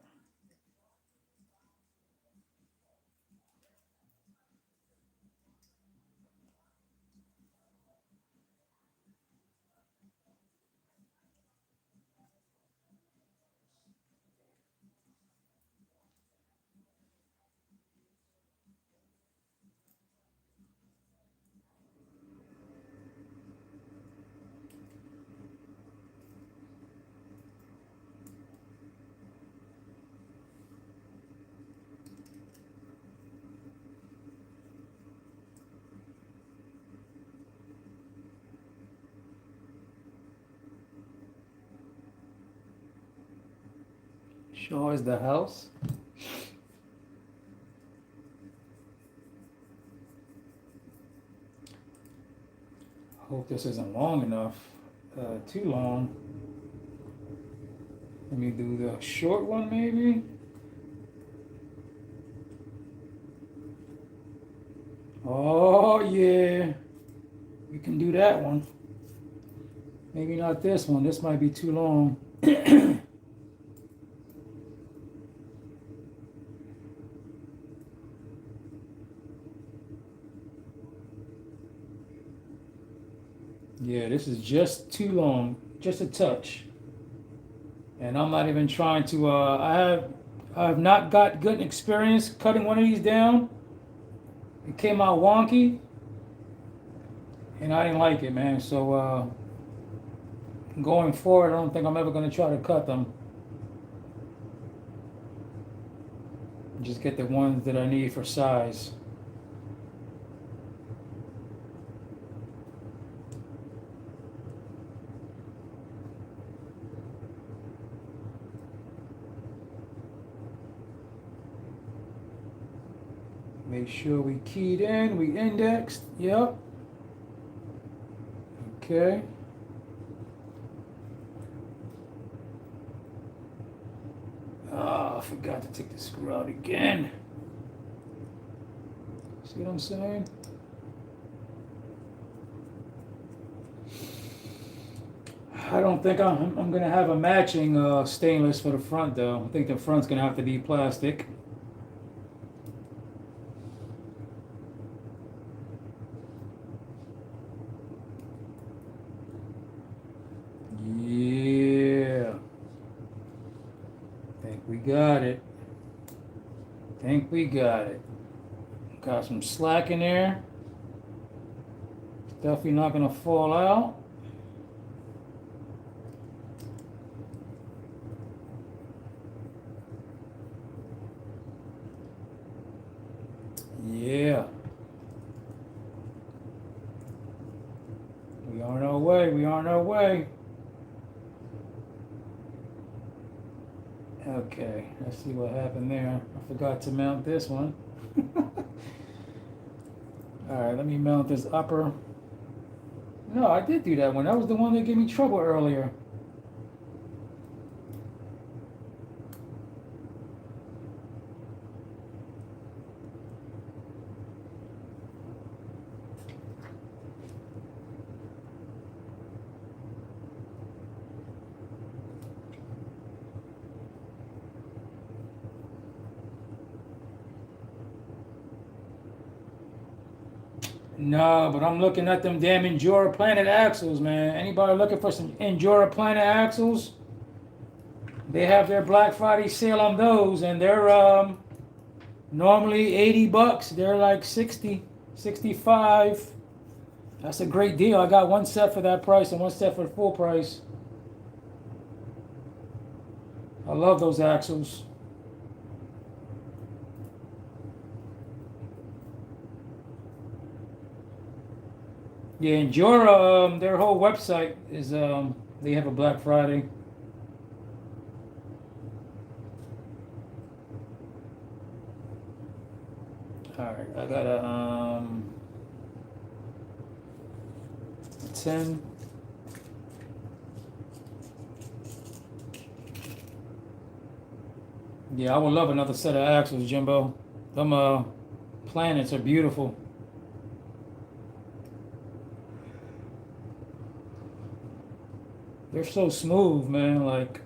Show us the house. Hope this isn't long enough. Too long. Let me do the short one maybe. Oh yeah. We can do that one. Maybe not this one. This might be too long. Yeah, this is just too long. Just a touch. And I'm not even trying to I have not got good experience cutting one of these down. It came out wonky. And I didn't like it, man. So going forward, I don't think I'm ever going to try to cut them. Just get the ones that I need for size. Make sure we keyed in, we indexed. Yep. Okay. Oh, I forgot to take the screw out again. See what I'm saying? I don't think I'm gonna have a matching stainless for the front though. I think the front's gonna have to be plastic. Yeah. Think we got it. Think we got it. Got some slack in there. Definitely not gonna fall out. Yeah. We are on our way. We are on our way. Okay, let's see what happened there. I forgot to mount this one. Alright, let me mount this upper. No, I did do that one. That was the one that gave me trouble earlier. No, but I'm looking at them damn Endura Planet axles, man. Anybody looking for some Endura Planet axles? They have their Black Friday sale on those, and they're normally $80. They're like 60, 65. That's a great deal. I got one set for that price and one set for the full price. I love those axles. Yeah, Endura, their whole website is they have a Black Friday. All right, I got a 10. Yeah, I would love another set of axles, Jimbo. Them planets are beautiful. They're so smooth, man. Like,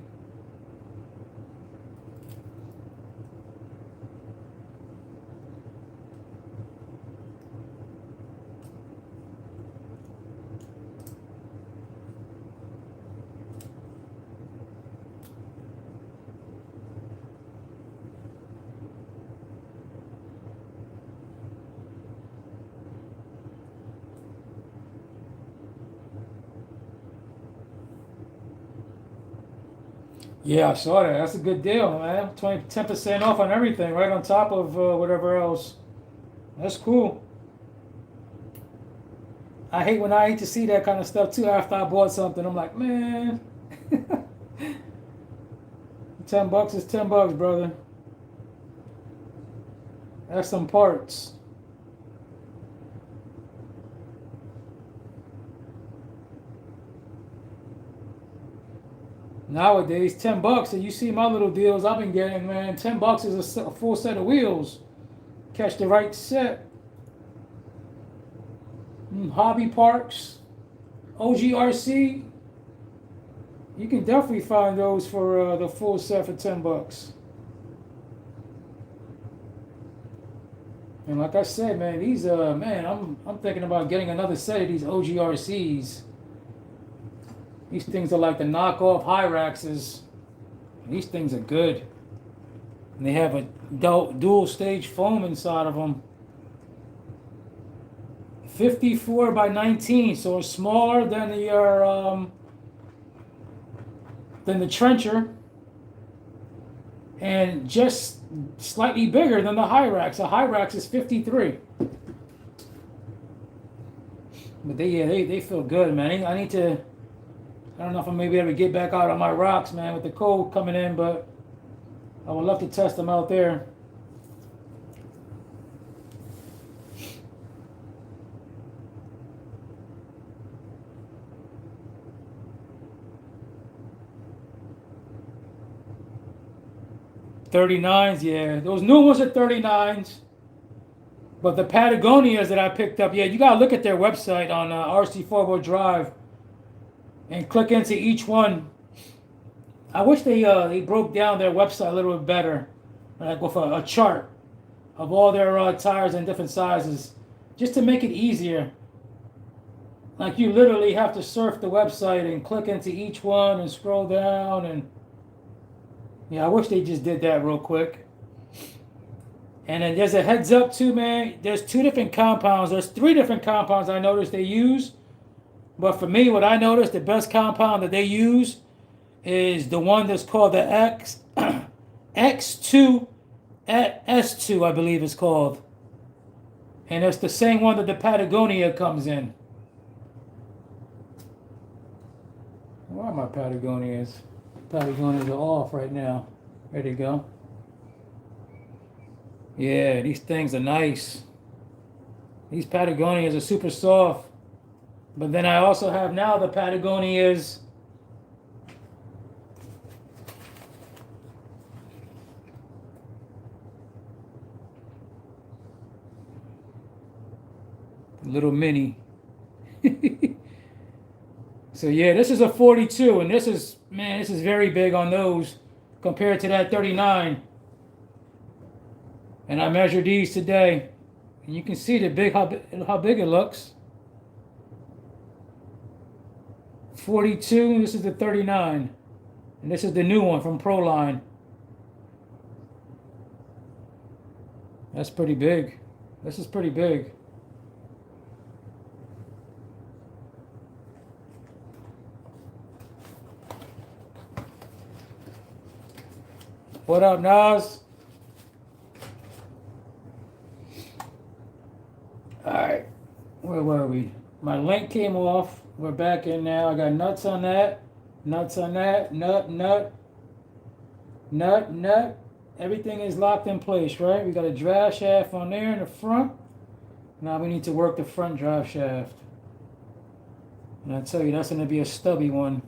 yeah, I saw that. That's a good deal, man. 10% off on everything, right on top of whatever else. That's cool. I hate to see that kind of stuff too after I bought something. I'm like, man, $10 is $10, brother. That's some parts. Nowadays, $10, and you see my little deals I've been getting, man. $10 is a full set of wheels. Catch the right set. Hobby parks, OGRC. You can definitely find those for the full set for $10. And like I said, man, these man, I'm thinking about getting another set of these OGRCs. These things are like the knockoff Hyraxes. These things are good. And they have a dual stage foam inside of them. 54 by 19, so it's smaller than the trencher, and just slightly bigger than the Hyrax. The Hyrax is 53. But they feel good, man. I need to. I don't know if I'm maybe able to get back out on my rocks, man, with the cold coming in, but I would love to test them out there. $39s, yeah. Those new ones are $39s. But the Patagonias that I picked up, yeah, you gotta look at their website on RC 4 Drive and click into each one. I wish they broke down their website a little bit better, like with a chart of all their tires in different sizes, just to make it easier. Like you literally have to surf the website and click into each one and scroll down, and yeah, I wish they just did that real quick. And then there's a heads up too, man. There's 2 different compounds. There's 3 different compounds I noticed they use. But for me, what I noticed, the best compound that they use is the one that's called the X2 S2, I believe it's called. And it's the same one that the Patagonia comes in. Where are my Patagonias? Patagonias are off right now. There they go. Yeah, these things are nice. These Patagonias are super soft. But then I also have now the Patagonias. Little mini. So yeah, this is a 42, and this is very big on those compared to that 39. And I measured these today, and you can see how big it looks. 42. This is the 39, and this is the new one from Proline. That's pretty big. This is pretty big. What up, Nas? Alright, where were we? My link came off. We're back in now. I got nuts on that. Nuts on that. Nut. Everything is locked in place, right? We got a drive shaft on there in the front. Now we need to work the front drive shaft. And I tell you, that's going to be a stubby one.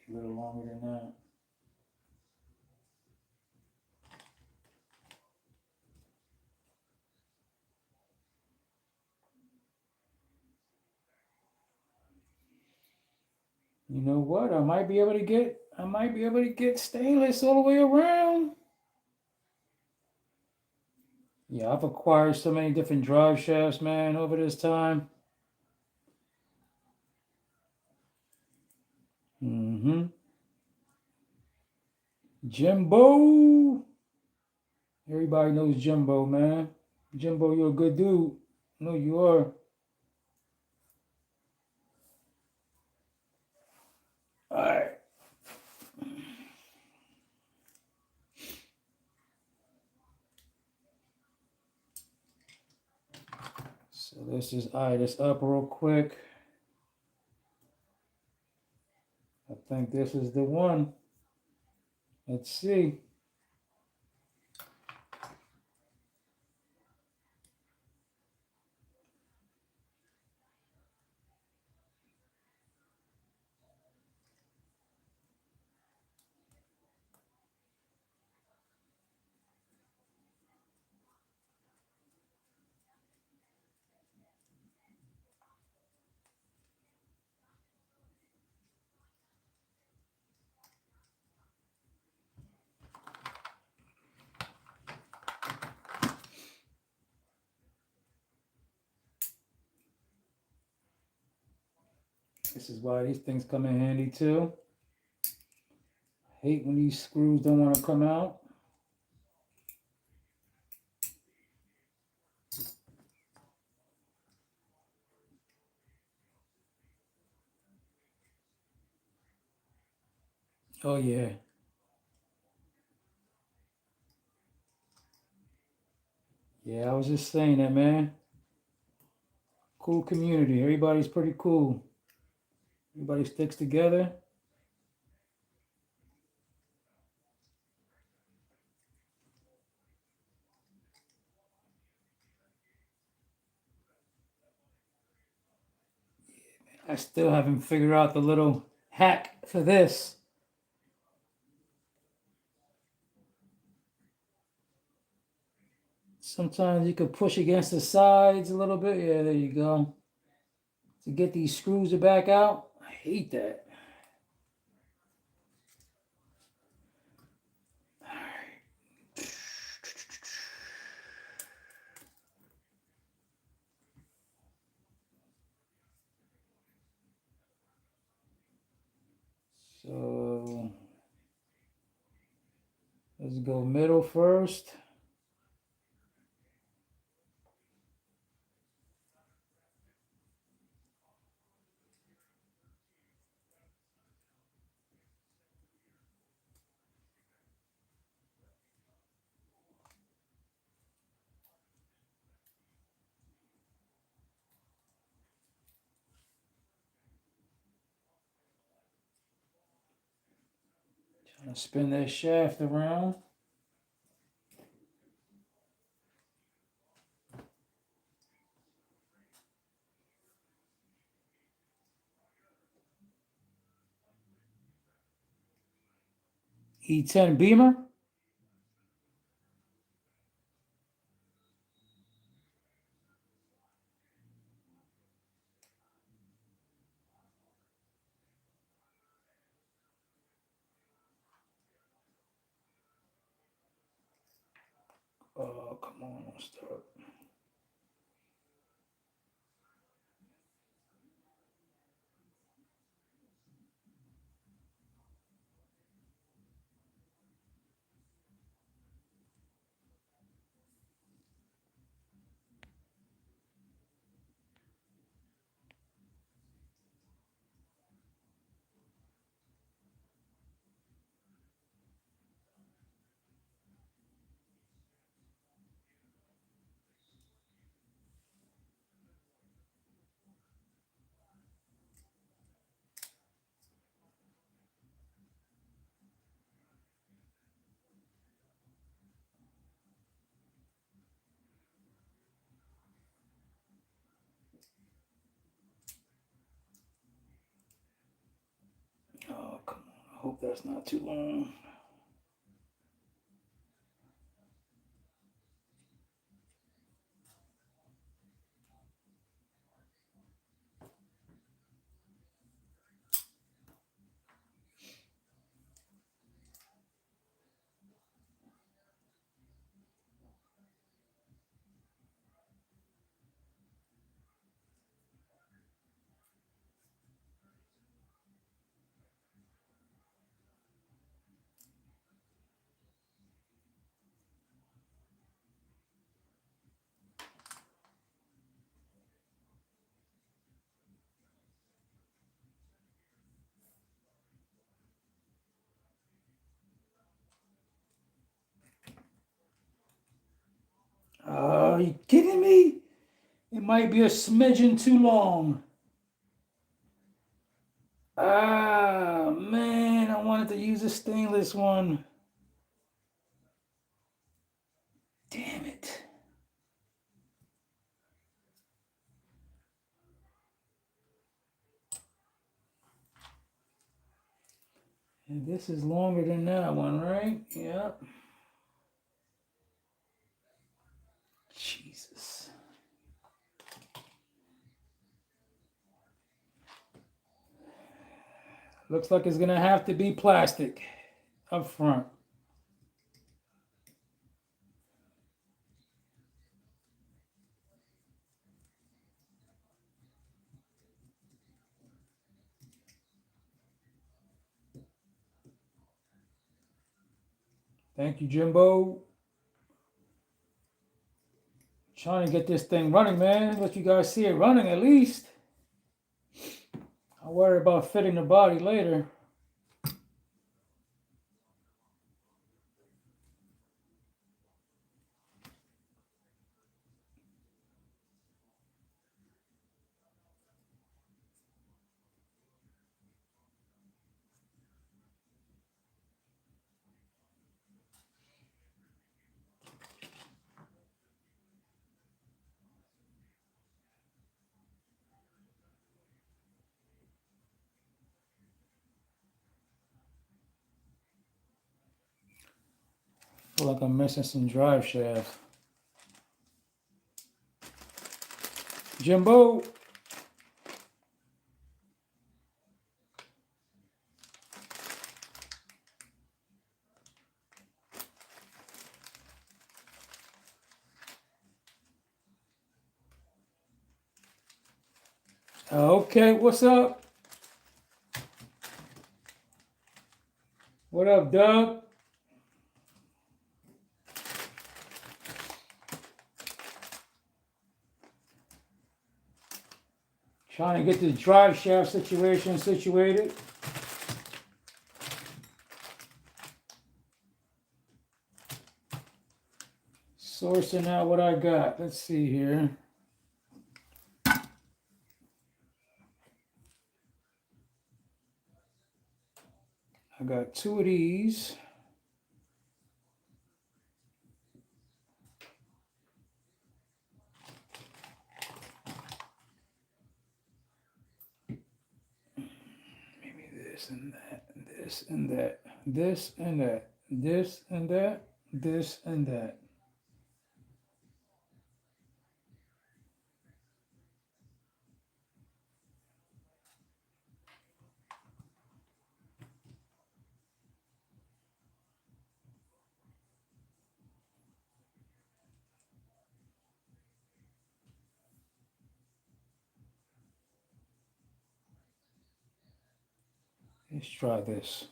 A little longer than that. You know what? I might be able to get stainless all the way around. Yeah, I've acquired so many different drive shafts, man, over this time. Jimbo. Everybody knows Jimbo, man. Jimbo, you're a good dude. No, you are. All right. So let's just eye this up real quick. I think this is the one. Let's see. This is why these things come in handy too. Hate when these screws don't want to come out. Oh yeah. Yeah, I was just saying that, man. Cool community. Everybody's pretty cool. Everybody sticks together. I still haven't figured out the little hack for this. Sometimes you can push against the sides a little bit. Yeah, there you go. To get these screws to back out. I hate that. So let's go middle first. Trying to spin that shaft around. E10 Beamer. Oh, come on, don't start. Oh, come on. I hope that's not too long. Are you kidding me? It might be a smidgen too long. Ah, man, I wanted to use a stainless one. Damn it. And this is longer than that one, right? Yep. Jesus. Looks like it's gonna have to be plastic up front. Thank you, Jimbo. Trying to get this thing running, man. Let you guys see it running at least. I'll worry about fitting the body later. Feel like I'm missing some drive shafts. Jimbo. Okay, what's up? What up, Doug? Trying to get this drive shaft situation situated. Sourcing out what I got. Let's see here. I got two of these. Maybe this and that, this and that, this and that, this and that, this and that. Let's try this.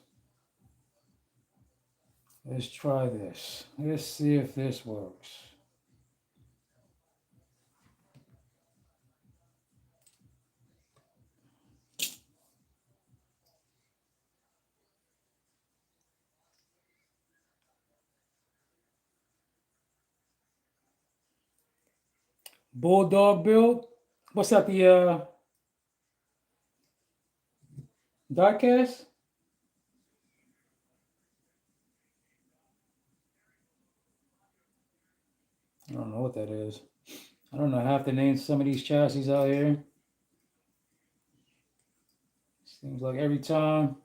Let's try this. Let's see if this works. Bulldog build. What's that? The diecast? I don't know what that is. I don't know half the names of some of these chassis out here. Seems like every time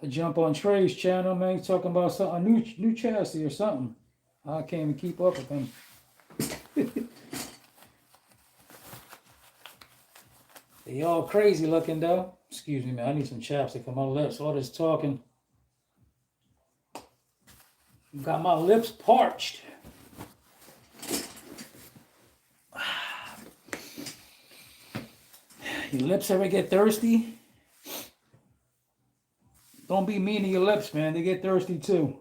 I jump on Trey's channel, man, he's talking about something new chassis or something. I can't even keep up with him. They all crazy looking though. Excuse me, man. I need some chapstick on my lips. All this talking got my lips parched. Your lips ever get thirsty? Don't be mean to your lips, man. They get thirsty too.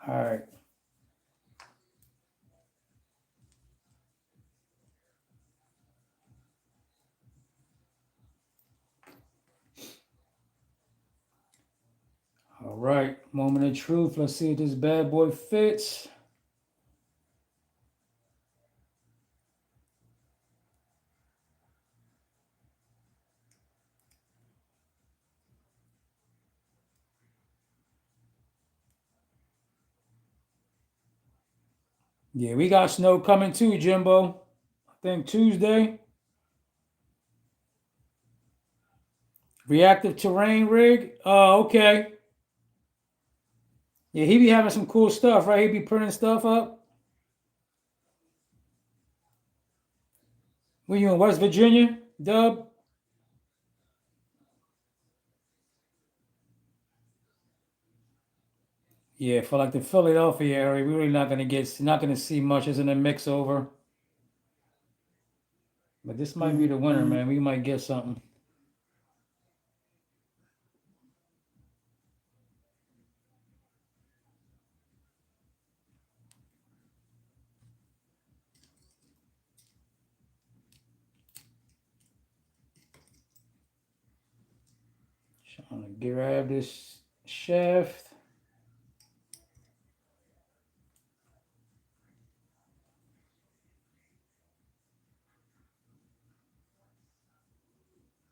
All right. All right, moment of truth. Let's see if this bad boy fits. Yeah, we got snow coming too, Jimbo. I think Tuesday. Reactive terrain rig. Oh, okay. Yeah, he be having some cool stuff, right? He be printing stuff up. Were you in West Virginia, Dub? Yeah, for like the Philadelphia area, we're really not gonna see much as in the mix over. But this might be the winter, man. We might get something. Trying to grab this shaft.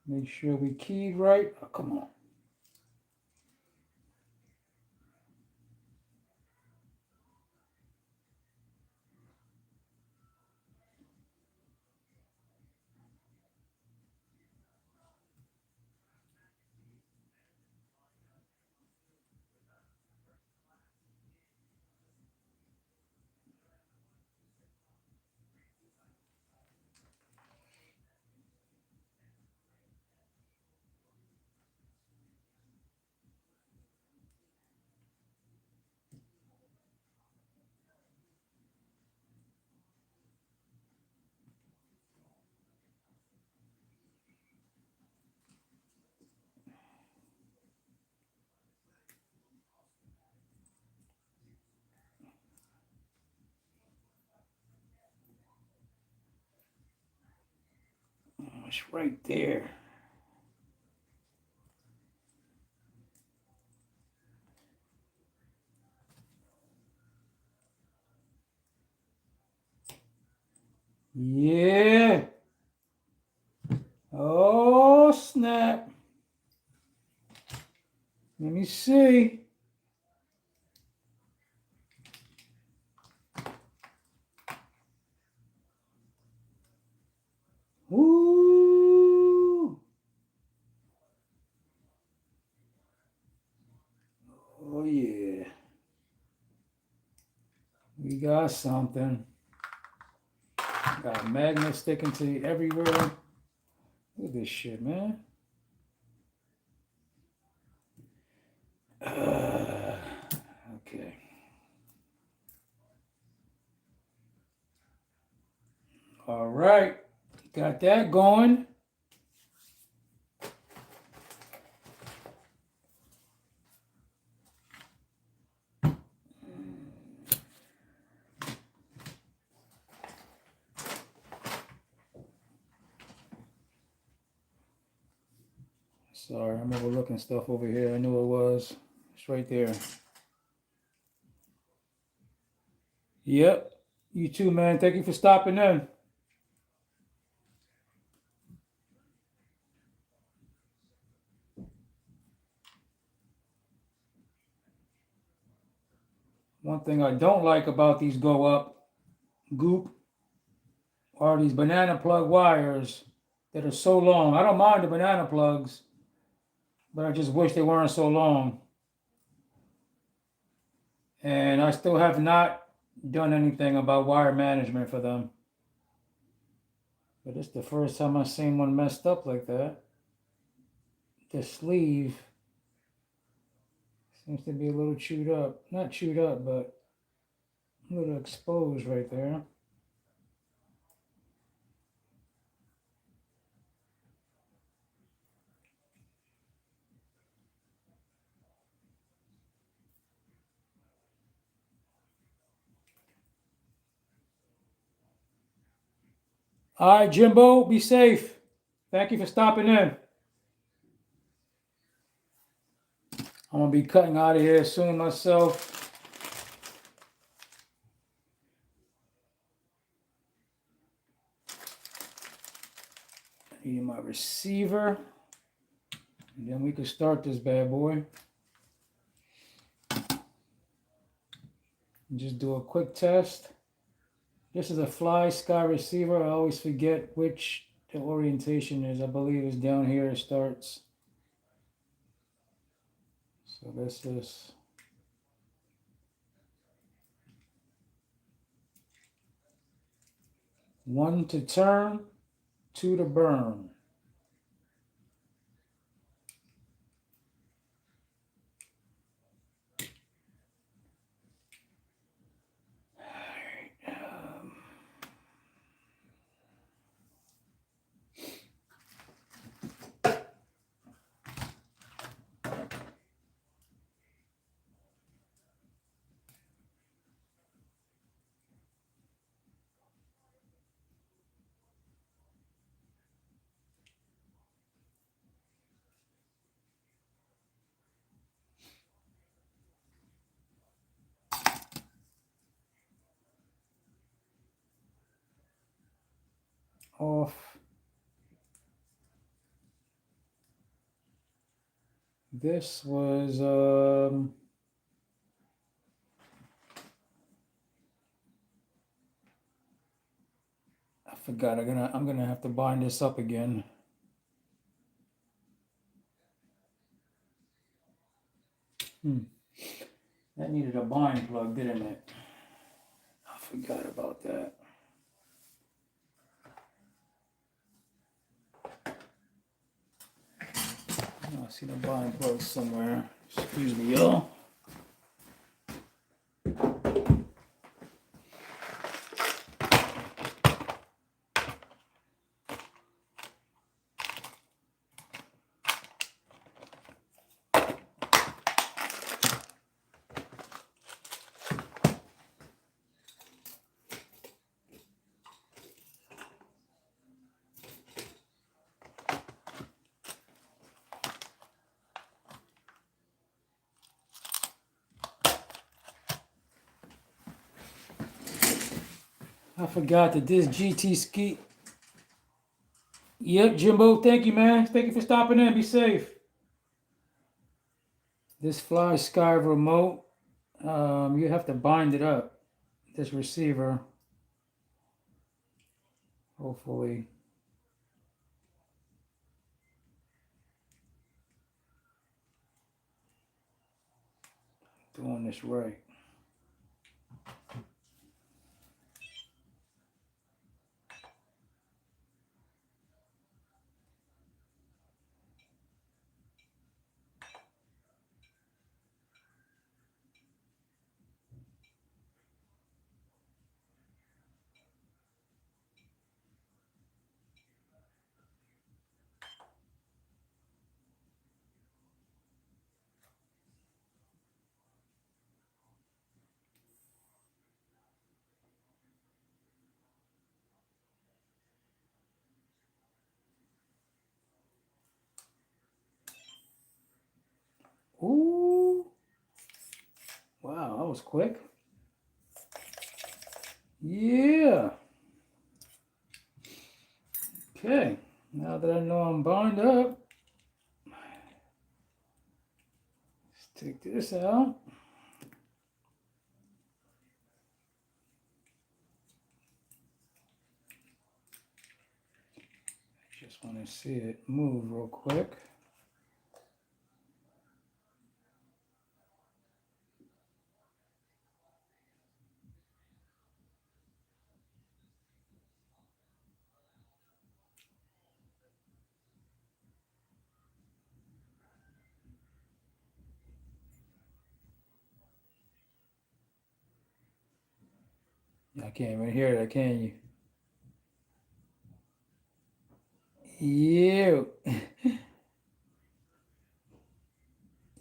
Make sure we keyed right. Oh, come on. Oh, it's right there. Yeah. Oh, snap. Let me see. Woo. Oh, yeah. We got something. Got a magnet sticking to everywhere. Look at this shit, man. Okay. All right. Got that going. Sorry, I'm overlooking stuff over here. I knew it was. It's right there. Yep. You too, man. Thank you for stopping in. One thing I don't like about these go up goop are these banana plug wires that are so long. I don't mind the banana plugs, but I just wish they weren't so long. And I still have not done anything about wire management for them. But it's the first time I've seen one messed up like that. The sleeve seems to be a little chewed up. Not chewed up, but a little exposed right there. All right, Jimbo, be safe. Thank you for stopping in. I'm gonna be cutting out of here soon myself. I need my receiver. And then we can start this bad boy. And just do a quick test. This is a fly sky receiver. I always forget which the orientation is. I believe it's down here it starts. So this is 1 to turn, 2 to burn. Off. This was I forgot. I'm gonna have to bind this up again. That needed a bind plug, didn't it? I forgot about that. I see the bind plug somewhere. Excuse me, y'all. I forgot that this GT ski. Yep, Jimbo, thank you, man. Thank you for stopping in. Be safe. This Fly Sky remote, you have to bind it up. This receiver. Hopefully. Doing this right. Ooh. Wow, that was quick. Yeah. Okay. Now that I know I'm bound up, let's take this out. Just want to see it move real quick. I can't even hear that, can you? Yeah.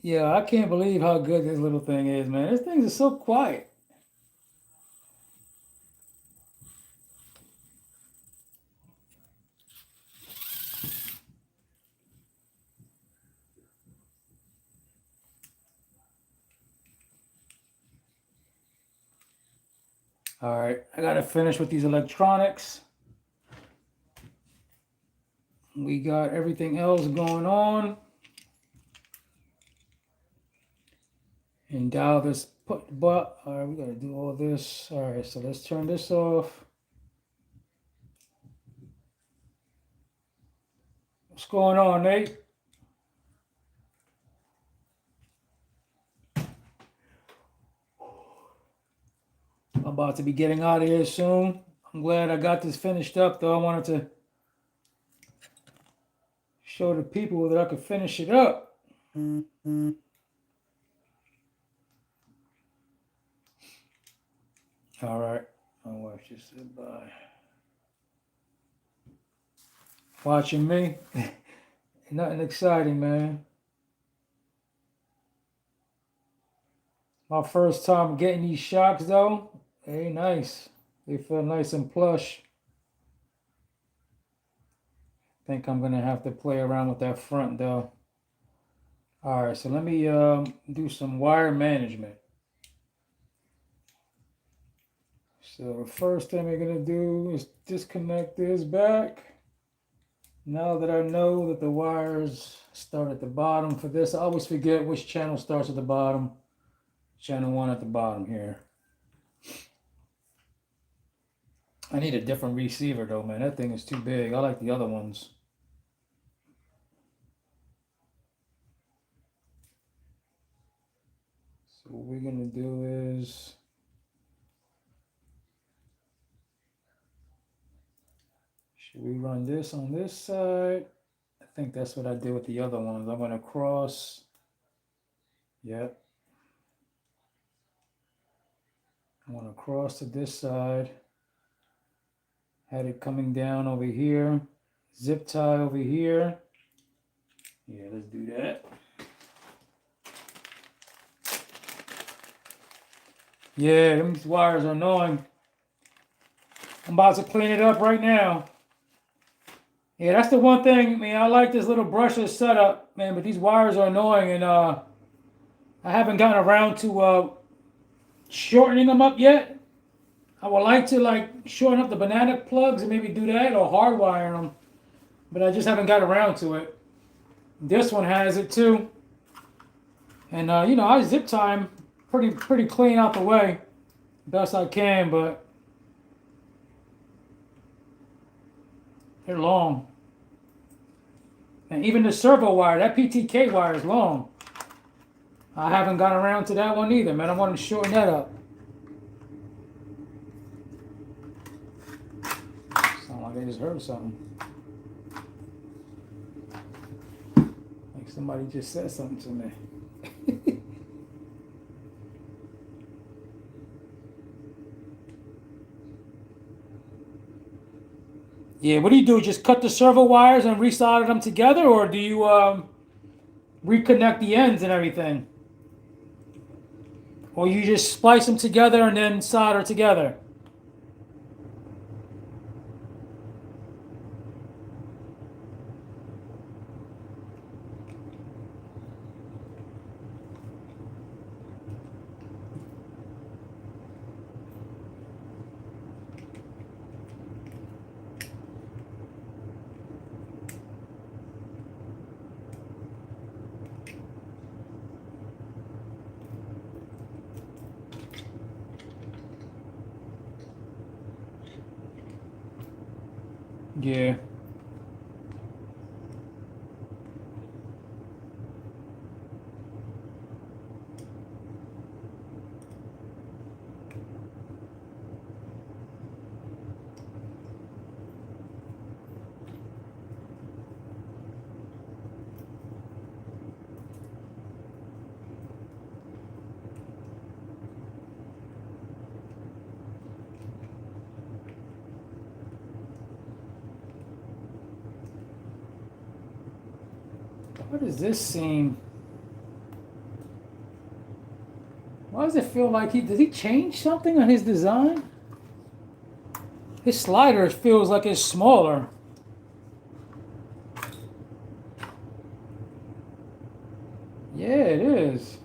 Yeah, I can't believe how good this little thing is, man. This thing is so quiet. All right, I gotta finish with these electronics. We got everything else going on. And dial this but all right, we gotta do all this. All right, so let's turn this off. What's going on, Nate? I'm about to be getting out of here soon. I'm glad I got this finished up, though. I wanted to show the people that I could finish it up. All right, my wife just said bye. Watching me? Nothing exciting, man. My first time getting these shocks, though. Hey, nice. They feel nice and plush. Think I'm gonna have to play around with that front, though. All right, so let me do some wire management. So the first thing we're gonna do is disconnect this back. Now that I know that the wires start at the bottom for this, I always forget which channel starts at the bottom. Channel 1 at the bottom here. I need a different receiver though, man. That thing is too big. I like the other ones. So what we're gonna do is should we run this on this side? I think that's what I did with the other ones. I'm gonna cross. Yep. I want to cross to this side. Had it coming down over here. Zip tie over here. Yeah, let's do that. Yeah, these wires are annoying. I'm about to clean it up right now. Yeah, that's the one thing, man. I like this little brushless setup, man, but these wires are annoying, and I haven't gotten around to shortening them up yet. I would like to like shorten up the banana plugs and maybe do that or hardwire them, but I just haven't got around to it. This one has it too, and you know I zip tie them pretty clean out the way, best I can, but they're long. And even the servo wire, that PTK wire is long. I haven't got around to that one either, man. I want to shorten that up. Sound like I just heard something. Like somebody just said something to me. Yeah, what do you do? Just cut the servo wires and resolder them together, or do you reconnect the ends and everything? Or you just splice them together and then solder together? Yeah. What does this seem? Why does it feel like does he change something on his design? His slider feels like it's smaller. Yeah, it is.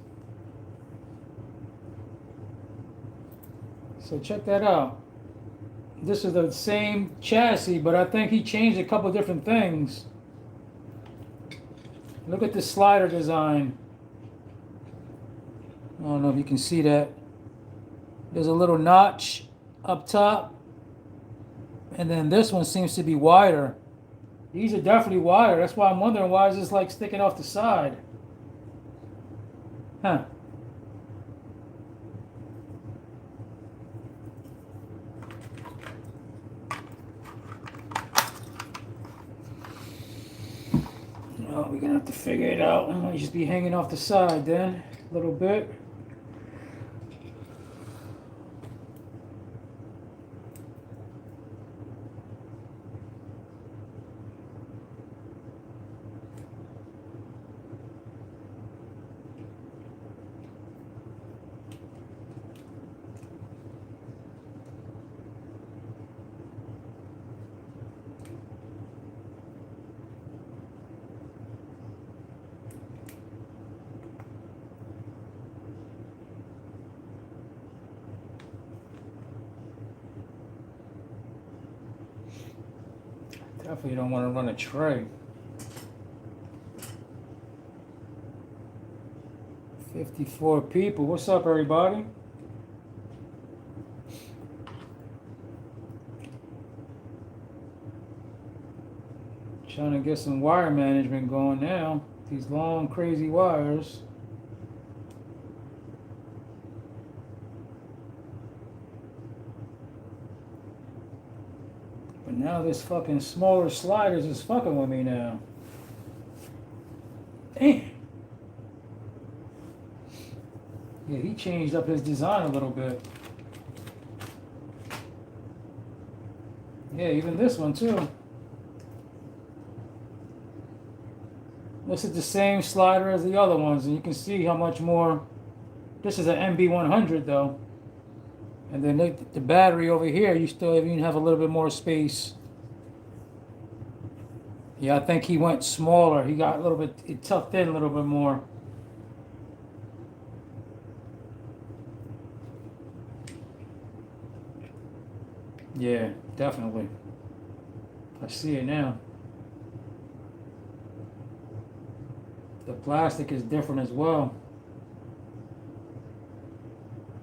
So check that out. This is the same chassis, but I think he changed a couple different things. Look at the slider design. I don't know if you can see that. There's a little notch up top. And then this one seems to be wider. These are definitely wider. That's why I'm wondering, why is this like sticking off the side? Huh. Well, we're gonna have to figure it out. It might just be hanging off the side then, a little bit. Definitely don't want to run a tray. 54 people. What's up, everybody? Trying to get some wire management going now. These long, crazy wires. But now this fucking smaller sliders is fucking with me now. Damn. Yeah, he changed up his design a little bit. Yeah, even this one too. This is the same slider as the other ones, and you can see how much more. This is an MB100 though. And then the battery over here, you still even have a little bit more space. Yeah, I think he went smaller. He got a little bit, it tucked in a little bit more. Yeah, definitely. I see it now. The plastic is different as well.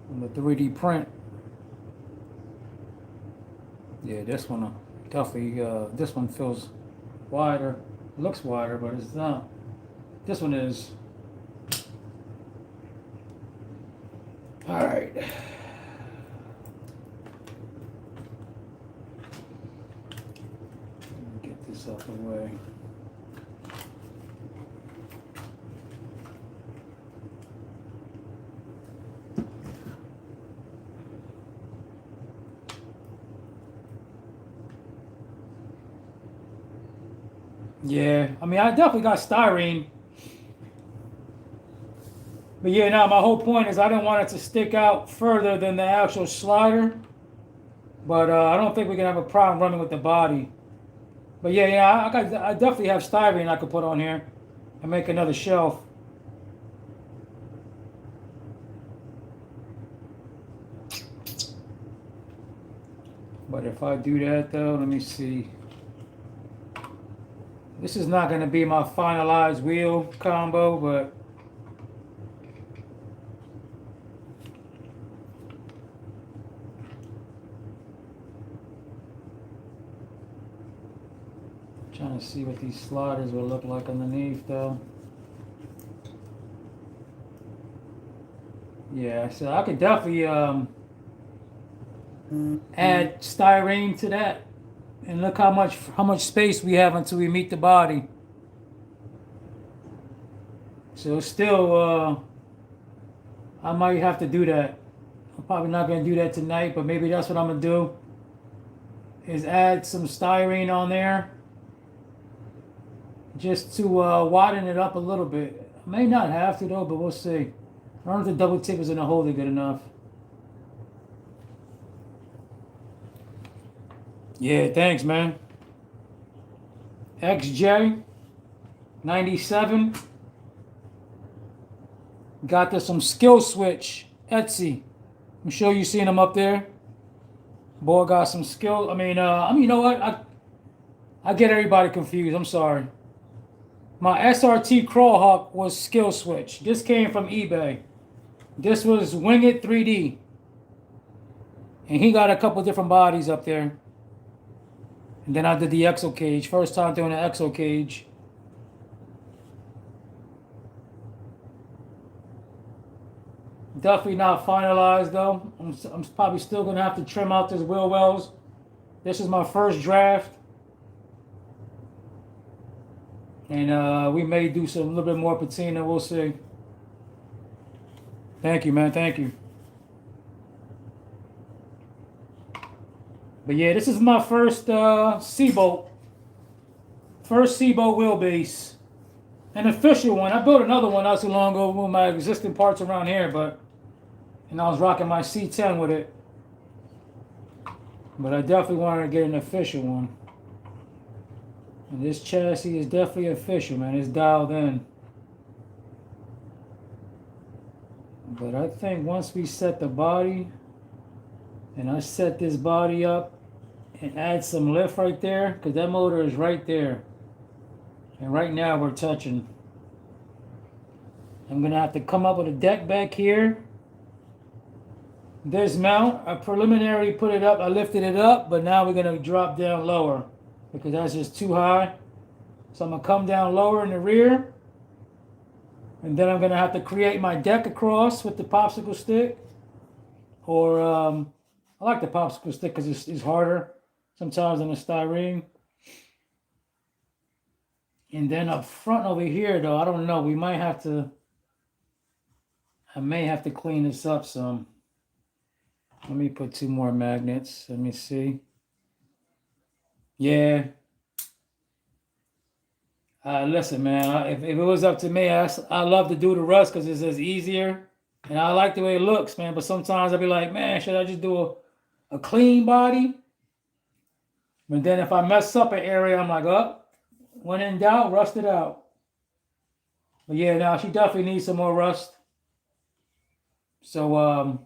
And the 3D print. Yeah, this one definitely, this one feels wider. It looks wider, but it's not. This one is. All right. Get this out the way. Yeah, I mean, I definitely got styrene. But yeah, now my whole point is I didn't want it to stick out further than the actual slider. But I don't think we're going to have a problem running with the body. But yeah, I definitely have styrene I could put on here and make another shelf. But if I do that though, let me see. This is not going to be my finalized wheel combo, but trying to see what these sliders will look like underneath though. Yeah, so I could definitely add styrene to that. And look how much space we have until we meet the body. So still, I might have to do that. I'm probably not going to do that tonight, but maybe that's what I'm going to do. Is add some styrene on there. Just to widen it up a little bit. I may not have to though, but we'll see. I don't know if the double tip is going to hold it good enough. Yeah, thanks, man. XJ97. Got this some Skill Switch, Etsy. I'm sure you've seen them up there. Boy got some skill. You know what? I get everybody confused. I'm sorry. My SRT Crawl Hawk was skill switch. This came from eBay. This was Wing It 3D. And he got a couple different bodies up there. And then I did the Exo Cage. First time doing an Exo Cage. Definitely not finalized though. I'm probably still going to have to trim out this wheel wells. This is my first draft. And we may do a little bit more patina. We'll see. Thank you, man. Thank you. But yeah, this is my first Seaboat. First Seaboat wheelbase. An official one. I built another one not too long ago with my existing parts around here, but and I was rocking my C10 with it. But I definitely wanted to get an official one. And this chassis is definitely official, man. It's dialed in. But I think once we set the body, and I set this body up and add some lift right there, because that motor is right there. And right now we're touching. I'm going to have to come up with a deck back here. This mount, I preliminary put it up, I lifted it up, but now we're going to drop down lower because that's just too high. So I'm going to come down lower in the rear. And then I'm going to have to create my deck across with the popsicle stick. Or I like the popsicle stick because it's harder sometimes than the styrene. And then up front over here, though, I don't know. I may have to clean this up some. Let me put 2 more magnets. Let me see. Yeah. Listen, man, if it was up to me, I love to do the rust because it's just easier. And I like the way it looks, man. But sometimes I'll be like, man, should I just do a clean body? But then if I mess up an area, I'm like, oh, when in doubt, rust it out. But yeah, now she definitely needs some more rust. So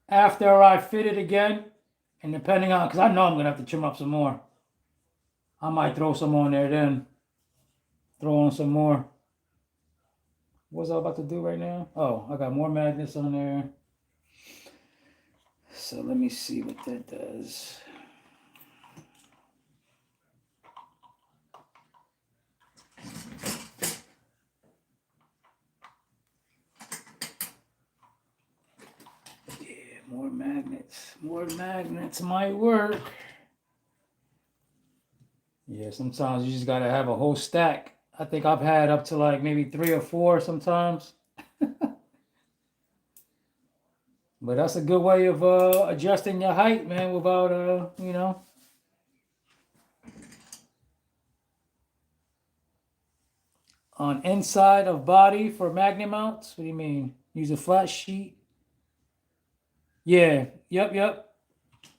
after I fit it again, and depending on, because I know I'm going to have to trim up some more. I might throw some on there then. Throw on some more. What's I about to do right now? Oh, I got more magnets on there. So let me see what that does. Yeah, more magnets. More magnets might work. Yeah, sometimes you just gotta have a whole stack. I think I've had up to like maybe 3 or 4 sometimes. But that's a good way of adjusting your height, man, without, On inside of body for magnet mounts? What do you mean? Use a flat sheet? Yeah, yep.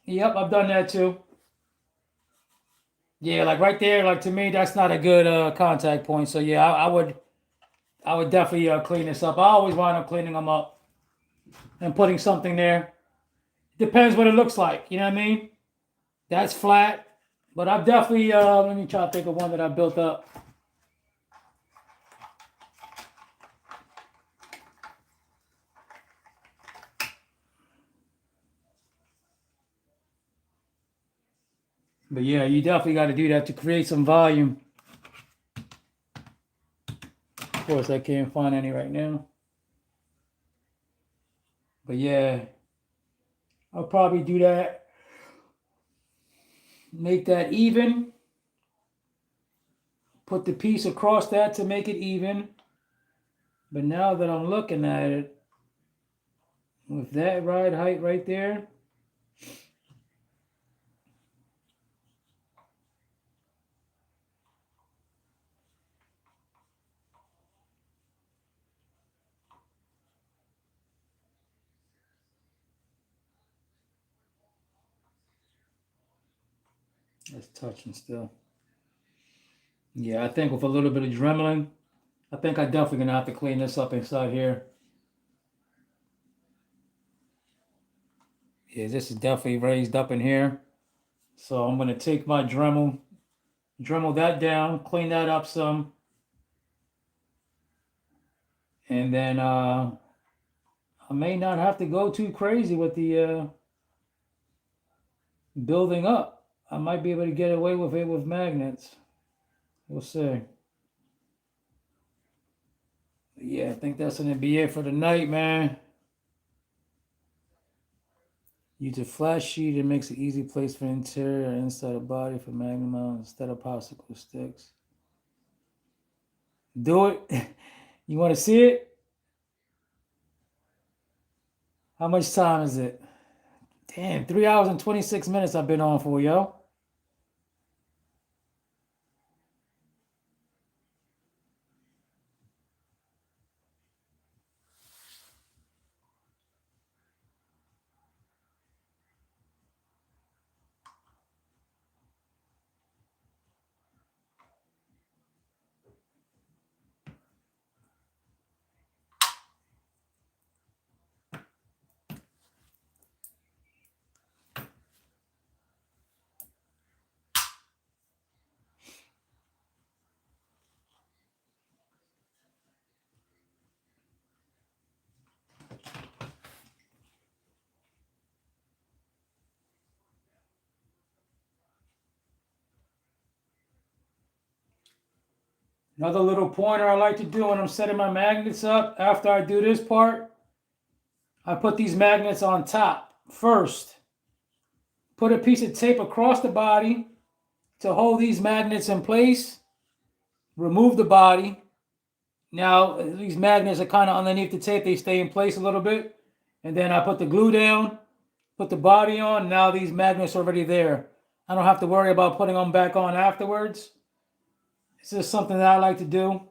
Yep, I've done that too. Yeah, like right there, like to me, that's not a good contact point. So yeah, I would definitely clean this up. I always wind up cleaning them up and putting something there. Depends what it looks like. You know what I mean? That's flat, but I've definitely let me try to think of one that I built up. But yeah, you definitely got to do that to create some volume. Of course, I can't find any right now. But yeah, I'll probably do that. Make that even. Put the piece across that to make it even. But now that I'm looking at it, with that ride height right there, it's touching still. Yeah, I think with a little bit of Dremel, I think I'm definitely going to have to clean this up inside here. Yeah, this is definitely raised up in here. So I'm gonna take my Dremel that down, clean that up some, and then I may not have to go too crazy with the building up. I might be able to get away with it with magnets. We'll see. Yeah, I think that's gonna be it for the night, man. Use a flat sheet. It makes an easy place for interior and inside the body for magnet mount instead of popsicle sticks. Do it. You want to see it? How much time is it? Damn, 3 hours and 26 minutes I've been on for, yo. Another little pointer I like to do when I'm setting my magnets up after I do this part, I put these magnets on top first. Put a piece of tape across the body to hold these magnets in place. Remove the body. Now, these magnets are kind of underneath the tape. They stay in place a little bit. And then I put the glue down, put the body on. Now these magnets are already there. I don't have to worry about putting them back on afterwards. It's just something that I like to do.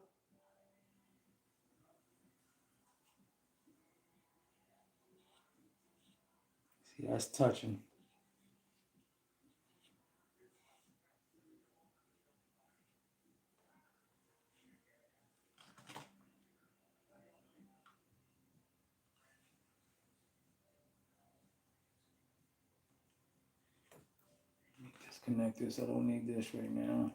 See, that's touching. Disconnect this. I don't need this right now.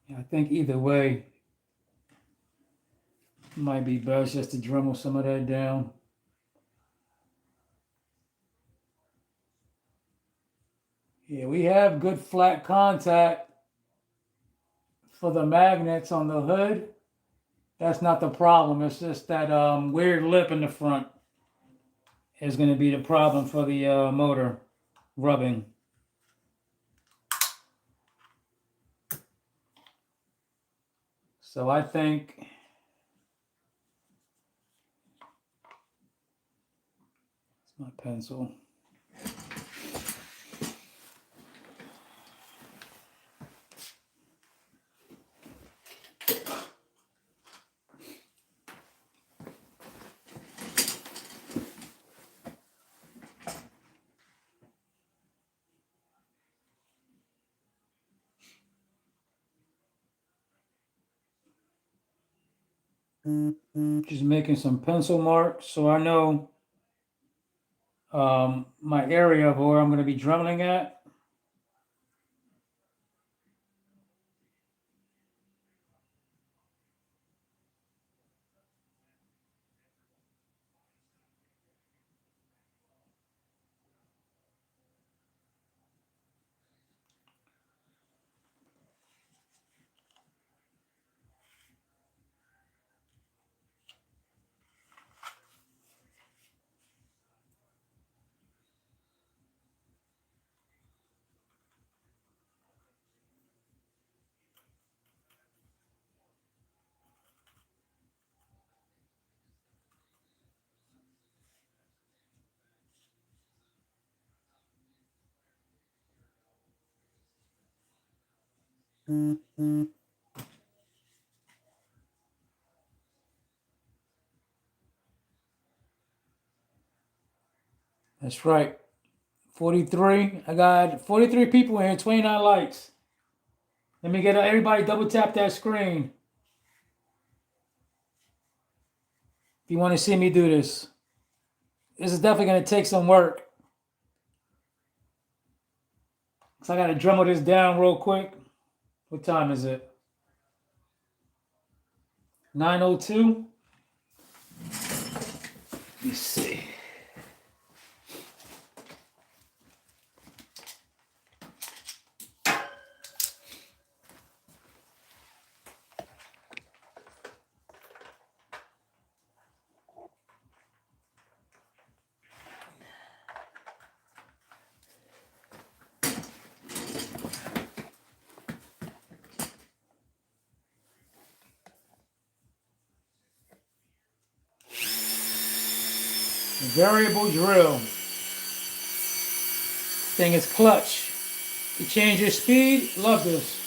Yeah, I think either way might be best just to Dremel some of that down. Yeah, we have good flat contact for the magnets on the hood. That's not the problem. It's just that weird lip in the front is going to be the problem for the motor rubbing. So I think it's my pencil. Just making some pencil marks so I know my area of where I'm going to be dremeling at. That's right. 43. I got 43 people in here, 29 likes. Let me get everybody double tap that screen if you want to see me do this. This is definitely going to take some work. So I got to drumble this down real quick. What time is it? 9:02. Let me see. Variable drill. Thing is clutch. You change your speed. Love this.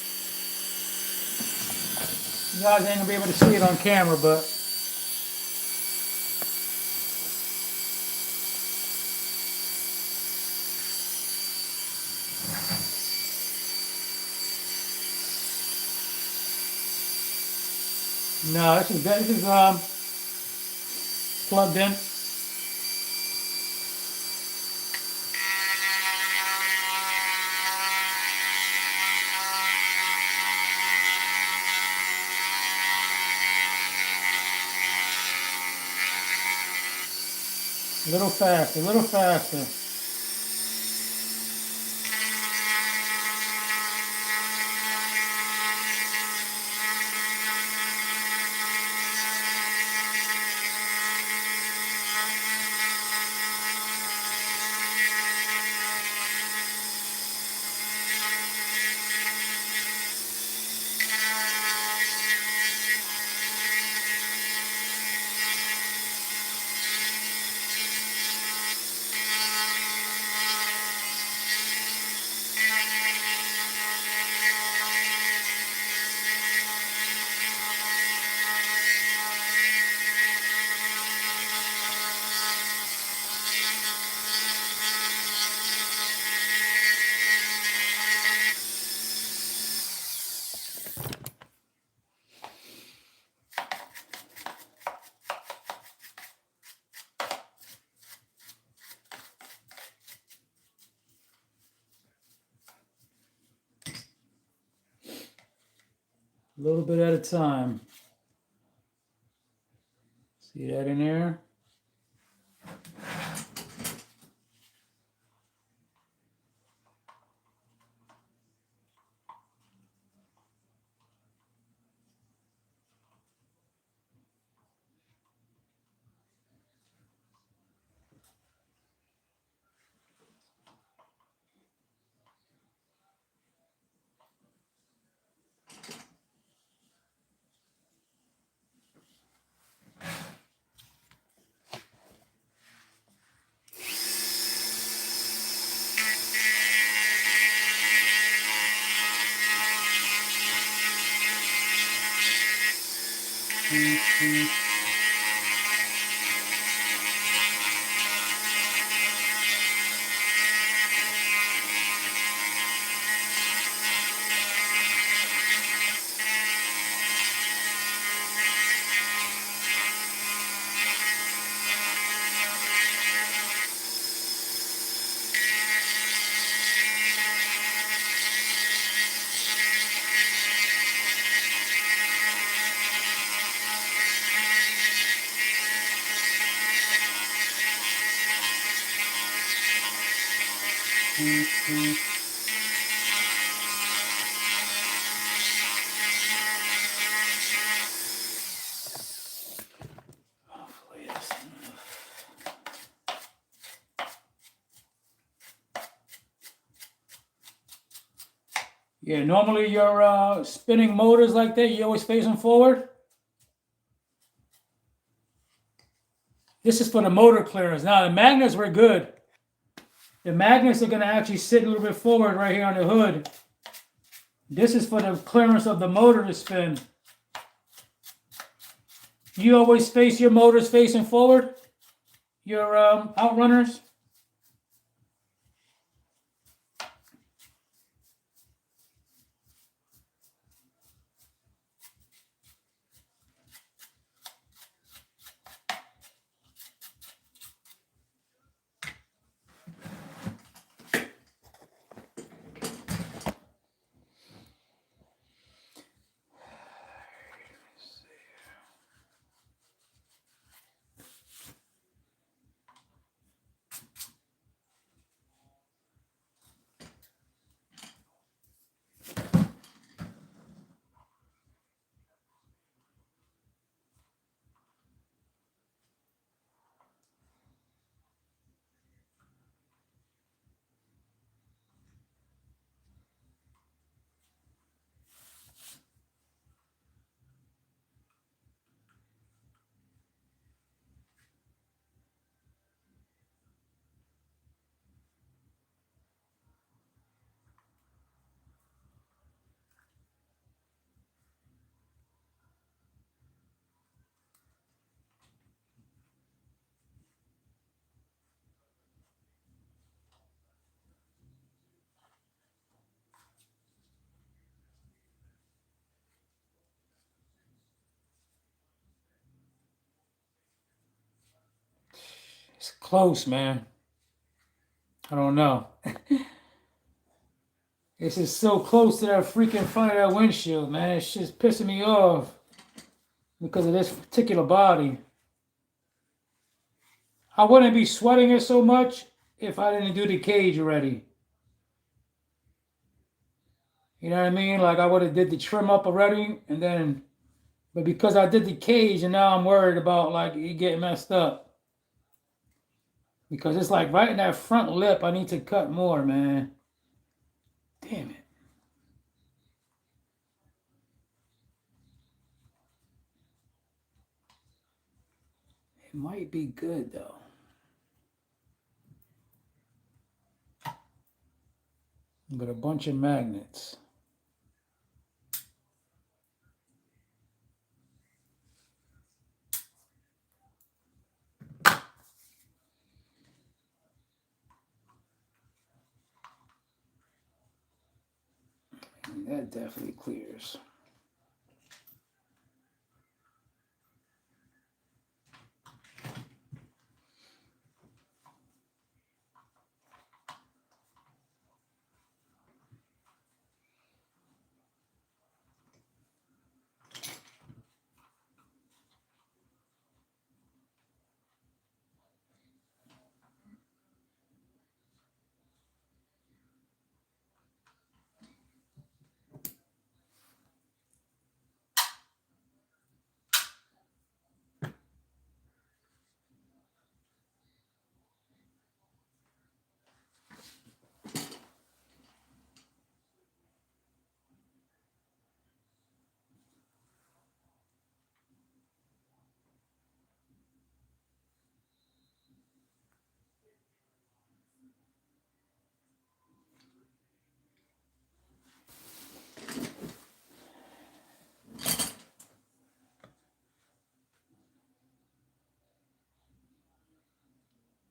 You guys ain't gonna be able to see it on camera, but no, this is plugged in. A little faster, a little faster. A little bit at a time. See that in there? Hopefully that's enough. Yeah, normally your spinning motors like that, you always face them forward. This is for the motor clearance. Now the magnets were good. The magnets are going to actually sit a little bit forward right here on the hood. This is for the clearance of the motor to spin. You always face your motors facing forward, your outrunners. close, man. I don't know. It's just so close to that freaking front of that windshield, man. It's just pissing me off because of this particular body. I wouldn't be sweating it so much if I didn't do the cage already. You know what I mean? Like I would have did the trim up already, and then, but because I did the cage, and now I'm worried about like it getting messed up because it's like right in that front lip. I need to cut more, man. Damn it. It might be good though. But a bunch of magnets. That definitely clears.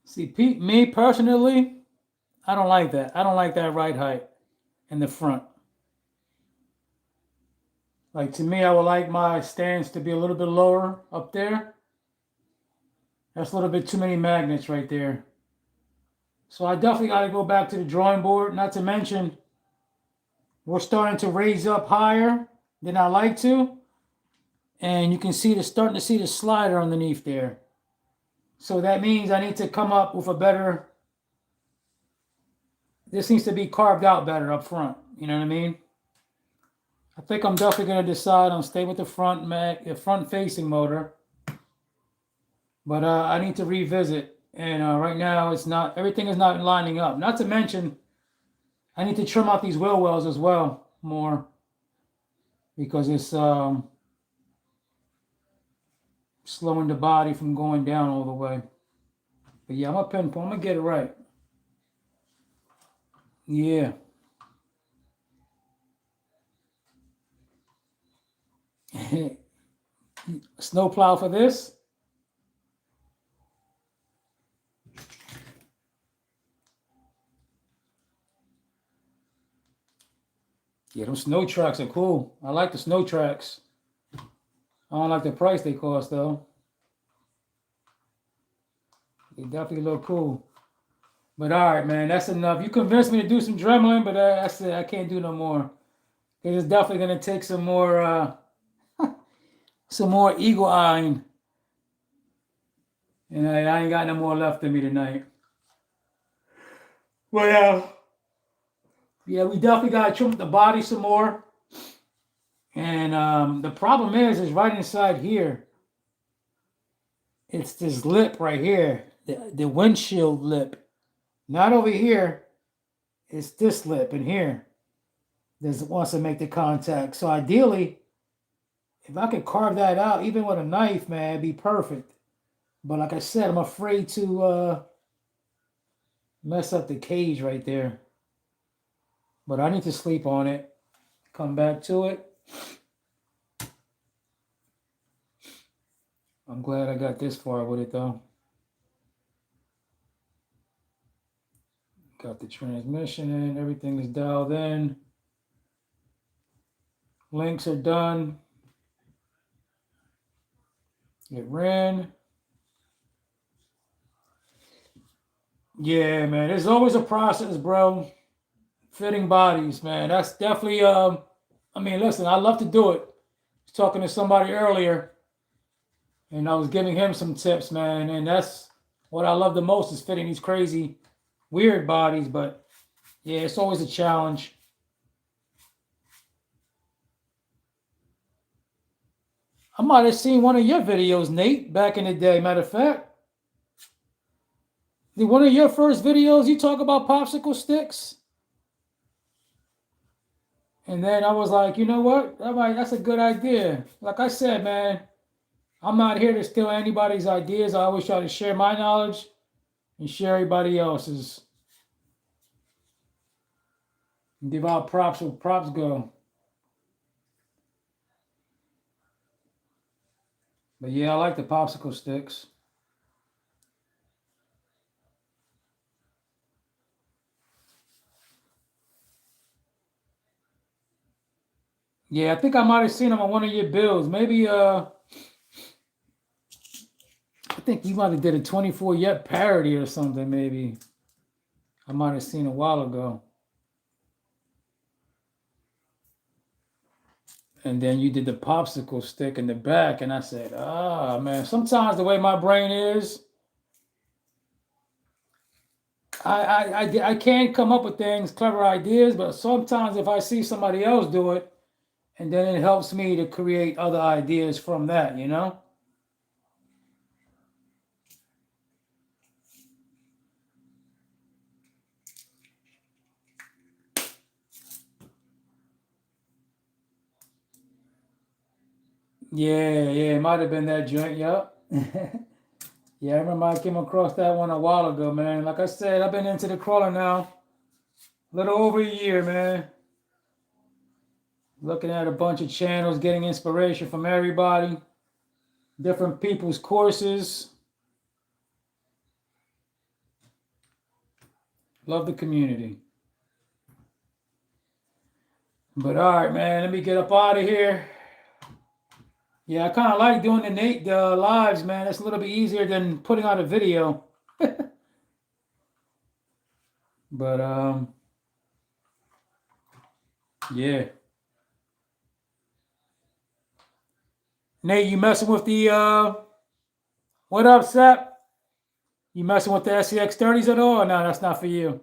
See, Pete, me personally, I don't like that. I don't like that right height in the front. Like to me, I would like my stands to be a little bit lower up there. That's a little bit too many magnets right there. So I definitely got to go back to the drawing board. Not to mention, we're starting to raise up higher than I like to. And you can see starting to see the slider underneath there. So that means I need to come up with a better, this needs to be carved out better up front. You know what I mean? I think I'm definitely going to decide on stay with the front facing motor. But I need to revisit. And right now it's not, everything is not lining up. Not to mention, I need to trim out these wheel wells as well more because it's slowing the body from going down all the way. But yeah, I'm a pinpoint. I'm going to get it right. Yeah. Snowplow for this. Yeah, those snow tracks are cool. I like the snow tracks. I don't like the price they cost though. They definitely look cool. But all right, man, that's enough. You convinced me to do some dremeling, but that's it. I can't do no more. It's definitely gonna take some more, some more eagle eyeing, and I ain't got no more left in me tonight. Well, yeah, we definitely gotta trim the body some more. And the problem is right inside here. It's this lip right here, the windshield lip. Not over here. It's this lip in here that wants to make the contact. So ideally, if I could carve that out, even with a knife, man, it'd be perfect. But like I said, I'm afraid to mess up the cage right there. But I need to sleep on it. Come back to it. I'm glad I got this far with it though. Got the transmission in, everything is dialed in. Links are done. It ran. Yeah, man. There's always a process, bro. Fitting bodies, man. That's definitely I mean, listen, I love to do it. I was talking to somebody earlier and I was giving him some tips, man, and that's what I love the most is fitting these crazy, weird bodies, but yeah, it's always a challenge. I might have seen one of your videos, Nate, back in the day. Matter of fact, did one of your first videos you talk about popsicle sticks? And then I was like, you know what? That's a good idea. Like I said, man, I'm not here to steal anybody's ideas. I always try to share my knowledge and share everybody else's. And give out props where props go. But yeah, I like the popsicle sticks. Yeah, I think I might have seen them on one of your bills. Maybe I think you might have did a 24 yet parody or something, maybe. I might have seen a while ago. And then you did the popsicle stick in the back, and I said, ah, man, sometimes the way my brain is, I can't come up with things, clever ideas, but sometimes if I see somebody else do it, and then it helps me to create other ideas from that, you know? Yeah, it might have been that joint, yup. Yeah, I remember I came across that one a while ago, man. Like I said, I've been into the crawler now a little over a year, man. Looking at a bunch of channels, getting inspiration from everybody, different people's courses. Love the community. But all right, man, let me get up out of here. Yeah, I kind of like doing the lives, man. It's a little bit easier than putting out a video. But yeah. Nate, you messing with the what up, Sep? You messing with the SCX 30s at all? Or no, that's not for you.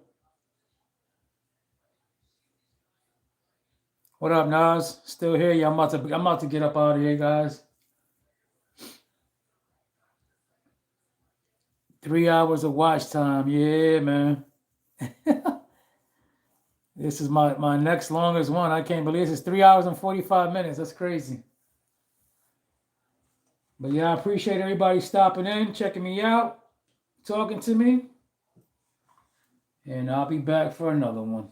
What up, Nas? Still here? Yeah, I'm about to get up out of here, guys. 3 hours of watch time. Yeah, man. This is my next longest one. I can't believe this is 3 hours and 45 minutes. That's crazy. But yeah, I appreciate everybody stopping in, checking me out, talking to me. And I'll be back for another one.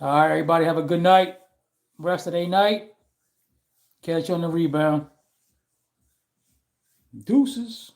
All right, everybody have a good night. Rest of the night. Catch you on the rebound. Deuces.